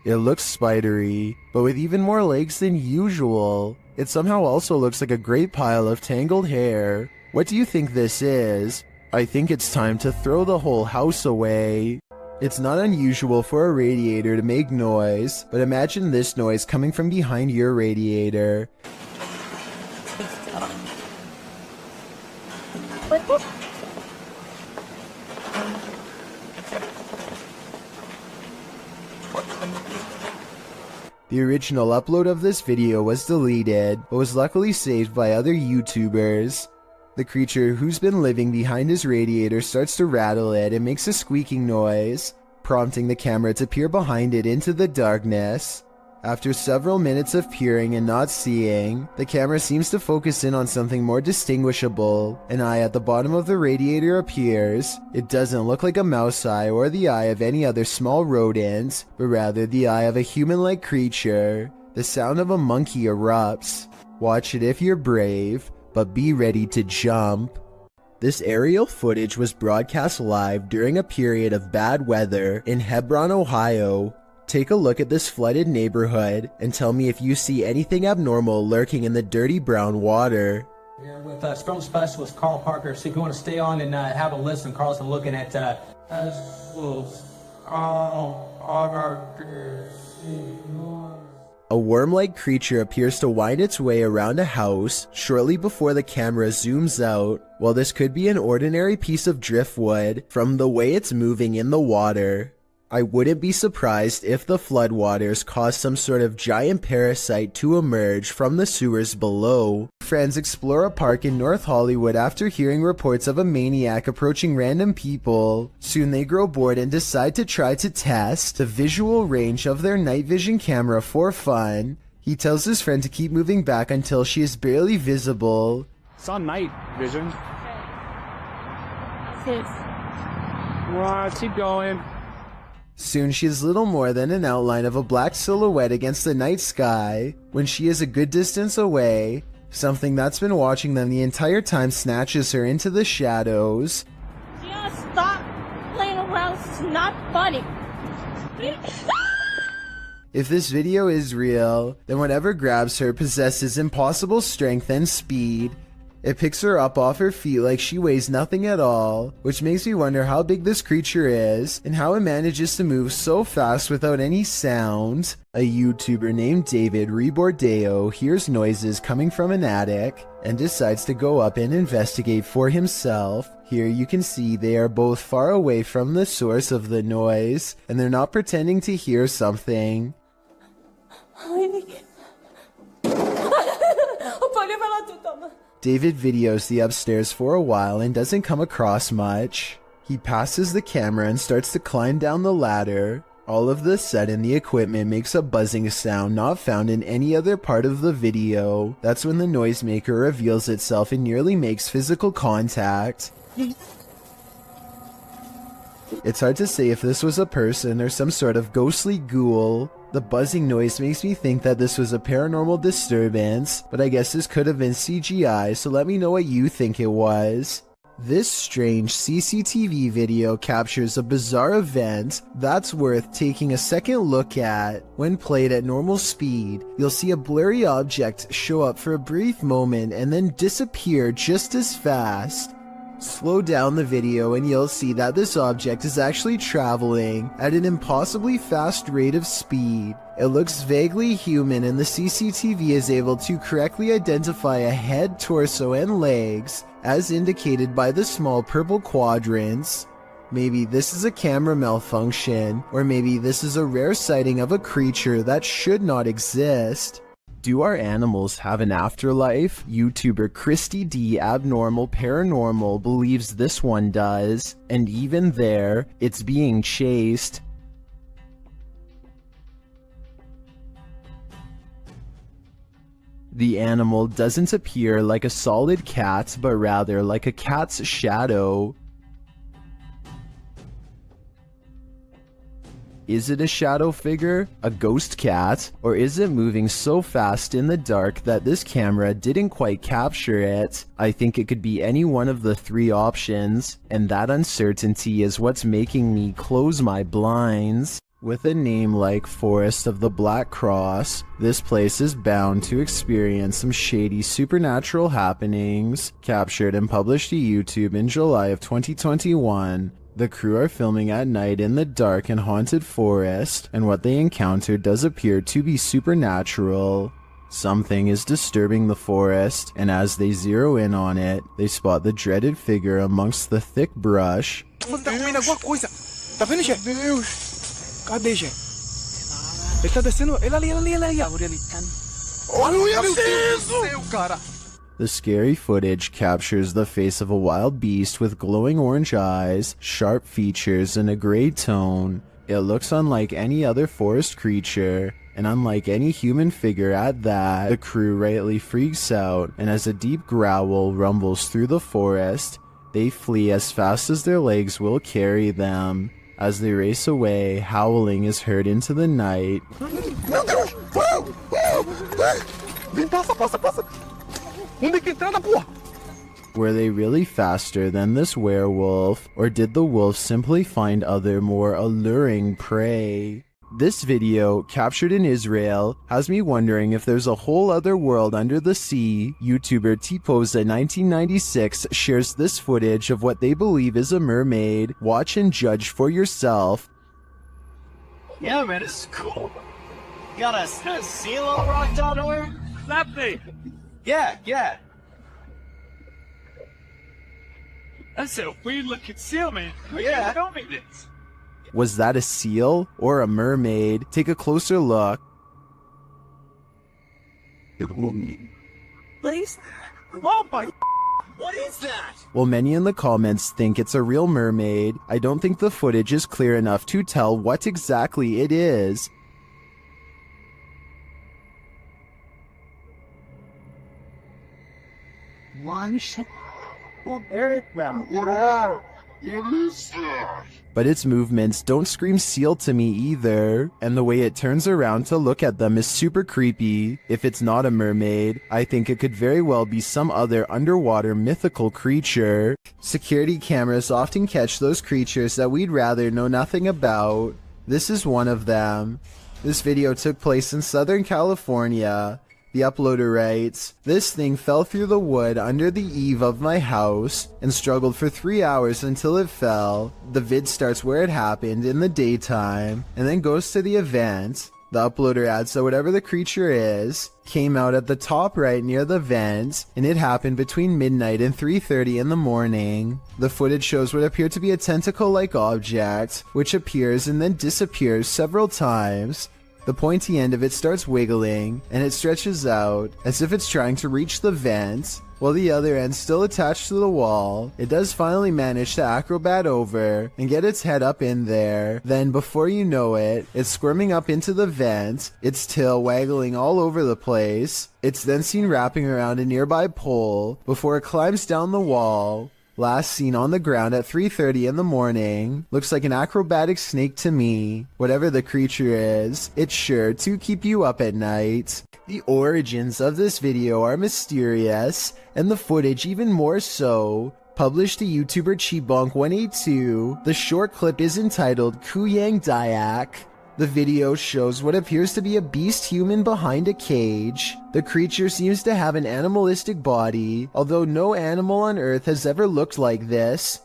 It looks spidery, but with even more legs than usual. It somehow also looks like a great pile of tangled hair. What do you think this is? I think it's time to throw the whole house away. It's not unusual for a radiator to make noise, but imagine this noise coming from behind your radiator. The original upload of this video was deleted, but was luckily saved by other YouTubers. The creature who's been living behind his radiator starts to rattle it and makes a squeaking noise, prompting the camera to peer behind it into the darkness. After several minutes of peering and not seeing, the camera seems to focus in on something more distinguishable. An eye at the bottom of the radiator appears. It doesn't look like a mouse eye or the eye of any other small rodent, but rather the eye of a human-like creature. The sound of a monkey erupts. Watch it if you're brave, but be ready to jump. This aerial footage was broadcast live during a period of bad weather in Hebron, Ohio. Take a look at this flooded neighborhood and tell me if you see anything abnormal lurking in the dirty brown water. Here with storm specialist Carl Parker. So if you want to stay on and have a listen, Carl's been looking at A worm-like creature appears to wind its way around a house shortly before the camera zooms out. While this could be an ordinary piece of driftwood from the way it's moving in the water, I wouldn't be surprised if the floodwaters caused some sort of giant parasite to emerge from the sewers below. Friends explore a park in North Hollywood after hearing reports of a maniac approaching random people. Soon they grow bored and decide to try to test the visual range of their night vision camera for fun. He tells his friend to keep moving back until she is barely visible. It's on night vision. Sis. Keep going. Soon she is little more than an outline of a black silhouette against the night sky. When she is a good distance away, something that's been watching them the entire time snatches her into the shadows. Just stop playing around. It's not funny. If this video is real, then whatever grabs her possesses impossible strength and speed. It picks her up off her feet like she weighs nothing at all, which makes me wonder how big this creature is and how it manages to move so fast without any sound. A YouTuber named David Rebordeo hears noises coming from an attic and decides to go up and investigate for himself. Here you can see they are both far away from the source of the noise, and they're not pretending to hear something. David videos the upstairs for a while and doesn't come across much. He passes the camera and starts to climb down the ladder. All of a sudden, the equipment makes a buzzing sound not found in any other part of the video. That's when the noisemaker reveals itself and nearly makes physical contact. It's hard to say if this was a person or some sort of ghostly ghoul. The buzzing noise makes me think that this was a paranormal disturbance, but I guess this could have been CGI, so let me know what you think it was. This strange CCTV video captures a bizarre event that's worth taking a second look at. When played at normal speed, you'll see a blurry object show up for a brief moment and then disappear just as fast. Slow down the video and you'll see that this object is actually traveling at an impossibly fast rate of speed. It looks vaguely human and the CCTV is able to correctly identify a head, torso, and legs as indicated by the small purple quadrants. Maybe this is a camera malfunction, or maybe this is a rare sighting of a creature that should not exist. Do our animals have an afterlife? YouTuber Christy D Abnormal Paranormal believes this one does, and even there, it's being chased. The animal doesn't appear like a solid cat, but rather like a cat's shadow. Is it a shadow figure, a ghost cat, or is it moving so fast in the dark that this camera didn't quite capture it? I think it could be any one of the three options, and that uncertainty is what's making me close my blinds. With a name like Forest of the Black Cross, this place is bound to experience some shady supernatural happenings. Captured and published to YouTube in July of 2021, the crew are filming at night in the dark and haunted forest, and what they encountered does appear to be supernatural. Something is disturbing the forest, and as they zero in on it, they spot the dreaded figure amongst the thick brush. Cadê, gente? Ele tá descendo. Ele ali. Olha, meu Deus, cara. The scary footage captures the face of a wild beast with glowing orange eyes, sharp features, and a gray tone. It looks unlike any other forest creature, and unlike any human figure at that. The crew rightly freaks out, and as a deep growl rumbles through the forest, they flee as fast as their legs will carry them. As they race away, howling is heard into the night. Meu Deus! Passa! Onde é que entrada, porra? Were they really faster than this werewolf, or did the wolf simply find other more alluring prey? This video, captured in Israel, has me wondering if there's a whole other world under the sea. YouTuber T-Posa1996 shares this footage of what they believe is a mermaid. Watch and judge for yourself. Yeah, man, it's cool. You got a seal all rocked out nowhere? That thing. Yeah. That's a weird looking seal, man. Yeah. Don't make this. Was that a seal or a mermaid? Take a closer look. Please? Oh my! What is that? While many in the comments think it's a real mermaid, I don't think the footage is clear enough to tell what exactly it is. But its movements don't scream seal to me either, and the way it turns around to look at them is super creepy. If it's not a mermaid, I think it could very well be some other underwater mythical creature. Security cameras often catch those creatures that we'd rather know nothing about. This is one of them. This video took place in Southern California. The uploader writes, "This thing fell through the wood under the eave of my house and struggled for 3 hours until it fell." The vid starts where it happened in the daytime and then goes to the event. The uploader adds that whatever the creature is came out at the top right near the vent, and it happened between midnight and 3:30 in the morning. The footage shows what appeared to be a tentacle-like object, which appears and then disappears several times. The pointy end of it starts wiggling, and it stretches out, as if it's trying to reach the vent, while the other end still attached to the wall. It does finally manage to acrobat over, and get its head up in there. Then, before you know it, it's squirming up into the vent, its tail waggling all over the place. It's then seen wrapping around a nearby pole, before it climbs down the wall. Last seen on the ground at 3:30 in the morning. Looks like an acrobatic snake to me. Whatever the creature is, it's sure to keep you up at night. The origins of this video are mysterious, and the footage even more so. published to YouTuber Chibonk182. The short clip is entitled Kuyang Dayak. The video shows what appears to be a beast human behind a cage. The creature seems to have an animalistic body, although no animal on Earth has ever looked like this.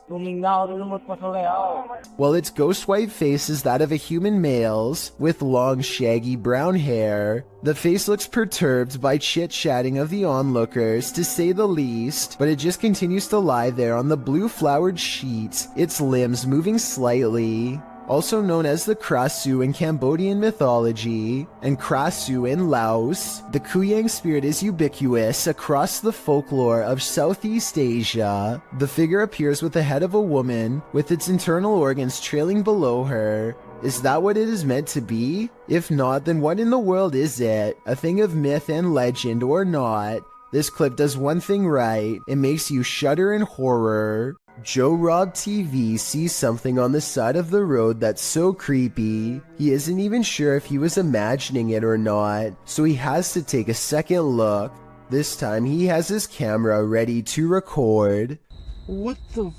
While its ghost white face is that of a human male's, with long shaggy brown hair. The face looks perturbed by chit-chatting of the onlookers, to say the least, but it just continues to lie there on the blue flowered sheet, its limbs moving slightly. Also known as the Krasu in Cambodian mythology, and Krasu in Laos, the Kuyang spirit is ubiquitous across the folklore of Southeast Asia. The figure appears with the head of a woman, with its internal organs trailing below her. Is that what it is meant to be? If not, then what in the world is it? A thing of myth and legend or not? This clip does one thing right, it makes you shudder in horror. Joe Rob TV sees something on the side of the road that's so creepy, he isn't even sure if he was imagining it or not, so he has to take a second look. This time he has his camera ready to record. What the?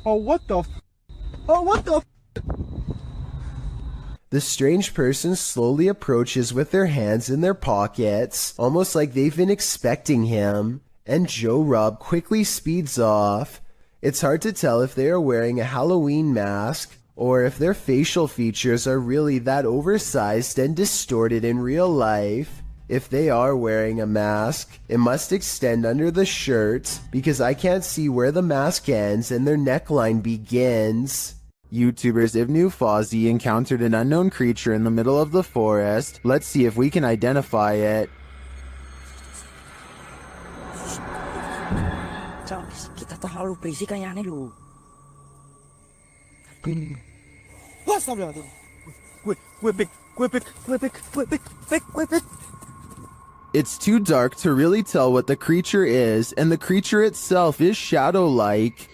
Oh, what the? Oh, what the? The strange person slowly approaches with their hands in their pockets, almost like they've been expecting him. And Joe Rob quickly speeds off. It's hard to tell if they are wearing a Halloween mask, or if their facial features are really that oversized and distorted in real life. If they are wearing a mask, it must extend under the shirt, because I can't see where the mask ends and their neckline begins. YouTubers Ibnu Fawzi encountered an unknown creature in the middle of the forest. Let's see if we can identify it. Kita terlalu berisik kayaknya lu. It's too dark to really tell what the creature is, and the creature itself is shadow-like.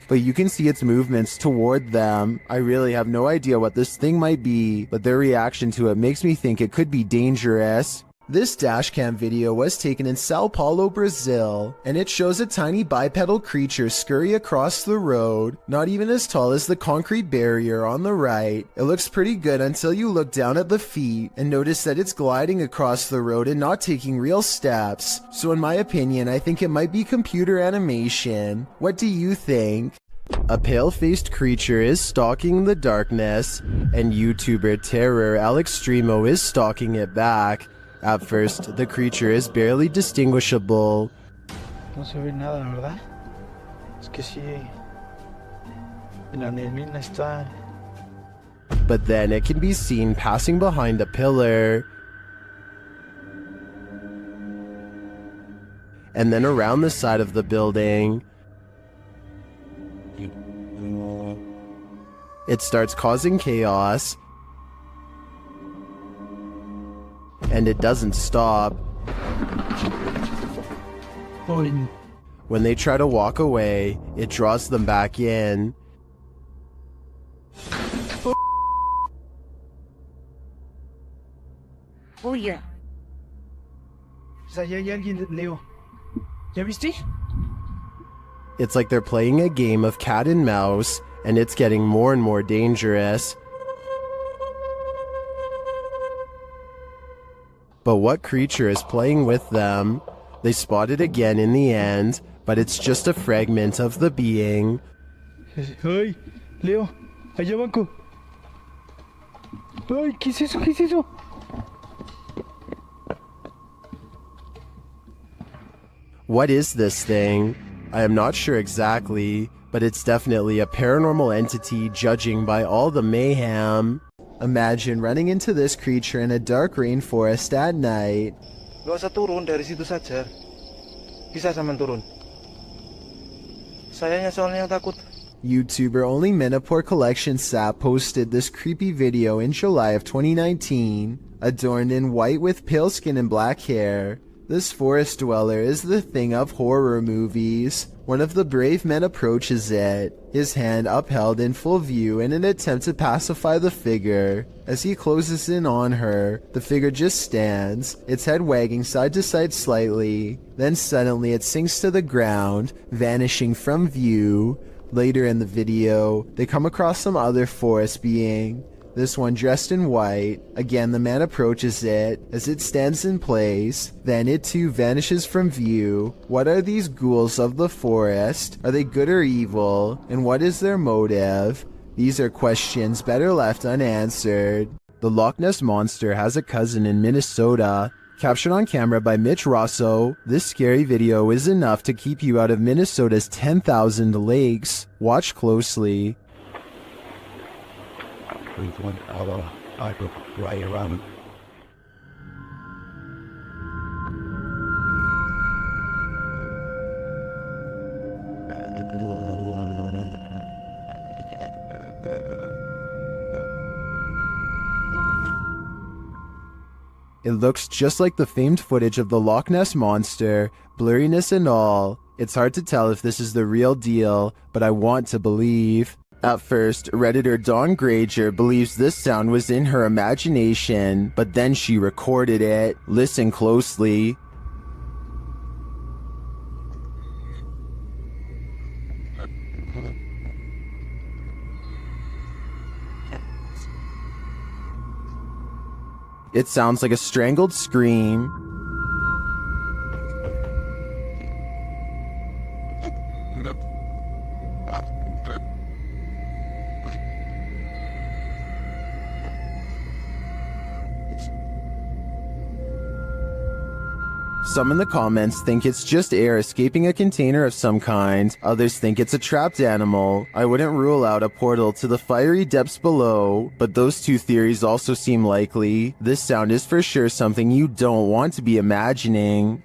But you can see its movements toward them. I really have no idea what this thing might be, but their reaction to it makes me think it could be dangerous. This dashcam video was taken in Sao Paulo, Brazil, and it shows a tiny bipedal creature scurry across the road, not even as tall as the concrete barrier on the right. It looks pretty good until you look down at the feet and notice that it's gliding across the road and not taking real steps. So in my opinion, I think it might be computer animation. What do you think? A pale-faced creature is stalking the darkness, and YouTuber Terror Alextremo is stalking it back. At first, the creature is barely distinguishable. No se ve nada, ¿verdad? Es que sí. La neblina está. But then it can be seen passing behind a pillar. And then around the side of the building. It starts causing chaos. And it doesn't stop. When they try to walk away, it draws them back in. Oh yeah. Allá hay alguien, Leo. ¿Ya viste? It's like they're playing a game of cat and mouse, and it's getting more and more dangerous. But what creature is playing with them? They spot it again in the end, but it's just a fragment of the being. Ay, Leo, allá banco. Ay, ¿qué es eso? ¿Qué es eso? What is this thing? I am not sure exactly, but it's definitely a paranormal entity judging by all the mayhem. Imagine running into this creature in a dark rainforest at night. Gak usah turun dari situ saja. Bisa sampean turun. Sayanya soalnya yang takut. YouTuber Only Menapore Collection Sap posted this creepy video in July of 2019, adorned in white with pale skin and black hair. This forest dweller is the thing of horror movies. One of the brave men approaches it, his hand upheld in full view in an attempt to pacify the figure. As he closes in on her, the figure just stands, its head wagging side to side slightly. Then suddenly it sinks to the ground, vanishing from view. Later in the video, they come across some other forest being. This one dressed in white. Again, the man approaches it as it stands in place. Then it too vanishes from view. What are these ghouls of the forest? Are they good or evil? And what is their motive? These are questions better left unanswered. The Loch Ness Monster has a cousin in Minnesota. Captured on camera by Mitch Rosso, this scary video is enough to keep you out of Minnesota's 10,000 lakes. Watch closely. I go right around. It looks just like the famed footage of the Loch Ness Monster, blurriness and all. It's hard to tell if this is the real deal, but I want to believe. At first, Redditor Dawn Granger believes this sound was in her imagination, but then she recorded it. Listen closely. It sounds like a strangled scream. Some in the comments think it's just air escaping a container of some kind. Others think it's a trapped animal. I wouldn't rule out a portal to the fiery depths below, but those two theories also seem likely. This sound is for sure something you don't want to be imagining.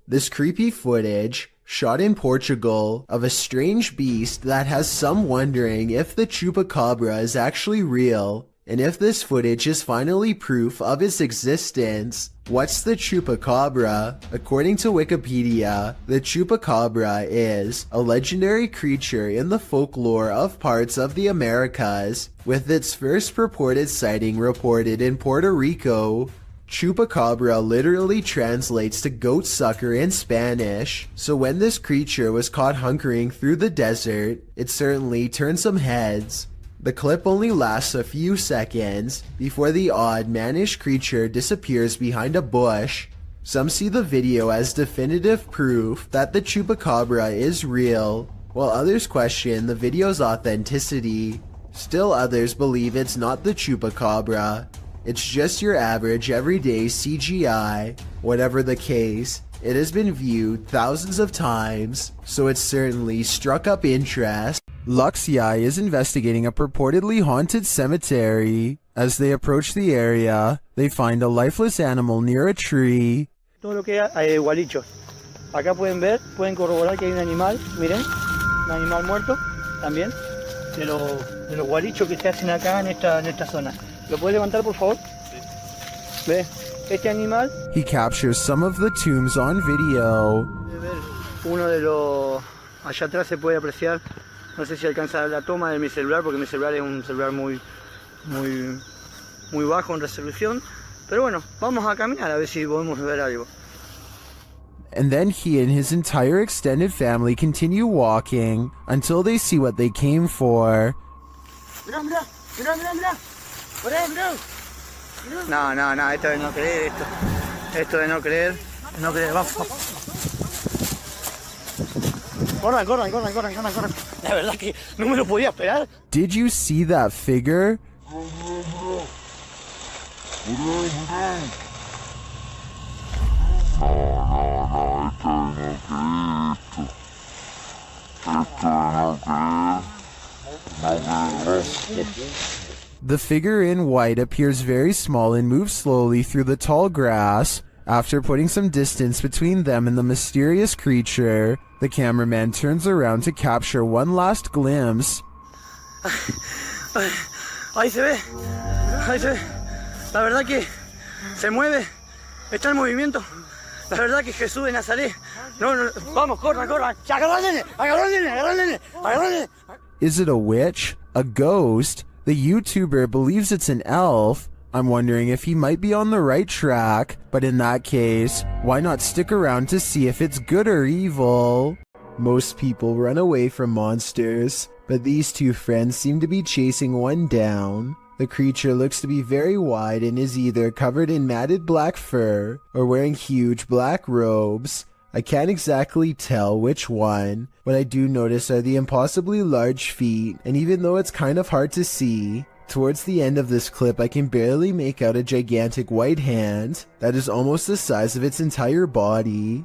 This creepy footage, shot in Portugal, of a strange beast that has some wondering if the chupacabra is actually real, and if this footage is finally proof of its existence. What's the chupacabra? According to Wikipedia, the chupacabra is a legendary creature in the folklore of parts of the Americas, with its first purported sighting reported in Puerto Rico. Chupacabra literally translates to goat sucker in Spanish, so when this creature was caught hunkering through the desert, it certainly turned some heads. The clip only lasts a few seconds before the odd mannish creature disappears behind a bush. Some see the video as definitive proof that the chupacabra is real, while others question the video's authenticity. Still others believe it's not the chupacabra. It's just your average everyday CGI. Whatever the case, it has been viewed thousands of times, so it's certainly struck up interest. Luxi is investigating a purportedly haunted cemetery. As they approach the area, they find a lifeless animal near a tree. Todo lo que hay gualichos. Acá pueden ver, pueden corroborar que hay un animal, miren, un animal muerto también, de los gualichos que se hacen acá en esta zona. ¿Lo puede levantar, por favor? Ve, este animal. He captures some of the tombs on video. Uno de los... Allá atrás se puede apreciar, no sé si alcanza la toma de mi celular, porque mi celular es un celular muy bajo en resolución. Pero bueno, vamos a caminar a ver si podemos ver algo. And then he and his entire extended family continue walking until they see what they came for. Mirá, mirá, mirá, mirá, mirá. Por ahí, mirá. No, esto de no creer, esto de no creer, vamos. Corran. La verdad que no me lo podía esperar. Did you see that figure? The figure in white appears very small and moves slowly through the tall grass. After putting some distance between them and the mysterious creature, The cameraman turns around to capture one last glimpse. Ahí se ve. Ahí se ve. La verdad que se mueve. Está en movimiento. La verdad que Jesús de Nazaret. No, no, vamos, corran, corran. Agárrale, agárrale, agárrale, agárrale. Is it a witch? A ghost? The YouTuber believes it's an elf. I'm wondering if he might be on the right track, but in that case, why not stick around to see if it's good or evil? Most people run away from monsters, but these two friends seem to be chasing one down. The creature looks to be very wide and is either covered in matted black fur or wearing huge black robes. I can't exactly tell which one. What I do notice are the impossibly large feet, and even though it's kind of hard to see, towards the end of this clip I can barely make out a gigantic white hand that is almost the size of its entire body.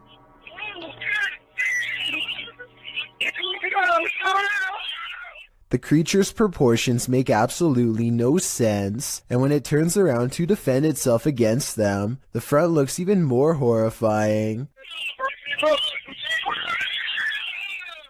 The creature's proportions make absolutely no sense, and when it turns around to defend itself against them, the front looks even more horrifying.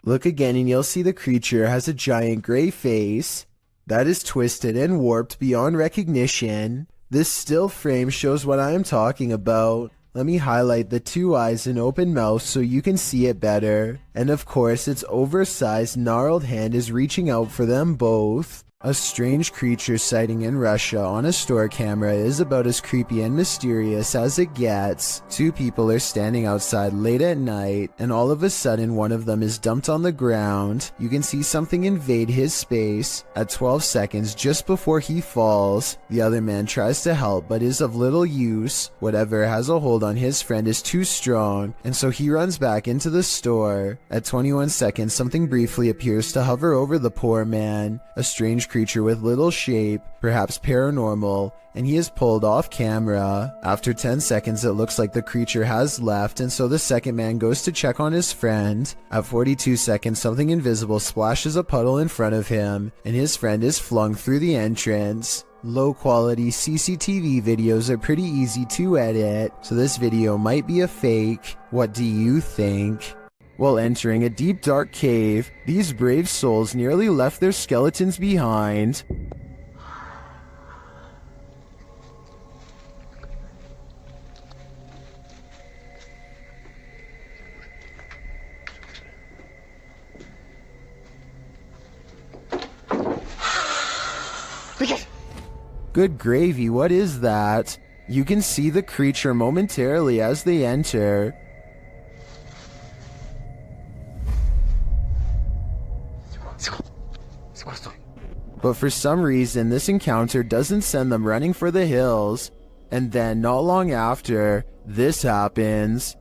Look again and you'll see the creature has a giant gray face that is twisted and warped beyond recognition. This still frame shows what I am talking about. Let me highlight the two eyes and open mouth so you can see it better. And of course, its oversized, gnarled hand is reaching out for them both. A strange creature sighting in Russia on a store camera is about as creepy and mysterious as it gets. Two people are standing outside late at night, and all of a sudden one of them is dumped on the ground. You can see something invade his space. At 12 seconds just before he falls, the other man tries to help but is of little use. Whatever has a hold on his friend is too strong, and so he runs back into the store. At 21 seconds, something briefly appears to hover over the poor man. A strange creature with little shape, perhaps paranormal, and he is pulled off camera. After 10 seconds it looks like the creature has left, and so the second man goes to check on his friend. At 42 seconds something invisible splashes a puddle in front of him, and his friend is flung through the entrance. Low quality CCTV videos are pretty easy to edit, so this video might be a fake. What do you think? While entering a deep dark cave, these brave souls nearly left their skeletons behind. Good gravy, what is that? You can see the creature momentarily as they enter. But for some reason, this encounter doesn't send them running for the hills. And then, not long after, this happens.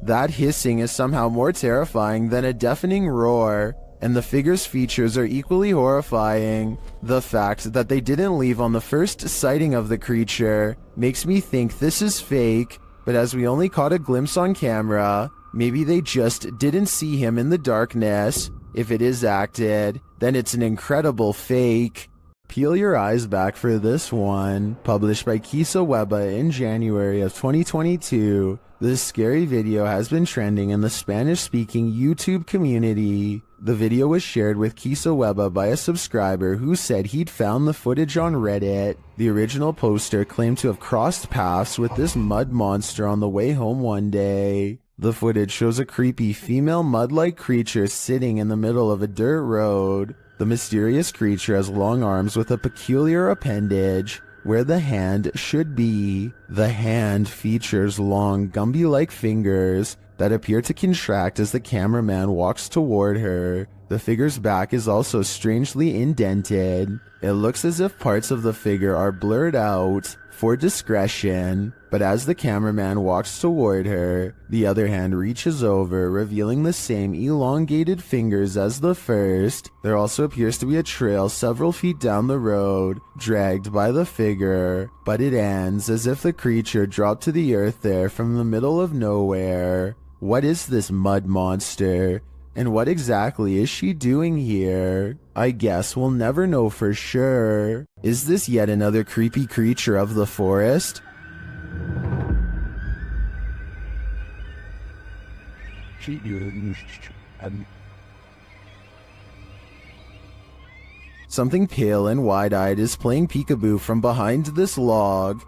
That hissing is somehow more terrifying than a deafening roar, and the figure's features are equally horrifying. The fact that they didn't leave on the first sighting of the creature makes me think this is fake, but as we only caught a glimpse on camera, maybe they just didn't see him in the darkness. If it is acted, then it's an incredible fake. Peel your eyes back for this one. Published by Kisa Weba in January of 2022. This scary video has been trending in the Spanish-speaking YouTube community. The video was shared with Kisa Weba by a subscriber who said he'd found the footage on Reddit. The original poster claimed to have crossed paths with this mud monster on the way home one day. The footage shows a creepy female mud-like creature sitting in the middle of a dirt road. The mysterious creature has long arms with a peculiar appendage where the hand should be. The hand features long Gumby-like fingers that appear to contract as the cameraman walks toward her. The figure's back is also strangely indented. It looks as if parts of the figure are blurred out for discretion, but as the cameraman walks toward her, the other hand reaches over, revealing the same elongated fingers as the first. There also appears to be a trail several feet down the road, dragged by the figure, but it ends as if the creature dropped to the earth there from the middle of nowhere. What is this mud monster? And what exactly is she doing here? I guess we'll never know for sure. Is this yet another creepy creature of the forest? Something pale and wide-eyed is playing peekaboo from behind this log.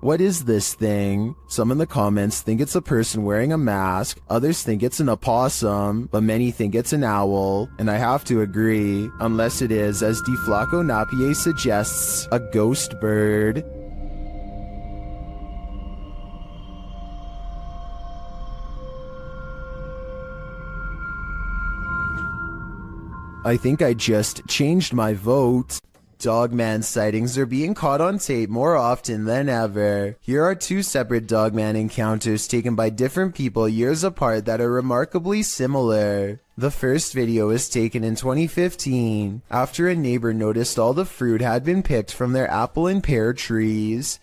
What is this thing? Some in the comments think it's a person wearing a mask, others think it's an opossum, but many think it's an owl, and I have to agree, unless it is, as Deflaco Napier suggests, a ghost bird. I think I just changed my vote. Dogman sightings are being caught on tape more often than ever. Here are two separate Dogman encounters taken by different people years apart that are remarkably similar. The first video was taken in 2015, after a neighbor noticed all the fruit had been picked from their apple and pear trees.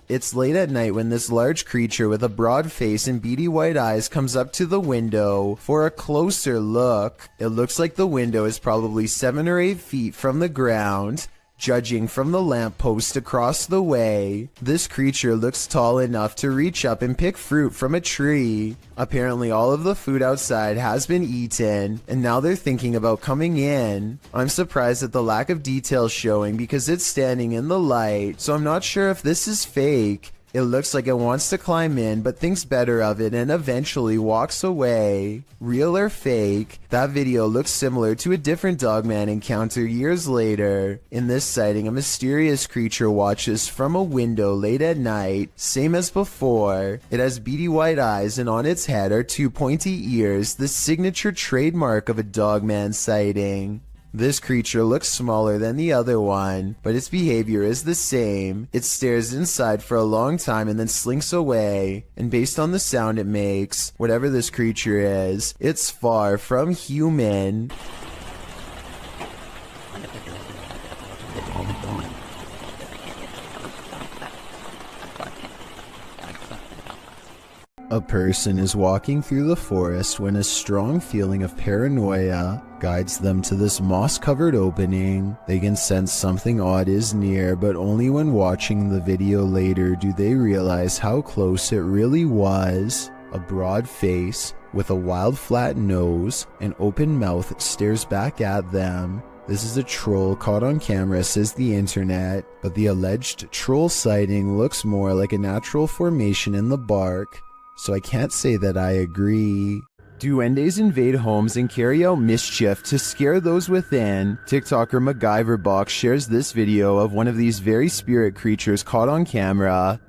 It's late at night when this large creature with a broad face and beady white eyes comes up to the window for a closer look. It looks like the window is probably 7 or 8 feet from the ground. Judging from the lamppost across the way, this creature looks tall enough to reach up and pick fruit from a tree. Apparently all of the food outside has been eaten, and now they're thinking about coming in. I'm surprised at the lack of detail showing because it's standing in the light, so I'm not sure if this is fake. It looks like it wants to climb in but thinks better of it and eventually walks away. Real or fake, that video looks similar to a different Dogman encounter years later. In this sighting, a mysterious creature watches from a window late at night, same as before. It has beady white eyes and on its head are 2 pointy ears, the signature trademark of a Dogman sighting. This creature looks smaller than the other one, but its behavior is the same. It stares inside for a long time and then slinks away, and based on the sound it makes, whatever this creature is, it's far from human. A person is walking through the forest when a strong feeling of paranoia guides them to this moss-covered opening. They can sense something odd is near, but only when watching the video later do they realize how close it really was. A broad face with a wild flat nose and open mouth stares back at them. This is a troll caught on camera, says the internet, but the alleged troll sighting looks more like a natural formation in the bark. So I can't say that I agree. Duendes invade homes and carry out mischief to scare those within. TikToker MacGyverBox shares this video of one of these very spirit creatures caught on camera.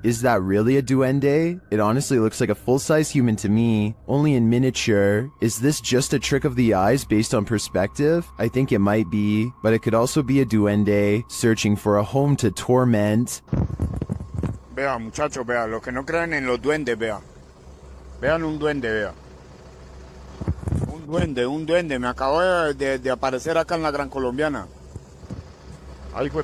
Is that really a duende? It honestly looks like a full-size human to me, only in miniature. Is this just a trick of the eyes based on perspective? I think it might be, but it could also be a duende searching for a home to torment. Vea, muchachos, vea, los que no crean en los duendes, vea. Vean un duende, vea. Un duende, me acabo de aparecer acá en la Gran Colombiana. Ahí fue.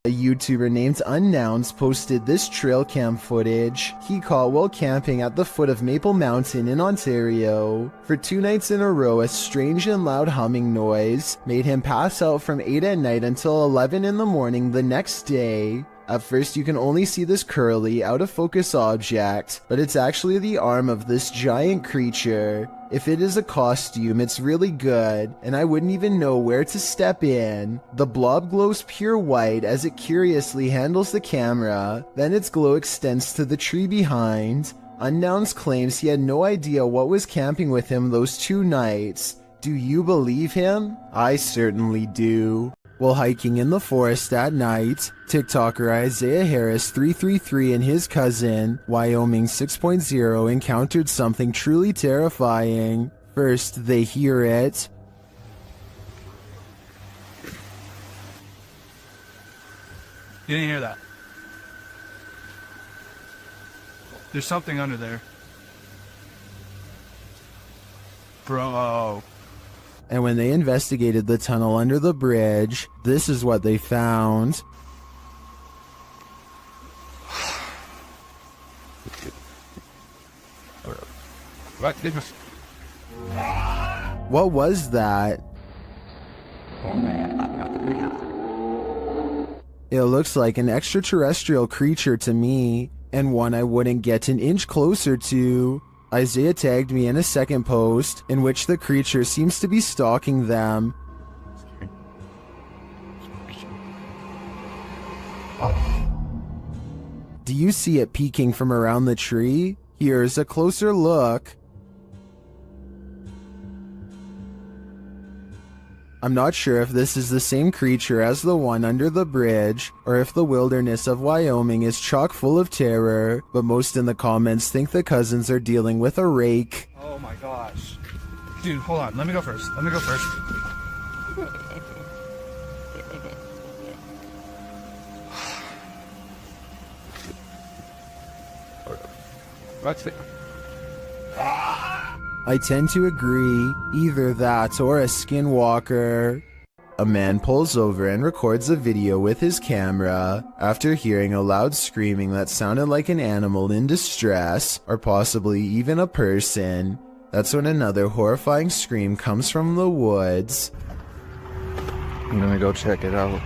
A YouTuber named Unknowns posted this trail cam footage he caught while camping at the foot of Maple Mountain in Ontario. For 2 nights in a row, a strange and loud humming noise made him pass out from 8 at night until 11 in the morning the next day. At first you can only see this curly, out-of-focus object, but it's actually the arm of this giant creature. If it is a costume, it's really good, and I wouldn't even know where to step in. The blob glows pure white as it curiously handles the camera, then its glow extends to the tree behind. Unknowns claims he had no idea what was camping with him those 2 nights. Do you believe him? I certainly do. While hiking in the forest at night, TikToker Isaiah Harris 333 and his cousin, Wyoming 6.0, encountered something truly terrifying. First, they hear it. You didn't hear that? There's something under there. Bro. And when they investigated the tunnel under the bridge, this is what they found. What was that? It looks like an extraterrestrial creature to me, and one I wouldn't get an inch closer to. Isaiah tagged me in a second post, in which the creature seems to be stalking them. Do you see it peeking from around the tree? Here's a closer look. I'm not sure if this is the same creature as the one under the bridge, or if the wilderness of Wyoming is chock full of terror, but most in the comments think the cousins are dealing with a rake. Oh my gosh. Dude, hold on. Let me go first. I tend to agree, either that or a skinwalker. A man pulls over and records a video with his camera after hearing a loud screaming that sounded like an animal in distress, or possibly even a person. That's when another horrifying scream comes from the woods. I'm gonna go check it out.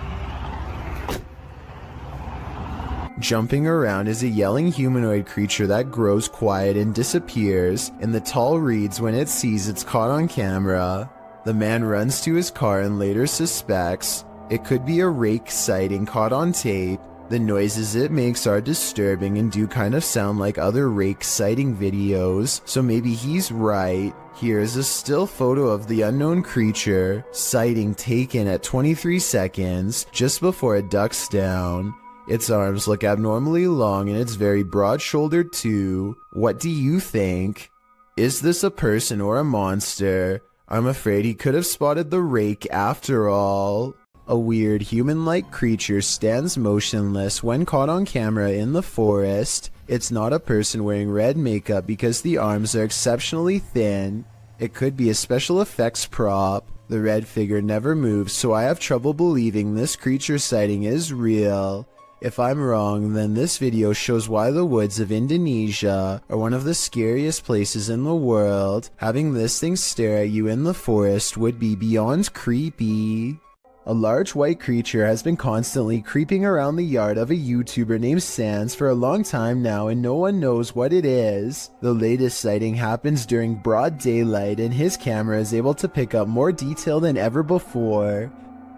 Jumping around is a yelling humanoid creature that grows quiet and disappears in the tall reeds when it sees it's caught on camera. The man runs to his car and later suspects it could be a rake sighting caught on tape. The noises it makes are disturbing and do kind of sound like other rake sighting videos, so maybe he's right. Here's a still photo of the unknown creature sighting taken at 23 seconds just before it ducks down. Its arms look abnormally long and it's very broad-shouldered too. What do you think? Is this a person or a monster? I'm afraid he could have spotted the rake after all. A weird human-like creature stands motionless when caught on camera in the forest. It's not a person wearing red makeup because the arms are exceptionally thin. It could be a special effects prop. The red figure never moves, so I have trouble believing this creature sighting is real. If I'm wrong, then this video shows why the woods of Indonesia are one of the scariest places in the world. Having this thing stare at you in the forest would be beyond creepy. A large white creature has been constantly creeping around the yard of a YouTuber named Sans for a long time now, and no one knows what it is. The latest sighting happens during broad daylight and his camera is able to pick up more detail than ever before.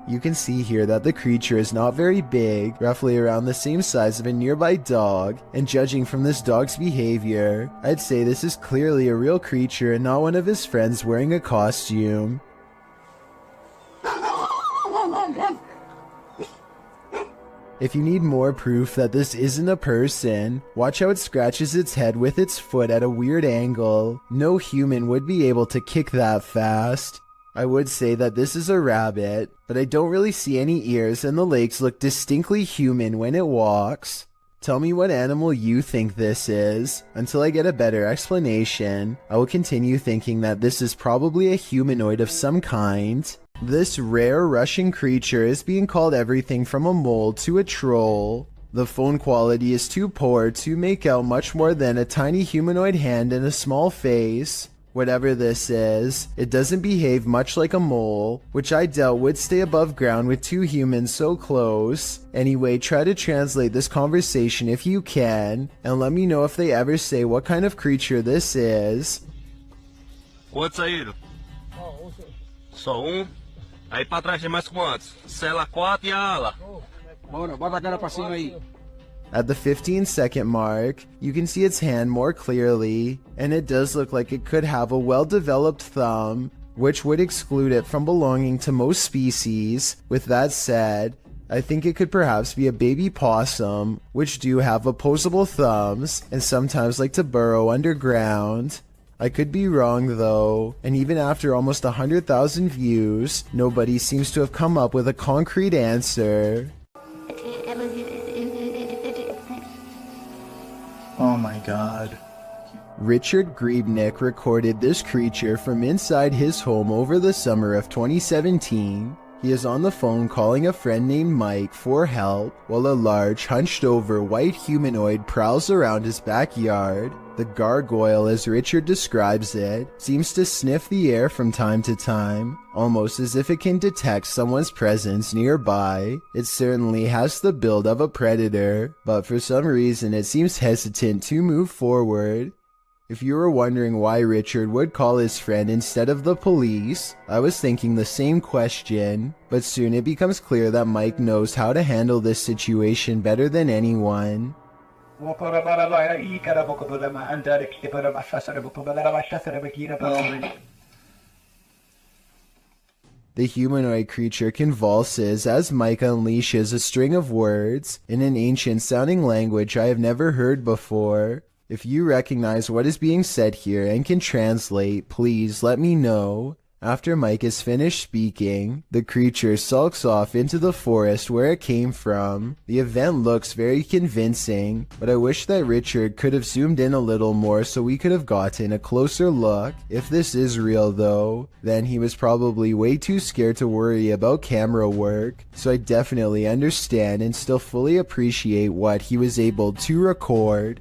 You can see here that the creature is not very big, roughly around the same size of a nearby dog, and judging from this dog's behavior, I'd say this is clearly a real creature and not one of his friends wearing a costume. If you need more proof that this isn't a person, watch how it scratches its head with its foot at a weird angle. No human would be able to kick that fast. I would say that this is a rabbit, but I don't really see any ears and the legs look distinctly human when it walks. Tell me what animal you think this is. Until I get a better explanation, I will continue thinking that this is probably a humanoid of some kind. This rare Russian creature is being called everything from a mole to a troll. The phone quality is too poor to make out much more than a tiny humanoid hand and a small face. Whatever this is, it doesn't behave much like a mole, which I doubt would stay above ground with two humans so close. Anyway, try to translate this conversation if you can, and let me know if they ever say what kind of creature this is. Quantos saíram? Só Aí pra trás tem mais quantos? Cela 4 e a ala. Bora, bota a cara pra cima aí. At the 15-second mark, you can see its hand more clearly, and it does look like it could have a well-developed thumb, which would exclude it from belonging to most species. With that said, I think it could perhaps be a baby possum, which do have opposable thumbs and sometimes like to burrow underground. I could be wrong though, and even after almost 100,000 views, nobody seems to have come up with a concrete answer. Oh my god. Richard Griebnick recorded this creature from inside his home over the summer of 2017. He is on the phone calling a friend named Mike for help while a large, hunched-over white humanoid prowls around his backyard. The gargoyle, as Richard describes it, seems to sniff the air from time to time, almost as if it can detect someone's presence nearby. It certainly has the build of a predator, but for some reason it seems hesitant to move forward. If you were wondering why Richard would call his friend instead of the police, I was thinking the same question, but soon it becomes clear that Mike knows how to handle this situation better than anyone. The humanoid creature convulses as Mike unleashes a string of words in an ancient-sounding language I have never heard before. If you recognize what is being said here and can translate, please let me know. After Mike is finished speaking, the creature sulks off into the forest where it came from. The event looks very convincing, but I wish that Richard could have zoomed in a little more so we could have gotten a closer look. If this is real though, then he was probably way too scared to worry about camera work, so I definitely understand and still fully appreciate what he was able to record.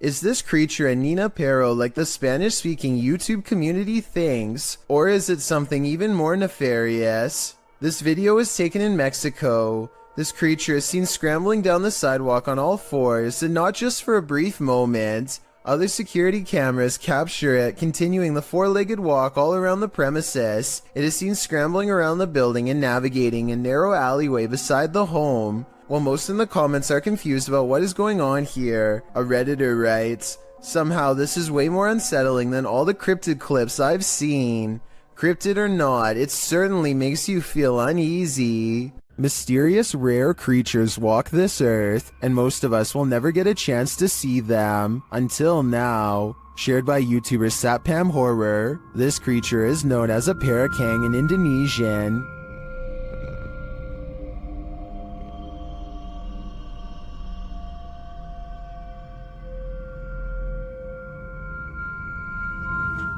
Is this creature a Nina Pero like the Spanish-speaking YouTube community thinks, or is it something even more nefarious? This video was taken in Mexico. This creature is seen scrambling down the sidewalk on all fours, and not just for a brief moment. Other security cameras capture it continuing the four-legged walk all around the premises. It is seen scrambling around the building and navigating a narrow alleyway beside the home. While most in the comments are confused about what is going on here, a Redditor writes, "Somehow this is way more unsettling than all the cryptid clips I've seen. Cryptid or not, it certainly makes you feel uneasy." Mysterious rare creatures walk this earth, and most of us will never get a chance to see them, until now. Shared by YouTuber Satpam Horror, this creature is known as a parakang in Indonesian.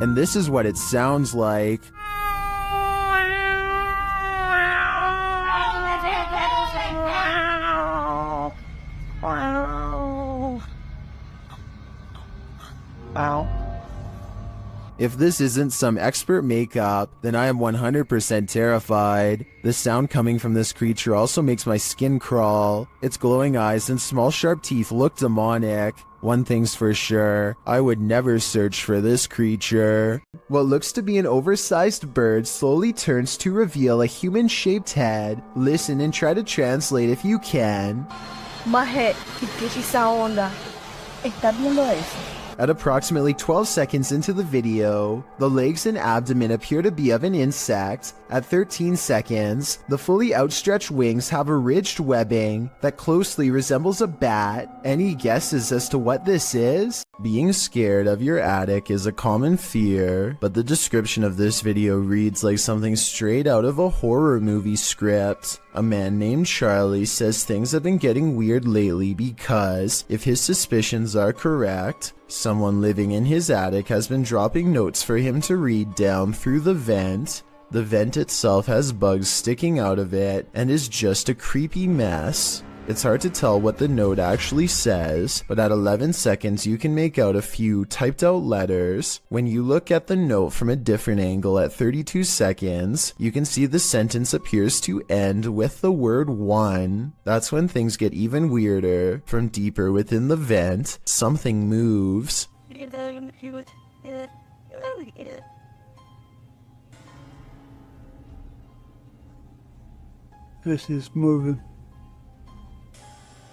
And this is what it sounds like. If this isn't some expert makeup, then I am 100% terrified. The sound coming from this creature also makes my skin crawl. Its glowing eyes and small sharp teeth look demonic. One thing's for sure, I would never search for this creature. What looks to be an oversized bird slowly turns to reveal a human-shaped head. Listen and try to translate if you can. Mahe, kikisa onda. ¿Estás viendo eso? At approximately 12 seconds into the video, the legs and abdomen appear to be of an insect. At 13 seconds, the fully outstretched wings have a ridged webbing that closely resembles a bat. Any guesses as to what this is? Being scared of your attic is a common fear, but the description of this video reads like something straight out of a horror movie script. A man named Charlie says things have been getting weird lately because, if his suspicions are correct, someone living in his attic has been dropping notes for him to read down through the vent. The vent itself has bugs sticking out of it and is just a creepy mess. It's hard to tell what the note actually says, but at 11 seconds you can make out a few typed out letters. When you look at the note from a different angle at 32 seconds, you can see the sentence appears to end with the word one. That's when things get even weirder. From deeper within the vent, something moves. This is moving.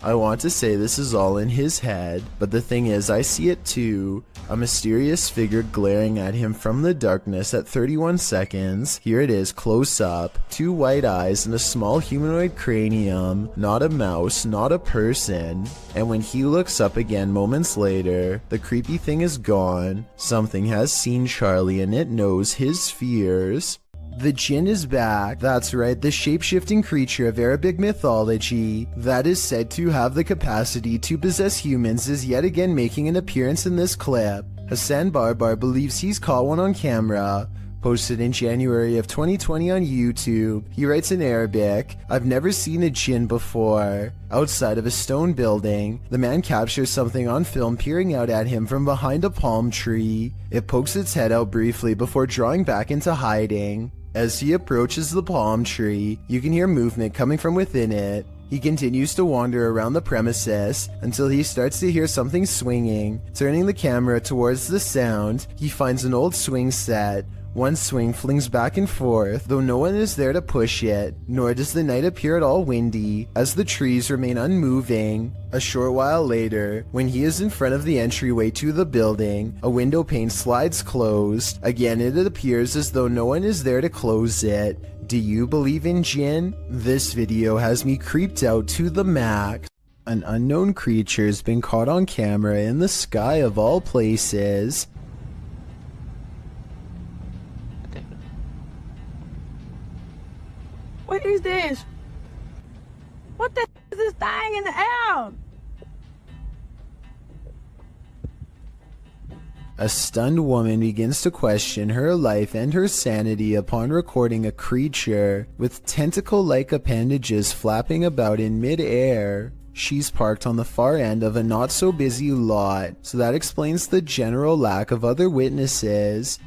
I want to say this is all in his head, but the thing is I see it too. A mysterious figure glaring at him from the darkness at 31 seconds. Here it is close up. 2 white eyes and a small humanoid cranium. Not a mouse, not a person. And when he looks up again moments later, the creepy thing is gone. Something has seen Charlie and it knows his fears. The jinn is back. That's right, the shape-shifting creature of Arabic mythology that is said to have the capacity to possess humans is yet again making an appearance in this clip. Hassan Barbar believes he's caught one on camera. Posted in January of 2020 on YouTube, he writes in Arabic, "I've never seen a jinn before." Outside of a stone building, the man captures something on film peering out at him from behind a palm tree. It pokes its head out briefly before drawing back into hiding. As he approaches the palm tree, you can hear movement coming from within it. He continues to wander around the premises until he starts to hear something swinging. Turning the camera towards the sound, he finds an old swing set. One swing flings back and forth, though no one is there to push it, nor does the night appear at all windy, as the trees remain unmoving. A short while later, when he is in front of the entryway to the building, a window pane slides closed. Again, it appears as though no one is there to close it. Do you believe in jinn? This video has me creeped out to the max. An unknown creature's been caught on camera in the sky of all places. What is this? What the is this thing in the air? A stunned woman begins to question her life and her sanity upon recording a creature with tentacle-like appendages flapping about in mid-air. She's parked on the far end of a not-so-busy lot, so that explains the general lack of other witnesses.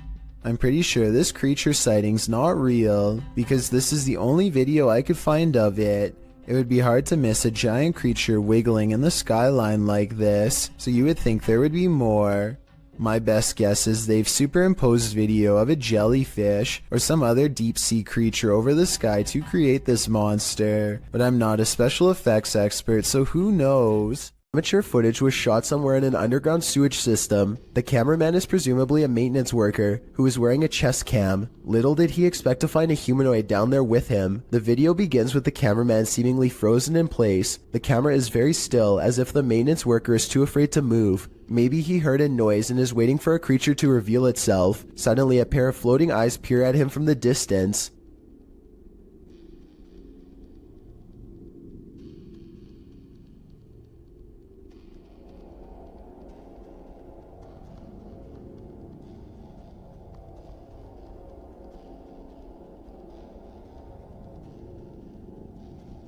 I'm pretty sure this creature sighting's not real, because this is the only video I could find of it. It would be hard to miss a giant creature wiggling in the skyline like this, so you would think there would be more. My best guess is they've superimposed video of a jellyfish or some other deep-sea creature over the sky to create this monster, but I'm not a special effects expert, so who knows? Amateur footage was shot somewhere in an underground sewage system. The cameraman is presumably a maintenance worker who is wearing a chest cam. Little did he expect to find a humanoid down there with him. The video begins with the cameraman seemingly frozen in place. The camera is very still, as if the maintenance worker is too afraid to move. Maybe he heard a noise and is waiting for a creature to reveal itself. Suddenly, a pair of floating eyes peer at him from the distance.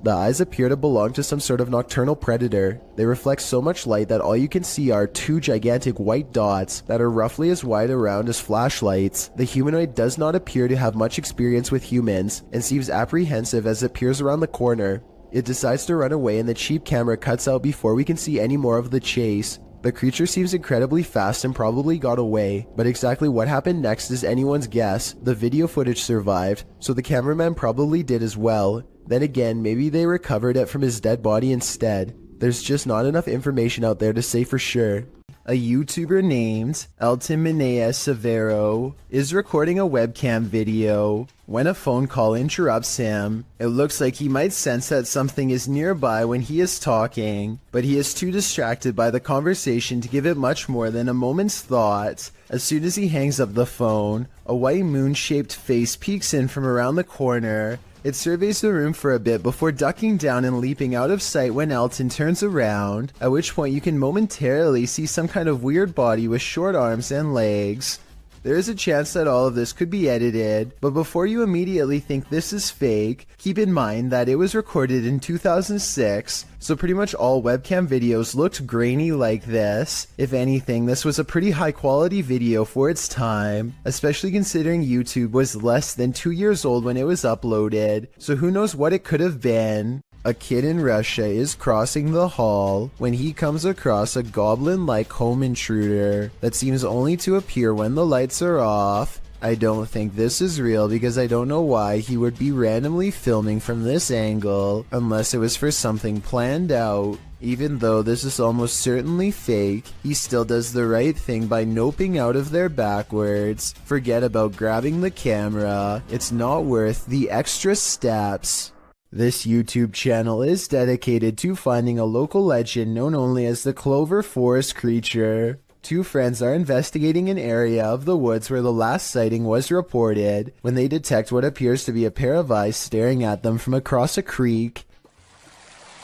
The eyes appear to belong to some sort of nocturnal predator. They reflect so much light that all you can see are two gigantic white dots that are roughly as wide around as flashlights. The humanoid does not appear to have much experience with humans and seems apprehensive as it peers around the corner. It decides to run away and the cheap camera cuts out before we can see any more of the chase. The creature seems incredibly fast and probably got away, but exactly what happened next is anyone's guess. The video footage survived, so the cameraman probably did as well. Then again, maybe they recovered it from his dead body instead. There's just not enough information out there to say for sure. A YouTuber named Elton Meneas Severo is recording a webcam video. When a phone call interrupts him, it looks like he might sense that something is nearby when he is talking, but he is too distracted by the conversation to give it much more than a moment's thought. As soon as he hangs up the phone, a white moon-shaped face peeks in from around the corner. It surveys the room for a bit before ducking down and leaping out of sight when Elton turns around, at which point you can momentarily see some kind of weird body with short arms and legs. There is a chance that all of this could be edited, but before you immediately think this is fake, keep in mind that it was recorded in 2006, so pretty much all webcam videos looked grainy like this. If anything, this was a pretty high quality video for its time, especially considering YouTube was less than 2 years old when it was uploaded, so who knows what it could have been. A kid in Russia is crossing the hall when he comes across a goblin-like home intruder that seems only to appear when the lights are off. I don't think this is real because I don't know why he would be randomly filming from this angle unless it was for something planned out. Even though this is almost certainly fake, he still does the right thing by noping out of there backwards. Forget about grabbing the camera. It's not worth the extra steps. This YouTube channel is dedicated to finding a local legend known only as the Clover Forest creature. Two friends are investigating an area of the woods where the last sighting was reported when they detect what appears to be a pair of eyes staring at them from across a creek.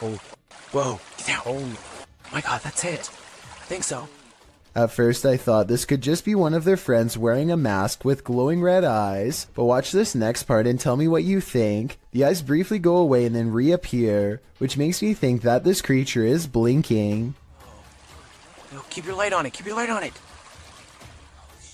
Oh, whoa, get down. Oh my god, that's it. I think so. At first I thought this could just be one of their friends wearing a mask with glowing red eyes, but watch this next part and tell me what you think. The eyes briefly go away and then reappear, which makes me think that this creature is blinking. Yo, keep your light on it. Keep your light on it.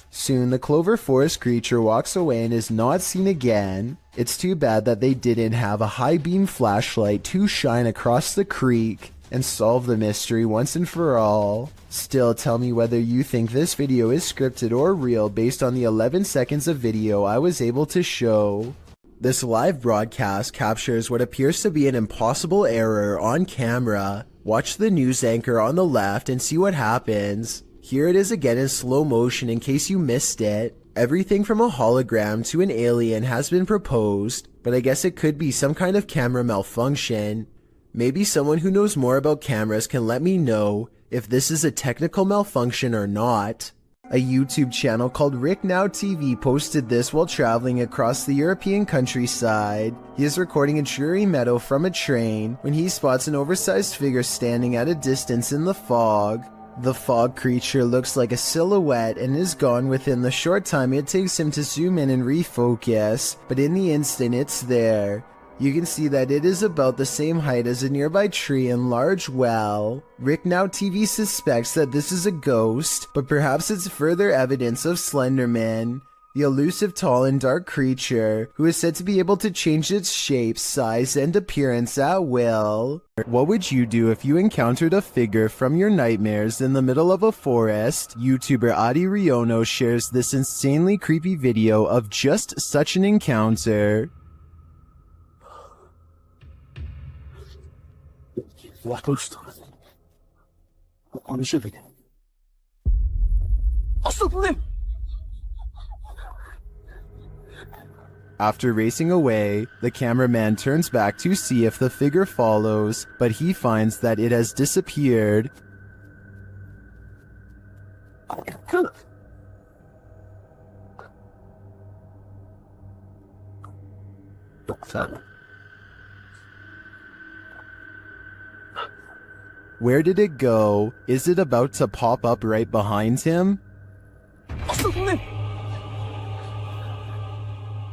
Soon the Clover Forest creature walks away and is not seen again. It's too bad that they didn't have a high beam flashlight to shine across the creek and solve the mystery once and for all. Still, tell me whether you think this video is scripted or real based on the 11 seconds of video I was able to show. This live broadcast captures what appears to be an impossible error on camera. Watch the news anchor on the left and see what happens. Here it is again in slow motion in case you missed it. Everything from a hologram to an alien has been proposed, but I guess it could be some kind of camera malfunction. Maybe someone who knows more about cameras can let me know if this is a technical malfunction or not. A YouTube channel called Rick Now TV posted this while traveling across the European countryside. He is recording a dreary meadow from a train when he spots an oversized figure standing at a distance in the fog. The fog creature looks like a silhouette and is gone within the short time it takes him to zoom in and refocus, but in the instant it's there. You can see that it is about the same height as a nearby tree and large well. Rick Now TV suspects that this is a ghost, but perhaps it's further evidence of Slenderman, the elusive tall and dark creature who is said to be able to change its shape, size, and appearance at will. What would you do if you encountered a figure from your nightmares in the middle of a forest? YouTuber Adi Riono shares this insanely creepy video of just such an encounter. After racing away, the cameraman turns back to see if the figure follows, but he finds that it has disappeared. Where did it go? Is it about to pop up right behind him?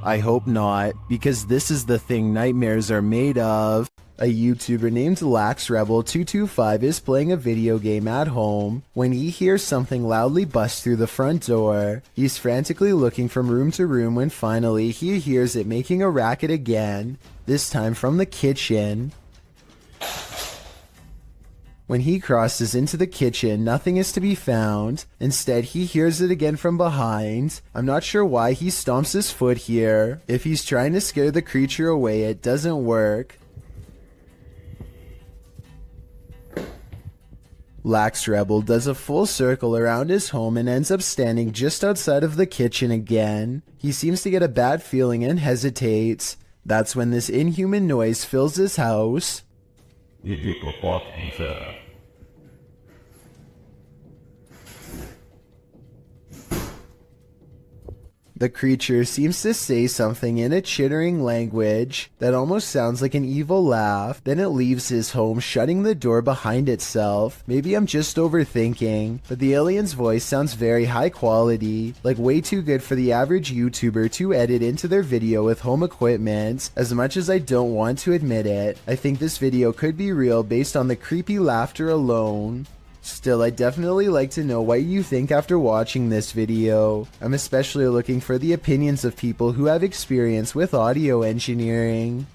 I hope not, because this is the thing nightmares are made of. A YouTuber named LaxRebel225 is playing a video game at home when he hears something loudly bust through the front door. He's frantically looking from room to room when finally he hears it making a racket again, this time from the kitchen. When he crosses into the kitchen, nothing is to be found. Instead, he hears it again from behind. I'm not sure why he stomps his foot here. If he's trying to scare the creature away, it doesn't work. LaxRebel does a full circle around his home and ends up standing just outside of the kitchen again. He seems to get a bad feeling and hesitates. That's when this inhuman noise fills his house. The creature seems to say something in a chittering language that almost sounds like an evil laugh. Then it leaves his home, shutting the door behind itself. Maybe I'm just overthinking, but the alien's voice sounds very high quality, like way too good for the average YouTuber to edit into their video with home equipment. As much as I don't want to admit it, I think this video could be real based on the creepy laughter alone. Still, I'd definitely like to know what you think after watching this video. I'm especially looking for the opinions of people who have experience with audio engineering.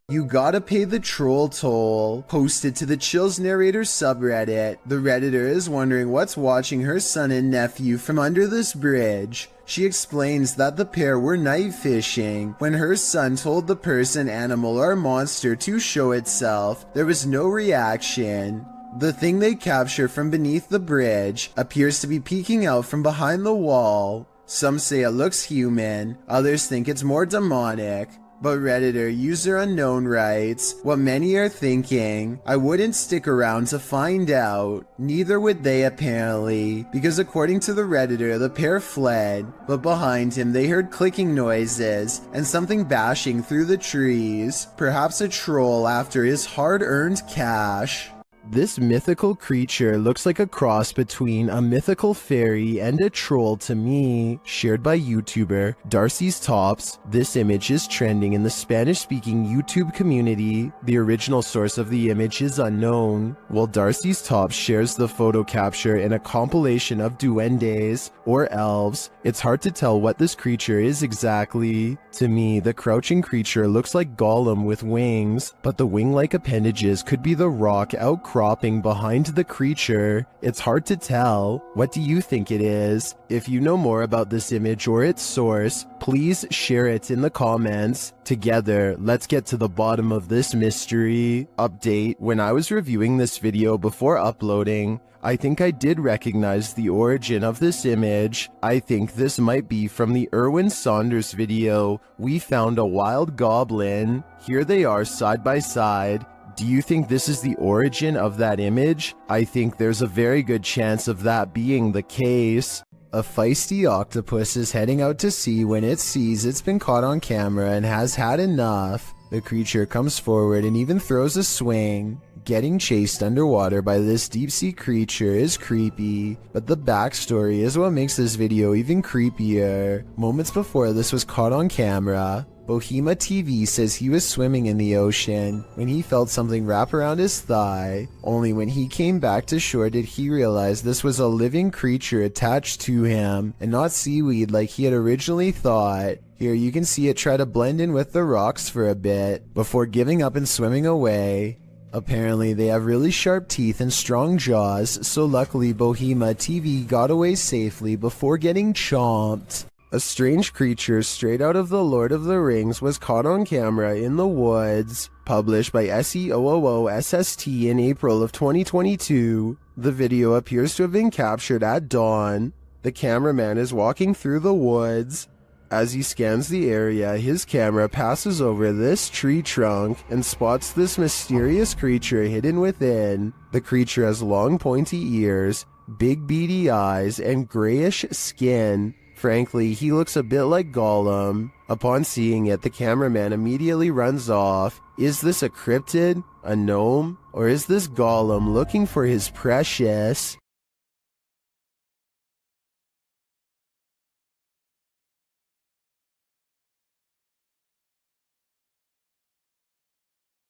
You gotta pay the troll toll. Posted to the Chills Narrator subreddit. The redditor is wondering what's watching her son and nephew from under this bridge. She explains that the pair were night fishing. When her son told the person, animal, or monster to show itself, there was no reaction. The thing they capture from beneath the bridge appears to be peeking out from behind the wall. Some say it looks human, others think it's more demonic. But Redditor user unknown writes, what many are thinking, I wouldn't stick around to find out. Neither would they apparently, because according to the Redditor, the pair fled, but behind him they heard clicking noises and something bashing through the trees, perhaps a troll after his hard-earned cash. This mythical creature looks like a cross between a mythical fairy and a troll to me, shared by YouTuber Darcy's Tops. This image is trending in the Spanish-speaking YouTube community. The original source of the image is unknown, while Darcy's Tops shares the photo capture in a compilation of duendes, or elves. It's hard to tell what this creature is exactly. To me, the crouching creature looks like Gollum with wings, but the wing-like appendages could be the rock outcropping behind the creature. It's hard to tell. What do you think it is? If you know more about this image or its source, please share it in the comments. Together, let's get to the bottom of this mystery. Update: when I was reviewing this video before uploading, I think I did recognize the origin of this image. I think this might be from the Erwin Saunders video, We Found a Wild Goblin. Here they are side by side. Do you think this is the origin of that image? I think there's a very good chance of that being the case. A feisty octopus is heading out to sea when it sees it's been caught on camera and has had enough. The creature comes forward and even throws a swing. Getting chased underwater by this deep-sea creature is creepy, but the backstory is what makes this video even creepier. Moments before this was caught on camera, Bohema TV says he was swimming in the ocean when he felt something wrap around his thigh. Only when he came back to shore did he realize this was a living creature attached to him, and not seaweed like he had originally thought. Here you can see it try to blend in with the rocks for a bit, before giving up and swimming away. Apparently they have really sharp teeth and strong jaws, so luckily Bohema TV got away safely before getting chomped. A strange creature straight out of The Lord of the Rings was caught on camera in the woods. Published by SEOOOSST in April of 2022. The video appears to have been captured at dawn. The cameraman is walking through the woods. As he scans the area, his camera passes over this tree trunk and spots this mysterious creature hidden within. The creature has long pointy ears, big beady eyes, and grayish skin. Frankly, he looks a bit like Gollum. Upon seeing it, the cameraman immediately runs off. Is this a cryptid, a gnome, or is this Gollum looking for his precious?